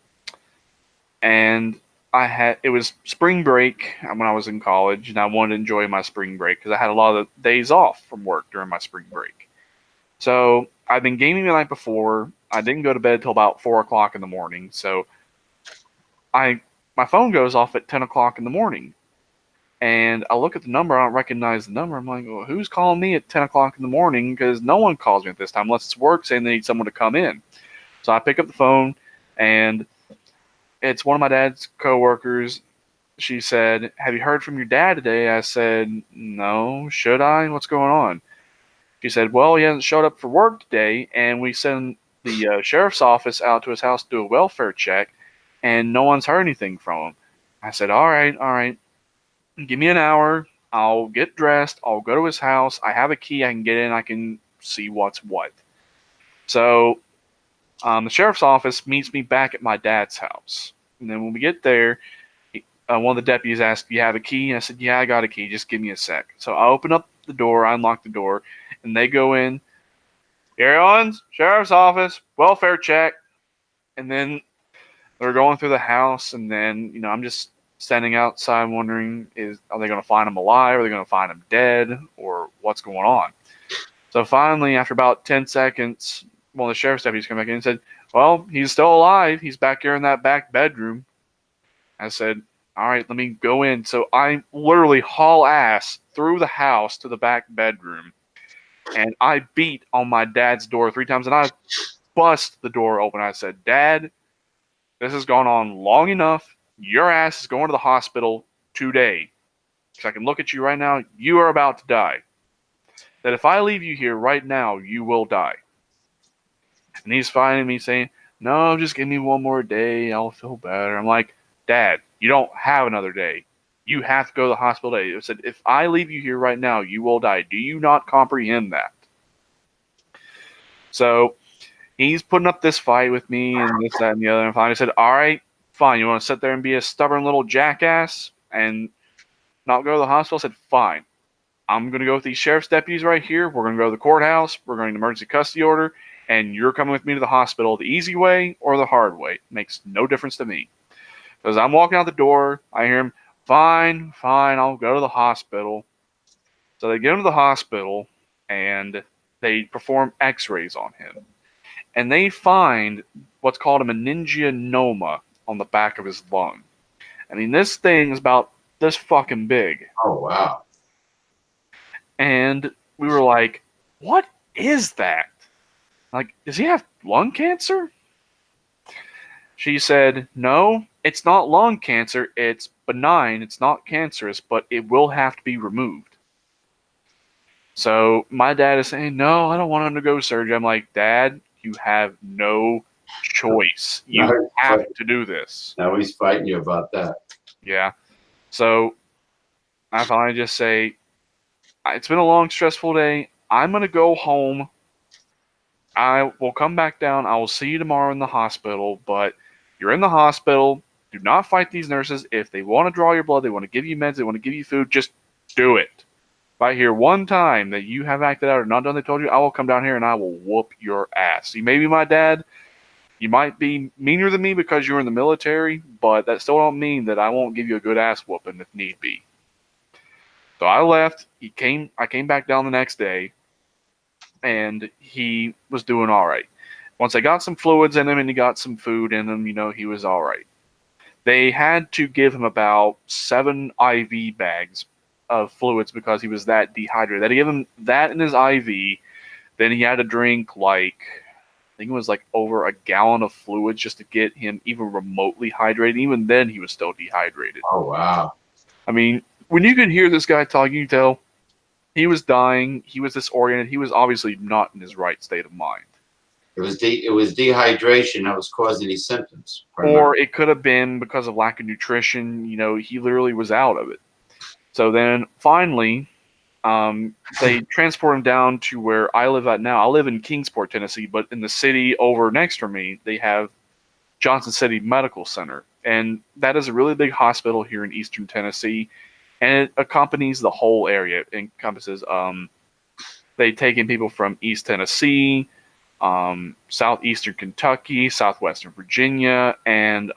S2: And it was spring break when I was in college, and I wanted to enjoy my spring break because I had a lot of days off from work during my spring break. So I'd been gaming the night before. I didn't go to bed till about 4 o'clock in the morning. So my phone goes off at 10 o'clock in the morning. And I look at the number. I don't recognize the number. I'm like, well, who's calling me at 10 o'clock in the morning? Because no one calls me at this time unless it's work saying they need someone to come in. So I pick up the phone, and it's one of my dad's coworkers. She said, "Have you heard from your dad today?" I said, "No. Should I? What's going on?" She said, "Well, he hasn't showed up for work today, and we sent the sheriff's office out to his house to do a welfare check, and no one's heard anything from him." I said, all right. Give me an hour. I'll get dressed. I'll go to his house. I have a key. I can get in. I can see what's what." So the sheriff's office meets me back at my dad's house. And then when we get there, one of the deputies asked, "Do you have a key?" And I said, "Yeah, I got a key. Just give me a sec." So I open up the door. I unlock the door. And they go in. "Gary Owens, sheriff's office, welfare check." And then they're going through the house, and then, I'm just standing outside wondering, are they going to find him alive? Are they going to find him dead? Or what's going on? So finally, after about 10 seconds, one of the sheriff's deputies came back in and said, well, he's still alive. He's back here in that back bedroom. I said, all right, let me go in. So I literally haul ass through the house to the back bedroom, and I beat on my dad's door 3 times, and I bust the door open. I said, Dad, this has gone on long enough. Your ass is going to the hospital today. Because I can look at you right now. You are about to die. That if I leave you here right now, you will die. And he's fighting me saying, no, just give me one more day. I'll feel better. I'm like, Dad, you don't have another day. You have to go to the hospital today. I said, if I leave you here right now, you will die. Do you not comprehend that? So he's putting up this fight with me and this, that, and the other. And finally I said, all right, fine. You want to sit there and be a stubborn little jackass and not go to the hospital? I said, fine. I'm going to go with these sheriff's deputies right here. We're going to go to the courthouse. We're going to emergency custody order. And you're coming with me to the hospital the easy way or the hard way. It makes no difference to me. Because I'm walking out the door. I hear him, fine, I'll go to the hospital. So they get him to the hospital, and they perform x-rays on him. And they find what's called a meningioma on the back of his lung. I mean, this thing is about this fucking big.
S1: Oh, wow.
S2: And we were like, what is that? Like, does he have lung cancer? She said, no, it's not lung cancer. It's benign. It's not cancerous, but it will have to be removed. So my dad is saying, no, I don't want to undergo surgery. I'm like, Dad, you have no choice. You have to do this.
S1: Now he's fighting you about that.
S2: Yeah. So I finally just say, it's been a long, stressful day. I'm going to go home. I will come back down. I will see you tomorrow in the hospital, but you're in the hospital. Do not fight these nurses. If they want to draw your blood, they want to give you meds, they want to give you food, just do it. If I hear one time that you have acted out or not done what they told you, I will come down here and I will whoop your ass. You may be my dad. You might be meaner than me because you're in the military, but that still don't mean that I won't give you a good ass whooping if need be. So I left. I came back down the next day, and he was doing all right. Once I got some fluids in him and he got some food in him, he was all right. They had to give him about 7 IV bags of fluids because he was that dehydrated. They had to give him that in his IV. Then he had to drink I think it was over a gallon of fluids just to get him even remotely hydrated. Even then, he was still dehydrated.
S1: Oh, wow.
S2: I mean, when you could hear this guy talking, you tell he was dying. He was disoriented. He was obviously not in his right state of mind.
S1: It was dehydration that was causing these symptoms.
S2: Or it could have been because of lack of nutrition. He literally was out of it. So then finally, they transport him down to where I live at now. I live in Kingsport, Tennessee, but in the city over next to me, they have Johnson City Medical Center. And that is a really big hospital here in eastern Tennessee. And it accompanies the whole area. It encompasses, they take in people from East Tennessee, southeastern Kentucky, southwestern Virginia, and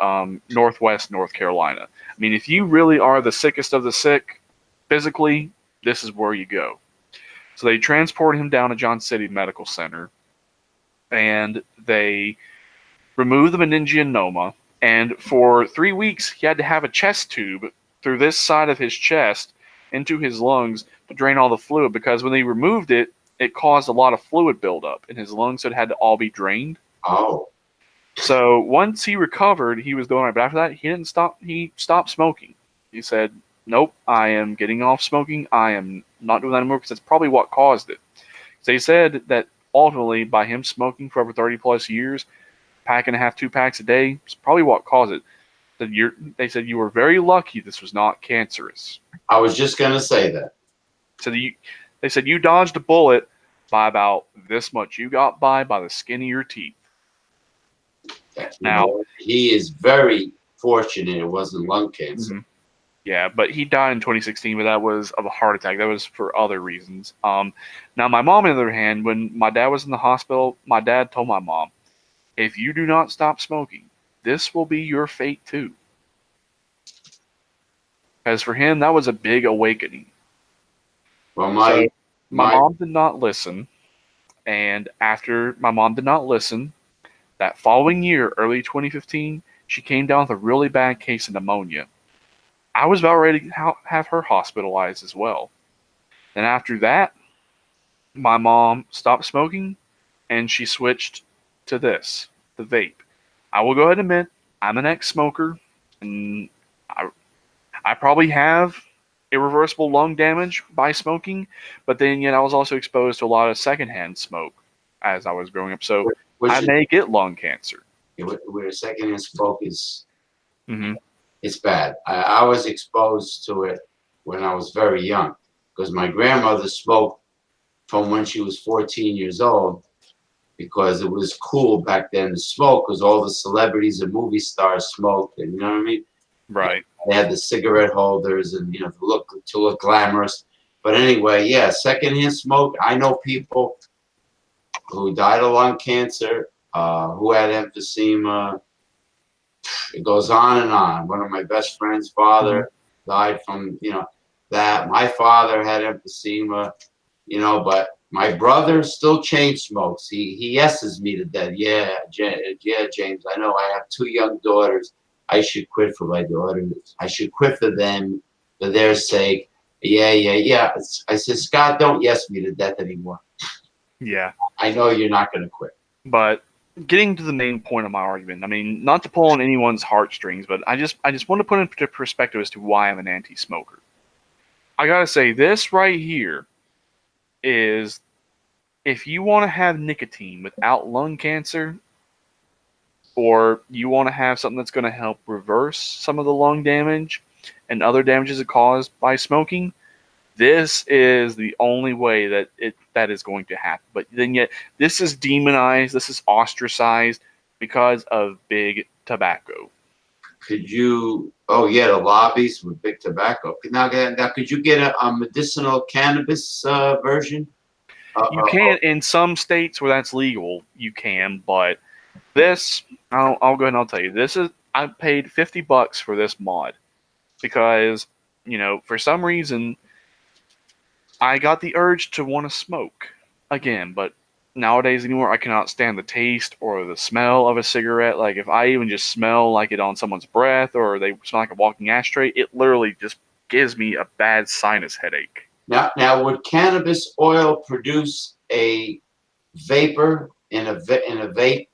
S2: northwest North Carolina. I mean, if you really are the sickest of the sick, physically, this is where you go. So they transport him down to Johnson City Medical Center, and they remove the meningioma, and for 3 weeks, he had to have a chest tube through this side of his chest into his lungs to drain all the fluid, because when they removed it, it caused a lot of fluid buildup in his lungs, so it had to all be drained.
S1: Oh.
S2: So once he recovered, he was doing all right. But after that, he didn't stop. He stopped smoking. He said, nope, I am getting off smoking. I am not doing that anymore because that's probably what caused it. So he said that ultimately, by him smoking for over 30 plus years, pack and a half, 2 packs a day, is probably what caused it. They said you were very lucky this was not cancerous.
S1: I was just going to say that.
S2: So they said you dodged a bullet by about this much. You got by the skin of your teeth. Now,
S1: he is very fortunate it wasn't lung cancer.
S2: Mm-hmm. Yeah, but he died in 2016, but that was of a heart attack. That was for other reasons. Now, my mom, on the other hand, when my dad was in the hospital, my dad told my mom, if you do not stop smoking, this will be your fate too. Because for him, that was a big awakening.
S1: Well,
S2: So my
S1: my
S2: mom did not listen. And after my mom did not listen, that following year, early 2015, she came down with a really bad case of pneumonia. I was about ready to have her hospitalized as well. Then after that, my mom stopped smoking and she switched to this, the vape. I will go ahead and admit I'm an ex-smoker, and I, I probably have irreversible lung damage by smoking, but then yet I was also exposed to a lot of secondhand smoke as I was growing up, so I
S1: which is
S2: may get lung cancer.
S1: where secondhand smoke is
S2: Hmm.
S1: it's bad. I was exposed to it when I was very young because my grandmother smoked from when she was 14 years old because it was cool back then to smoke because all the celebrities and movie stars smoked, and you know what I mean.
S2: Right.
S1: They had the cigarette holders and to look glamorous. But anyway, yeah, secondhand smoke. I know people who died of lung cancer, who had emphysema. It goes on and on. One of my best friend's
S2: Hmm.
S1: father died from that. My father had emphysema, but my brother still chain smokes. He yeses me to death. Yeah, yeah, James. I know I have two young daughters. I should quit for my daughters. I should quit for them, for their sake. Yeah, yeah, yeah. I said, Scott, don't yes me to death anymore.
S2: Yeah.
S1: I know you're not going to quit.
S2: But getting to the main point of my argument, I mean, not to pull on anyone's heartstrings, but I just want to put into perspective as to why I'm an anti-smoker. I gotta say, this right here is, if you want to have nicotine without lung cancer, or you want to have something that's going to help reverse some of the lung damage and other damages caused by smoking, this is the only way that is going to happen. But then yet, this is demonized, this is ostracized because of big tobacco.
S1: Could you? Oh yeah, the lobbies with big tobacco. Now, could you get a medicinal cannabis version?
S2: You can, in some states where that's legal, you can, but this, I'll go ahead and I'll tell you, this is, I paid $50 for this mod because, for some reason, I got the urge to want to smoke again, but nowadays anymore, I cannot stand the taste or the smell of a cigarette. Like, if I even just smell like it on someone's breath or they smell like a walking ashtray, it literally just gives me a bad sinus headache.
S1: Now, would cannabis oil produce a vapor in a vape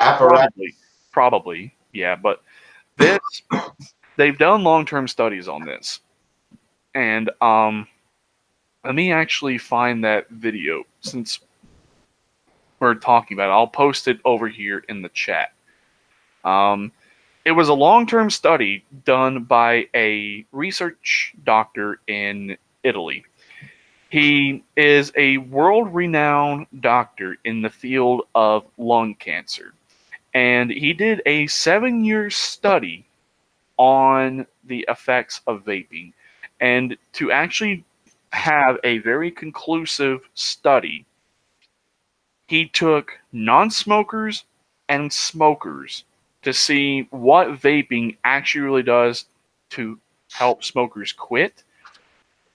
S1: apparatus?
S2: Probably, yeah, but this, they've done long-term studies on this, and let me actually find that video since we're talking about it. I'll post it over here in the chat. Um, it was a long-term study done by a research doctor in Italy. He is a world-renowned doctor in the field of lung cancer, and he did a 7-year study on the effects of vaping. And to actually have a very conclusive study, he took non-smokers and smokers to see what vaping actually really does to help smokers quit.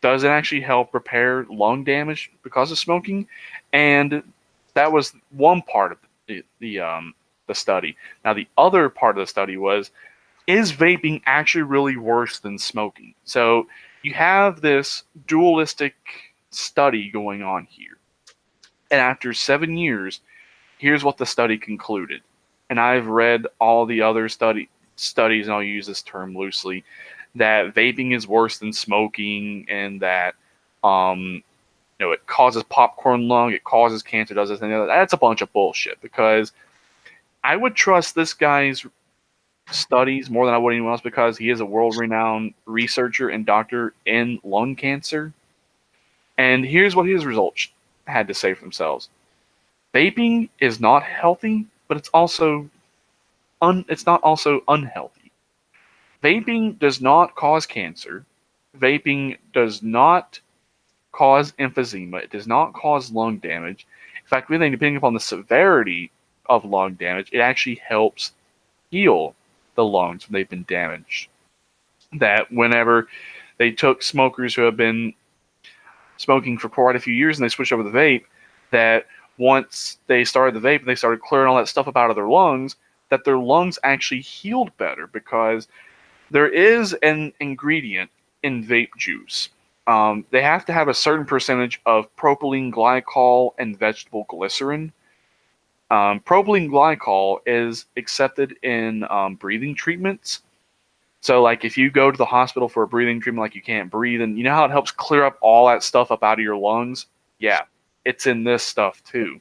S2: Does it actually help repair lung damage because of smoking? And that was one part of the study. Now the other part of the study was, is vaping actually really worse than smoking? So you have this dualistic study going on here. And after 7 years, here's what the study concluded. And I've read all the other studies, and I'll use this term loosely, that vaping is worse than smoking, and that it causes popcorn lung, it causes cancer, does this and the other. That's a bunch of bullshit, because I would trust this guy's studies more than I would anyone else, because he is a world-renowned researcher and doctor in lung cancer. And here's what his results had to say for themselves. Vaping is not healthy, but it's not also unhealthy. Vaping does not cause cancer. Vaping does not cause emphysema. It does not cause lung damage. In fact, really, depending upon the severity of lung damage. It actually helps heal the lungs when they've been damaged. That whenever they took smokers who have been smoking for quite a few years and they switched over to vape, that once they started the vape and they started clearing all that stuff up out of their lungs, that their lungs actually healed better because there is an ingredient in vape juice. They have to have a certain percentage of propylene glycol and vegetable glycerin. Propylene glycol is accepted in breathing treatments. So, like, if you go to the hospital for a breathing treatment, like you can't breathe, and you know how it helps clear up all that stuff up out of your lungs? Yeah, it's in this stuff too.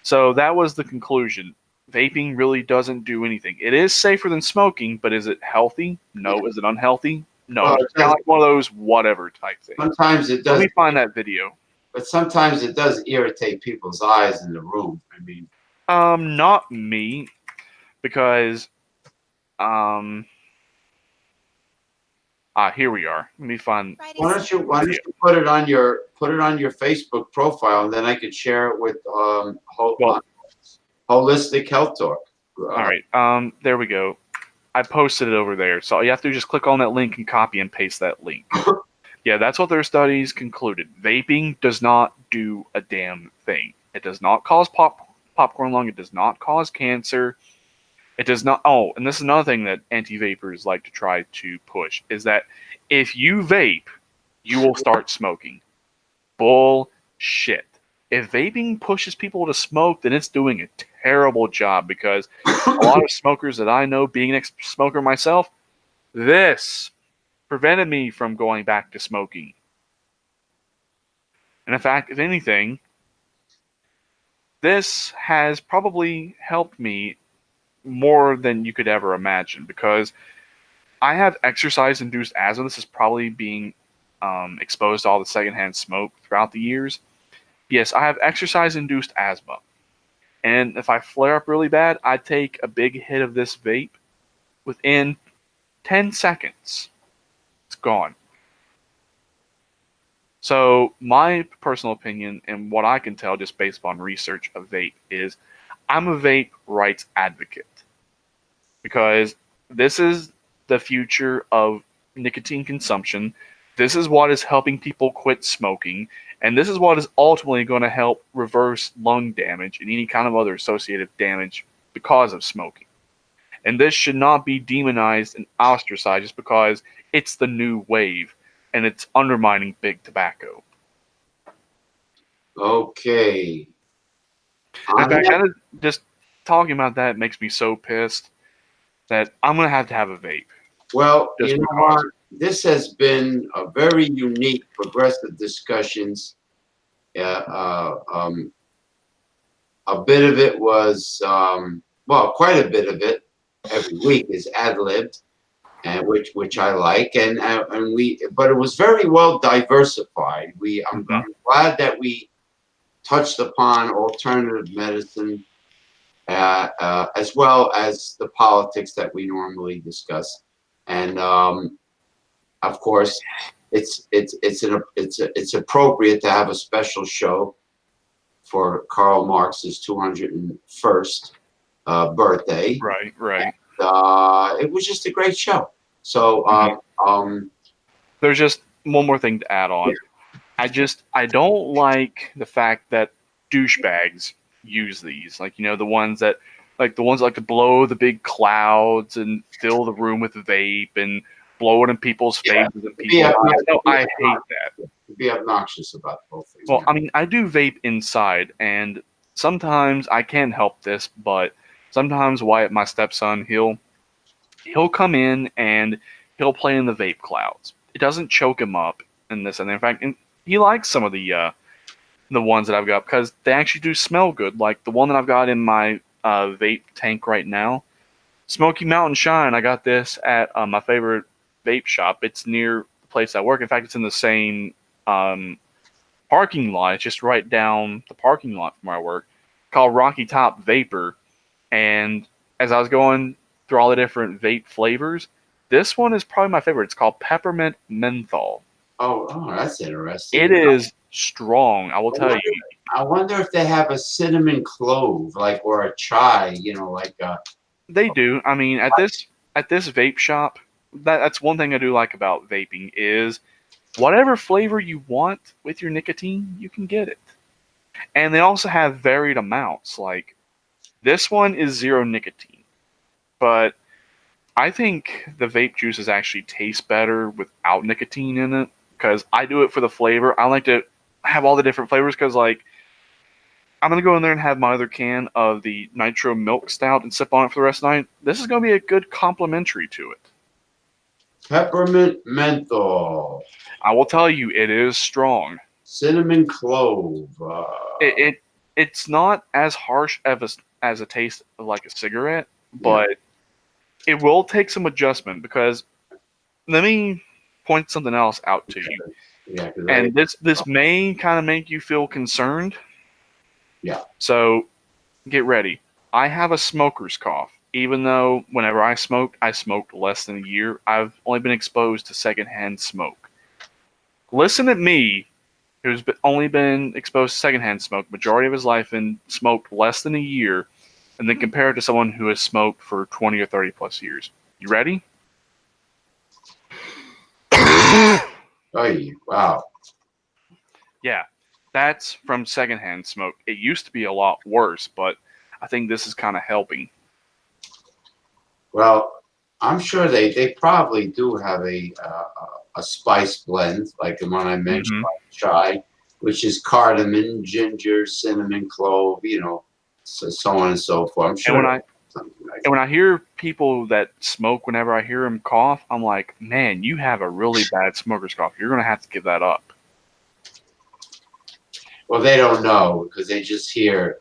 S2: So that was the conclusion. Vaping really doesn't do anything. It is safer than smoking, but is it healthy? No. Is it unhealthy? No.
S1: Well,
S2: It's kind of like one of those whatever type things.
S1: sometimes it
S2: Let
S1: does,
S2: me find that video.
S1: but sometimes it does irritate people's eyes in the room. I mean,
S2: Not me, because here we are. Let me find.
S1: why don't you put it on your Facebook profile, and then I could share it with Holistic Health Talk.
S2: All right. There we go. I posted it over there. So you have to just click on that link and copy and paste that link. Yeah, that's what their studies concluded. Vaping does not do a damn thing. It does not cause popcorn lung. It does not cause cancer. It does not. Oh, and this is another thing that anti-vapors like to try to push, is that if you vape, you will start smoking. Bullshit. If vaping pushes people to smoke, then it's doing a terrible job, because a lot of smokers that I know, being an ex-smoker myself, this prevented me from going back to smoking. And in fact, if anything, this has probably helped me more than you could ever imagine, because I have exercise-induced asthma. This is probably being exposed to all the secondhand smoke throughout the years. Yes, I have exercise-induced asthma. And if I flare up really bad, I take a big hit of this vape. Within 10 seconds, it's gone. So my personal opinion, and what I can tell just based on research of vape, is I'm a vape rights advocate. Because this is the future of nicotine consumption. This is what is helping people quit smoking. And this is what is ultimately going to help reverse lung damage and any kind of other associated damage because of smoking. And this should not be demonized and ostracized just because it's the new wave and it's undermining big tobacco.
S1: Okay.
S2: In fact, kind of just talking about that makes me so pissed that I'm going to have a vape.
S1: Well, you know what? This has been a very unique, progressive discussions. A bit of it was, quite a bit of it every week is ad-libbed, and which I like, but it was very well diversified. I'm glad that we touched upon alternative medicine, as well as the politics that we normally discuss. And of course, it's appropriate to have a special show for Karl Marx's 201st birthday.
S2: Right.
S1: And, it was just a great show. So
S2: there's just one more thing to add on. I don't like the fact that douchebags use these, like, the ones that like to blow the big clouds and fill the room with vape and blow it in people's faces and people. I hate that.
S1: Be obnoxious about both things.
S2: Well, I mean, I do vape inside, and sometimes I can't help this, but sometimes Wyatt, my stepson, he'll come in and he'll play in the vape clouds. It doesn't choke him up and this and that. In fact, he likes some of the ones that I've got because they actually do smell good. Like the one that I've got in my vape tank right now, Smoky Mountain Shine. I got this at my favorite vape shop. It's near the place I work. In fact, it's in the same parking lot. It's just right down the parking lot from where I work, called Rocky Top Vapor. And as I was going through all the different vape flavors, this one is probably my favorite. It's called Peppermint Menthol.
S1: Oh, that's interesting.
S2: It is strong, I will tell you.
S1: I wonder if they have a cinnamon clove, like, or a chai, like
S2: They do. I mean, at this vape shop, that's one thing I do like about vaping is whatever flavor you want with your nicotine, you can get it. And they also have varied amounts. Like this one is zero nicotine, but I think the vape juices actually taste better without nicotine in it because I do it for the flavor. I like to have all the different flavors because, like, I'm gonna go in there and have my other can of the nitro milk stout and sip on it for the rest of the night. This is gonna be a good complementary to it.
S1: peppermint menthol,
S2: I will tell you, it is strong.
S1: cinnamon clove.
S2: It's not as harsh as a taste of like a cigarette,
S1: Yeah,
S2: but it will take some adjustment because let me point something else out to you.
S1: yeah,
S2: And this may kind of make you feel concerned.
S1: yeah.
S2: So get ready. I have a smoker's cough. Even though whenever I smoked less than a year, I've only been exposed to secondhand smoke. Listen at me, who's only been exposed to secondhand smoke majority of his life and smoked less than a year, and then compare it to someone who has smoked for 20 or 30 plus years. You ready?
S1: Oh, wow.
S2: Yeah, that's from secondhand smoke. It used to be a lot worse, but I think this is kind of helping.
S1: Well, I'm sure they probably do have a spice blend like the one I mentioned,
S2: Hmm.
S1: like chai, which is cardamom, ginger, cinnamon, clove, so on and so forth. I'm
S2: And when
S1: sure
S2: I
S1: something like
S2: and
S1: that.
S2: when I hear people that smoke, whenever I hear them cough, I'm like, man, you have a really bad smoker's cough. You're gonna have to give that up.
S1: Well, they don't know because they hear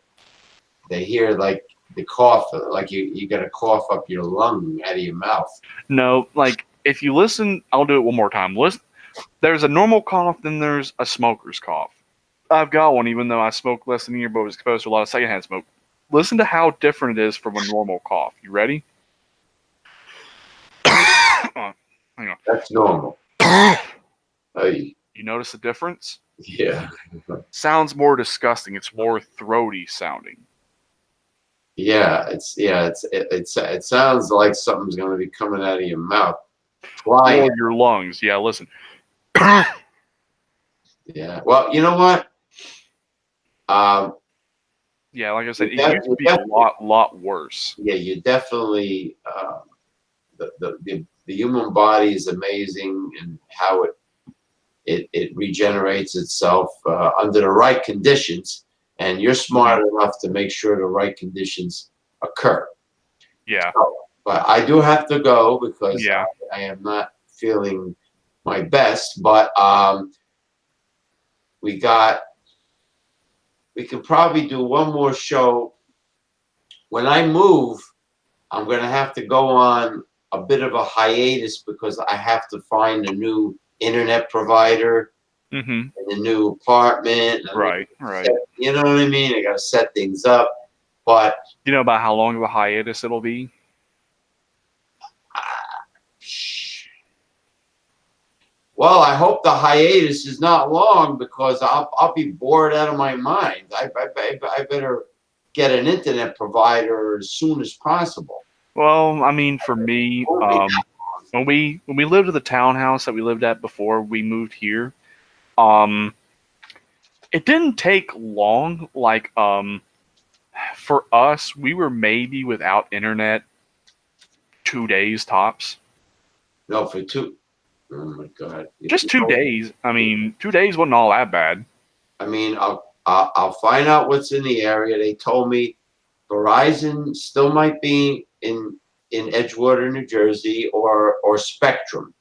S1: like the cough, like you got a cough up your lung out of your mouth.
S2: No, like if you listen, I'll do it one more time. Listen, there's a normal cough, then there's a smoker's cough. I've got one, even though I smoked less than a year, but was exposed to a lot of secondhand smoke. Listen to how different it is from a normal cough. You ready? Hang
S1: That's normal.
S2: on.
S1: Hey,
S2: You notice the difference?
S1: yeah,
S2: Sounds more disgusting. It's more throaty sounding.
S1: it sounds like something's going to be coming out of your mouth, flying.
S2: Or your lungs. Yeah, listen.
S1: Yeah. Well, you know what? Um,
S2: Yeah, like I
S1: you
S2: said, it
S1: def-
S2: used to
S1: you
S2: be a
S1: def-
S2: lot worse.
S1: yeah, you definitely. The human body is amazing, and how it regenerates itself under the right conditions, and you're smart enough to make sure the right conditions occur.
S2: Yeah,
S1: So, but I do have to go because
S2: yeah.
S1: I am not feeling my best. But we got we can probably do one more show. When I move, I'm going to have to go on a bit of a hiatus because I have to find a new internet provider
S2: Mm-hmm.
S1: and a new apartment.
S2: Right, right.
S1: You know what I mean? I got to set things up. But
S2: You know about how long of a hiatus it'll be?
S1: well, I hope the hiatus is not long because I'll be bored out of my mind. I better get an internet provider as soon as possible.
S2: Well, I mean, for me,
S1: Won't be
S2: when we lived at the townhouse that we lived at before we moved here, um, it didn't take long. Like, for us, we were maybe without internet 2 days tops.
S1: no for two. Oh my God!
S2: Just 2 days. I mean, 2 days wasn't all that bad.
S1: I mean, I'll find out what's in the area. They told me Verizon still might be in Edgewater, New Jersey, or Spectrum.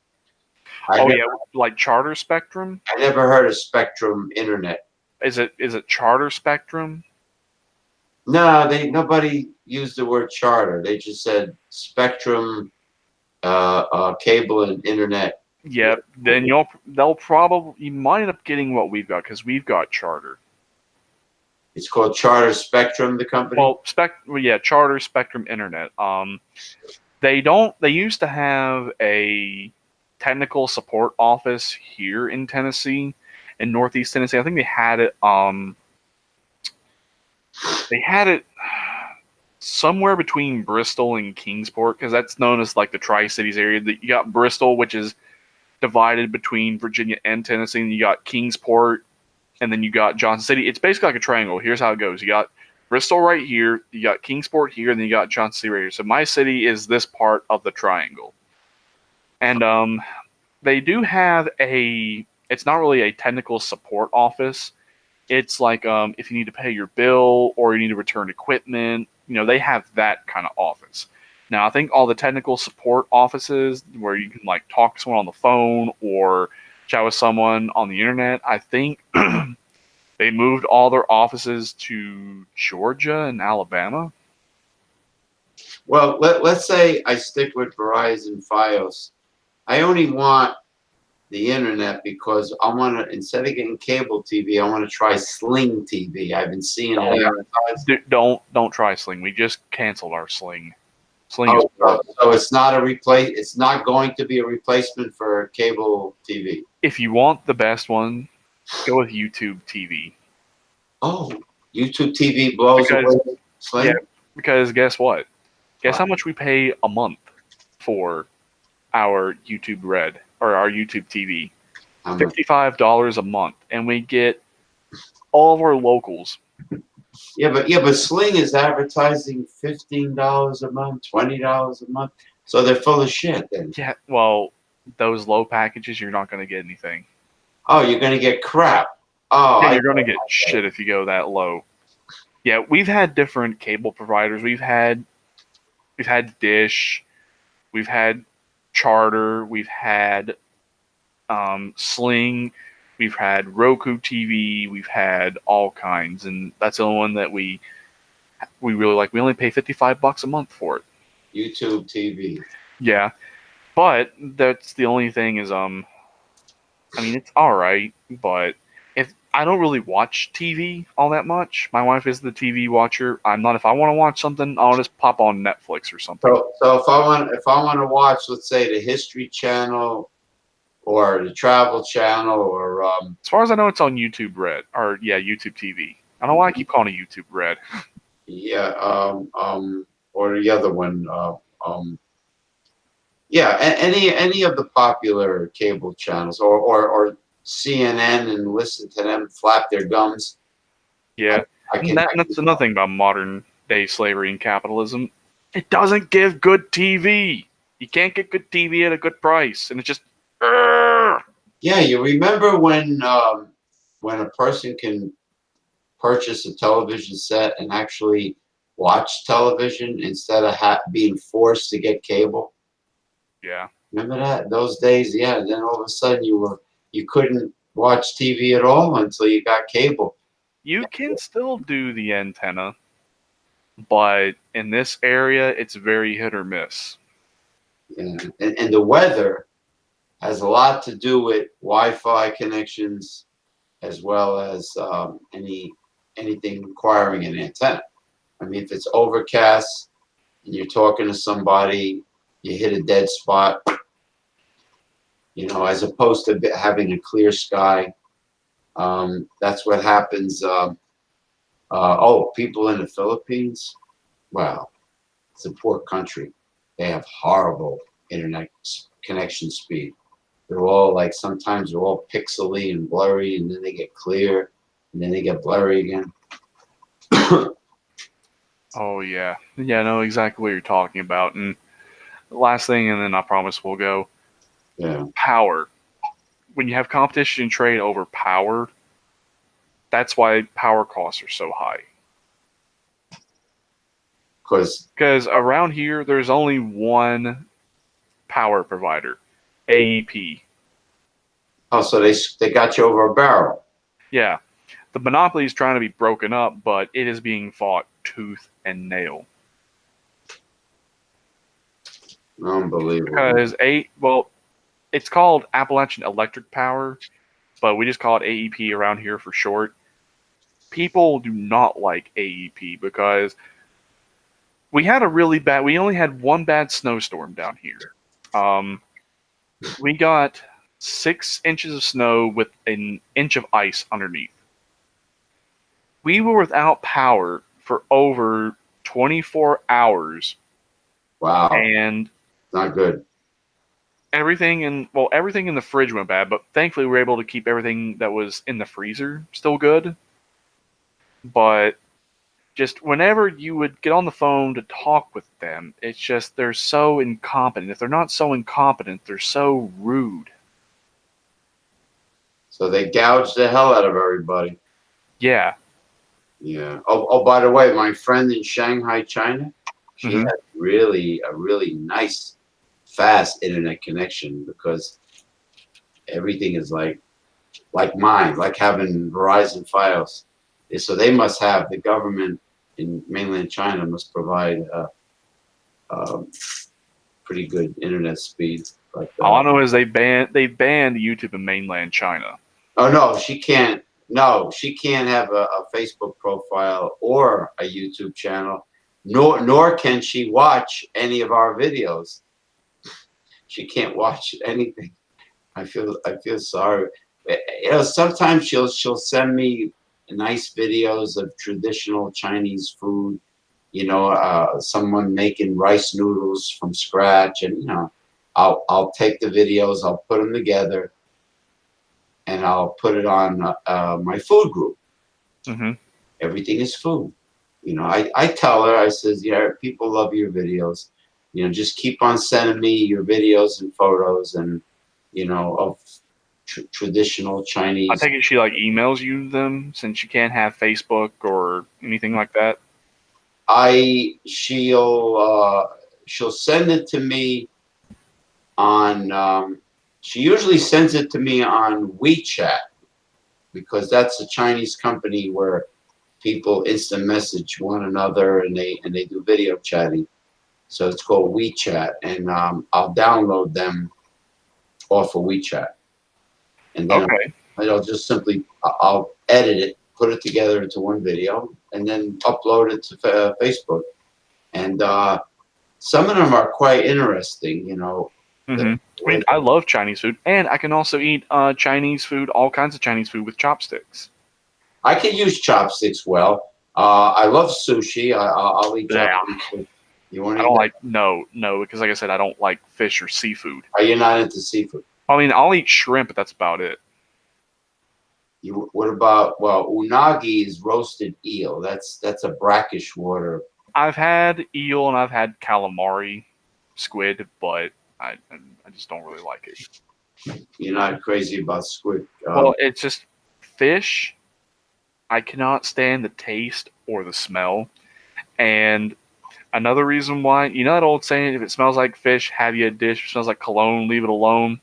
S1: I
S2: Oh
S1: never
S2: yeah, like Charter Spectrum.
S1: I never heard of Spectrum Internet.
S2: Is it Charter Spectrum?
S1: No, nobody used the word charter. They just said Spectrum, cable and internet.
S2: Yep. Then you might end up getting what we've got because we've got Charter.
S1: It's called Charter Spectrum, the company.
S2: Well, yeah, Charter Spectrum Internet. They used to have a technical support office here in Tennessee, in Northeast Tennessee. I think they had it They had it somewhere between Bristol and Kingsport, because that's known as like the Tri-Cities area. You got Bristol, which is divided between Virginia and Tennessee, and you got Kingsport, and then you got Johnson City. It's basically like a triangle. Here's how it goes. You got Bristol right here, you got Kingsport here, and then you got Johnson City right here. So my city is this part of the triangle. And they do have it's not really a technical support office. It's like if you need to pay your bill or you need to return equipment, they have that kind of office. Now, I think all the technical support offices where you can like talk to someone on the phone or chat with someone on the internet, I think they moved all their offices to Georgia and Alabama.
S1: Well, let's say I stick with Verizon Fios. I only want the internet because I want to, instead of getting cable TV, I want to try Sling TV. I've been seeing it advertised.
S2: Don't try Sling. We just canceled our Sling. Sling is
S1: so it's not a replace. It's not going to be a replacement for cable TV.
S2: If you want the best one, go with YouTube TV.
S1: Oh, YouTube TV blows away Sling?
S2: Yeah, because guess what? Guess how much we pay a month for our YouTube Red or our YouTube TV? $55 a month, and we get all of our locals.
S1: Yeah, but Sling is advertising $15 a month, $20 a month, so they're full of shit. Then.
S2: Yeah, well, those low packages, you're not going to get anything.
S1: Oh, you're going to get crap. Oh,
S2: yeah, you're going to get shit if you go that low. Yeah, we've had different cable providers. We've had Dish, we've had Charter, we've had Sling, we've had Roku TV, we've had all kinds, and that's the only one that we really like. We only pay $55 a month for it.
S1: YouTube TV.
S2: Yeah, but that's the only thing is I mean, it's all right, but if I don't really watch TV all that much. My wife is the TV watcher. I'm not. If I want to watch something, I'll just pop on Netflix or something.
S1: So if I want to watch, let's say, the History Channel or the Travel Channel, or
S2: as far as I know, it's on YouTube Red or YouTube TV. I don't know why I keep calling it YouTube Red.
S1: Yeah, or the other one, yeah, any of the popular cable channels, or CNN, and listen to them flap their gums.
S2: Yeah, that's another thing about modern day slavery and capitalism. It doesn't give good TV. You can't get good TV at a good price, and it's just.
S1: Yeah, you remember when a person can purchase a television set and actually watch television instead of being forced to get cable?
S2: Yeah.
S1: Remember that? Those days? Yeah, and then all of a sudden you couldn't watch TV at all until you got cable.
S2: You can still do the antenna, but in this area, it's very hit or miss.
S1: Yeah. And the weather has a lot to do with Wi-Fi connections, as well as anything requiring an antenna. I mean, if it's overcast and you're talking to somebody, you hit a dead spot, as opposed to having a clear sky. That's what happens. People in the Philippines, wow, it's a poor country. They have horrible internet connection speed. They're all sometimes they're all pixely and blurry, and then they get clear, and then they get blurry again.
S2: Oh, yeah. Yeah, I know exactly what you're talking about. And the last thing, and then I promise we'll go.
S1: Yeah.
S2: Power. When you have competition and trade over power, that's why power costs are so high. Because around here, there's only one power provider, AEP.
S1: Oh, so they got you over a barrel.
S2: Yeah. The monopoly is trying to be broken up, but it is being fought tooth and nail.
S1: Unbelievable.
S2: Because it's called Appalachian Electric Power, but we just call it AEP around here for short. People do not like AEP because we only had one bad snowstorm down here. We got 6 inches of snow with an inch of ice underneath. We were without power for over 24 hours,
S1: Wow,
S2: and
S1: not good.
S2: everything in the fridge went bad, but thankfully we were able to keep everything that was in the freezer still good. But just whenever you would get on the phone to talk with them, it's just they're so incompetent. If they're not so incompetent, they're so rude.
S1: So they gouged the hell out of everybody.
S2: Yeah.
S1: Yeah. Oh, by the way, my friend in Shanghai, China, she
S2: Hmm.
S1: had a really nice, fast internet connection because everything is like mine, like having Verizon Fios. So they must have the government in mainland China must provide um, pretty good internet speeds. But
S2: All I know is they banned YouTube in mainland China.
S1: oh no, she can't. No, she can't have a Facebook profile or a YouTube channel, nor can she watch any of our videos. She can't watch anything. I feel sorry. Sometimes she'll send me nice videos of traditional Chinese food. Someone making rice noodles from scratch, and I'll take the videos, I'll put them together, and I'll put it on my food group.
S2: Hmm.
S1: Everything is food. I tell her, I says, yeah, people love your videos. Just keep on sending me your videos and photos and, of traditional
S2: I
S1: Chinese.
S2: take it she like emails you them since you can't have Facebook or anything like that.
S1: She'll send it to me on, she usually sends it to me on WeChat because that's a Chinese company where people instant message one another and they do video chatting. So it's called WeChat, and I'll download them off of WeChat, and then
S2: Okay.
S1: I'll just simply I'll edit it, put it together into one video, and then upload it to Facebook. And some of them are quite interesting. The
S2: Hmm. I
S1: way
S2: mean, I love Chinese food, and I can also eat Chinese food, all kinds of Chinese food with chopsticks.
S1: I can use chopsticks well. I love sushi. I'll eat
S2: Yeah.
S1: Japanese. You want
S2: I
S1: to eat
S2: don't
S1: that?
S2: like no, because like I said, I don't like fish or seafood.
S1: Are you not into seafood?
S2: I mean, I'll eat shrimp, but that's about it.
S1: What about, well, unagi is roasted eel. That's a brackish water.
S2: I've had eel and I've had calamari, squid, but I just don't really like it.
S1: You're not crazy about squid.
S2: Well, it's just fish. I cannot stand the taste or the smell. And another reason why, you know that old saying, if it smells like fish, have you a dish. If it smells like cologne, leave it alone.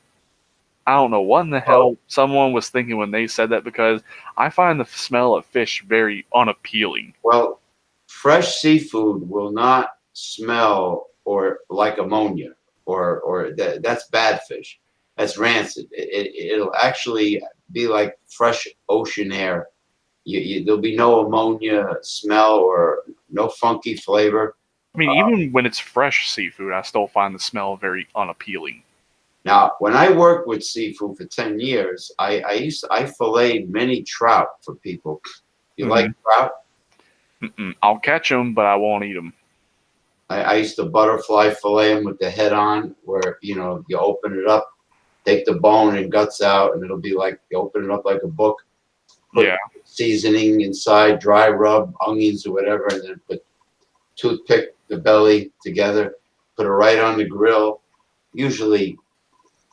S2: I don't know what in the
S1: Oh,
S2: hell someone was thinking when they said that because I find the smell of fish very unappealing.
S1: well, fresh seafood will not smell or like ammonia or that's bad fish. That's rancid. It'll actually be like fresh ocean air. There'll be no ammonia smell or no funky flavor.
S2: I mean, even when it's fresh seafood, I still find the smell very unappealing.
S1: Now, when I worked with seafood for 10 years, I filleted many trout for people. You like
S2: Hmm.
S1: trout?
S2: I'll catch them, but I won't eat them.
S1: I used to butterfly fillet them with the head on, where you open it up, take the bone and guts out, and it'll be like you open it up like a book. Put
S2: Yeah.
S1: seasoning inside, dry rub, onions or whatever, and then put toothpick the belly together. Put it right on the grill. Usually,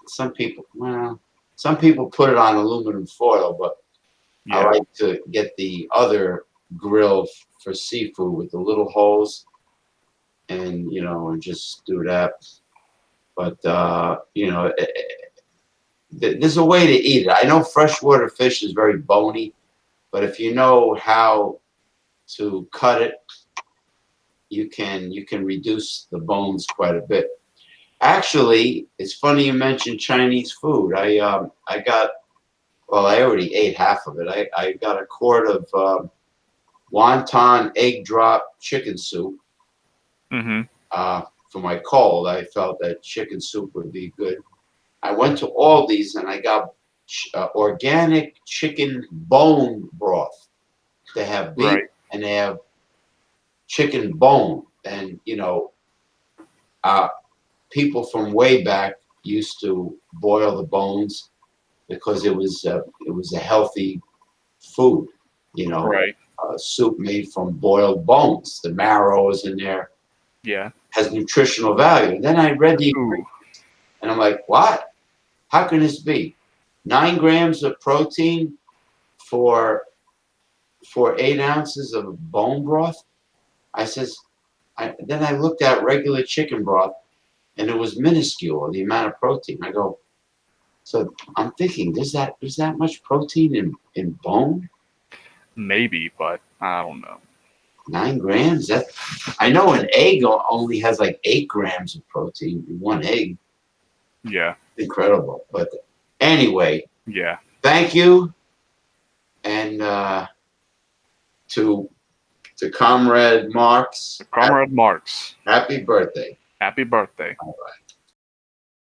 S1: some people put it on aluminum foil, but I
S2: Yeah.
S1: like to get the other grill for seafood with the little holes, and just do that. But there's a way to eat it. I know freshwater fish is very bony, but if you know how to cut it, you can reduce the bones quite a bit. Actually, it's funny you mentioned Chinese food. I got, well, I already ate half of it. I got a quart of wonton egg drop chicken soup.
S2: Hmm.
S1: For my cold, I felt that chicken soup would be good. I went to Aldi's and I got organic chicken bone broth. They have beef
S2: Right.
S1: and they have chicken bone, and uh, people from way back used to boil the bones because it was a healthy food.
S2: Right.
S1: Soup made from boiled bones. The marrow is in there,
S2: Yeah.
S1: has nutritional value. And then I read the
S2: Ooh.
S1: and I'm like, what? How can this be? 9 grams of protein for 8 ounces of bone broth? I says, then I looked at regular chicken broth, and it was minuscule, the amount of protein. I go, so I'm thinking, there's that much protein in bone?
S2: Maybe, but I don't know.
S1: 9 grams? I know an egg only has like 8 grams of protein in one egg.
S2: Yeah.
S1: Incredible. But anyway,
S2: Yeah.
S1: thank you. And to Comrade Marx,
S2: Comrade Marx,
S1: happy birthday.
S2: happy birthday.
S1: All right.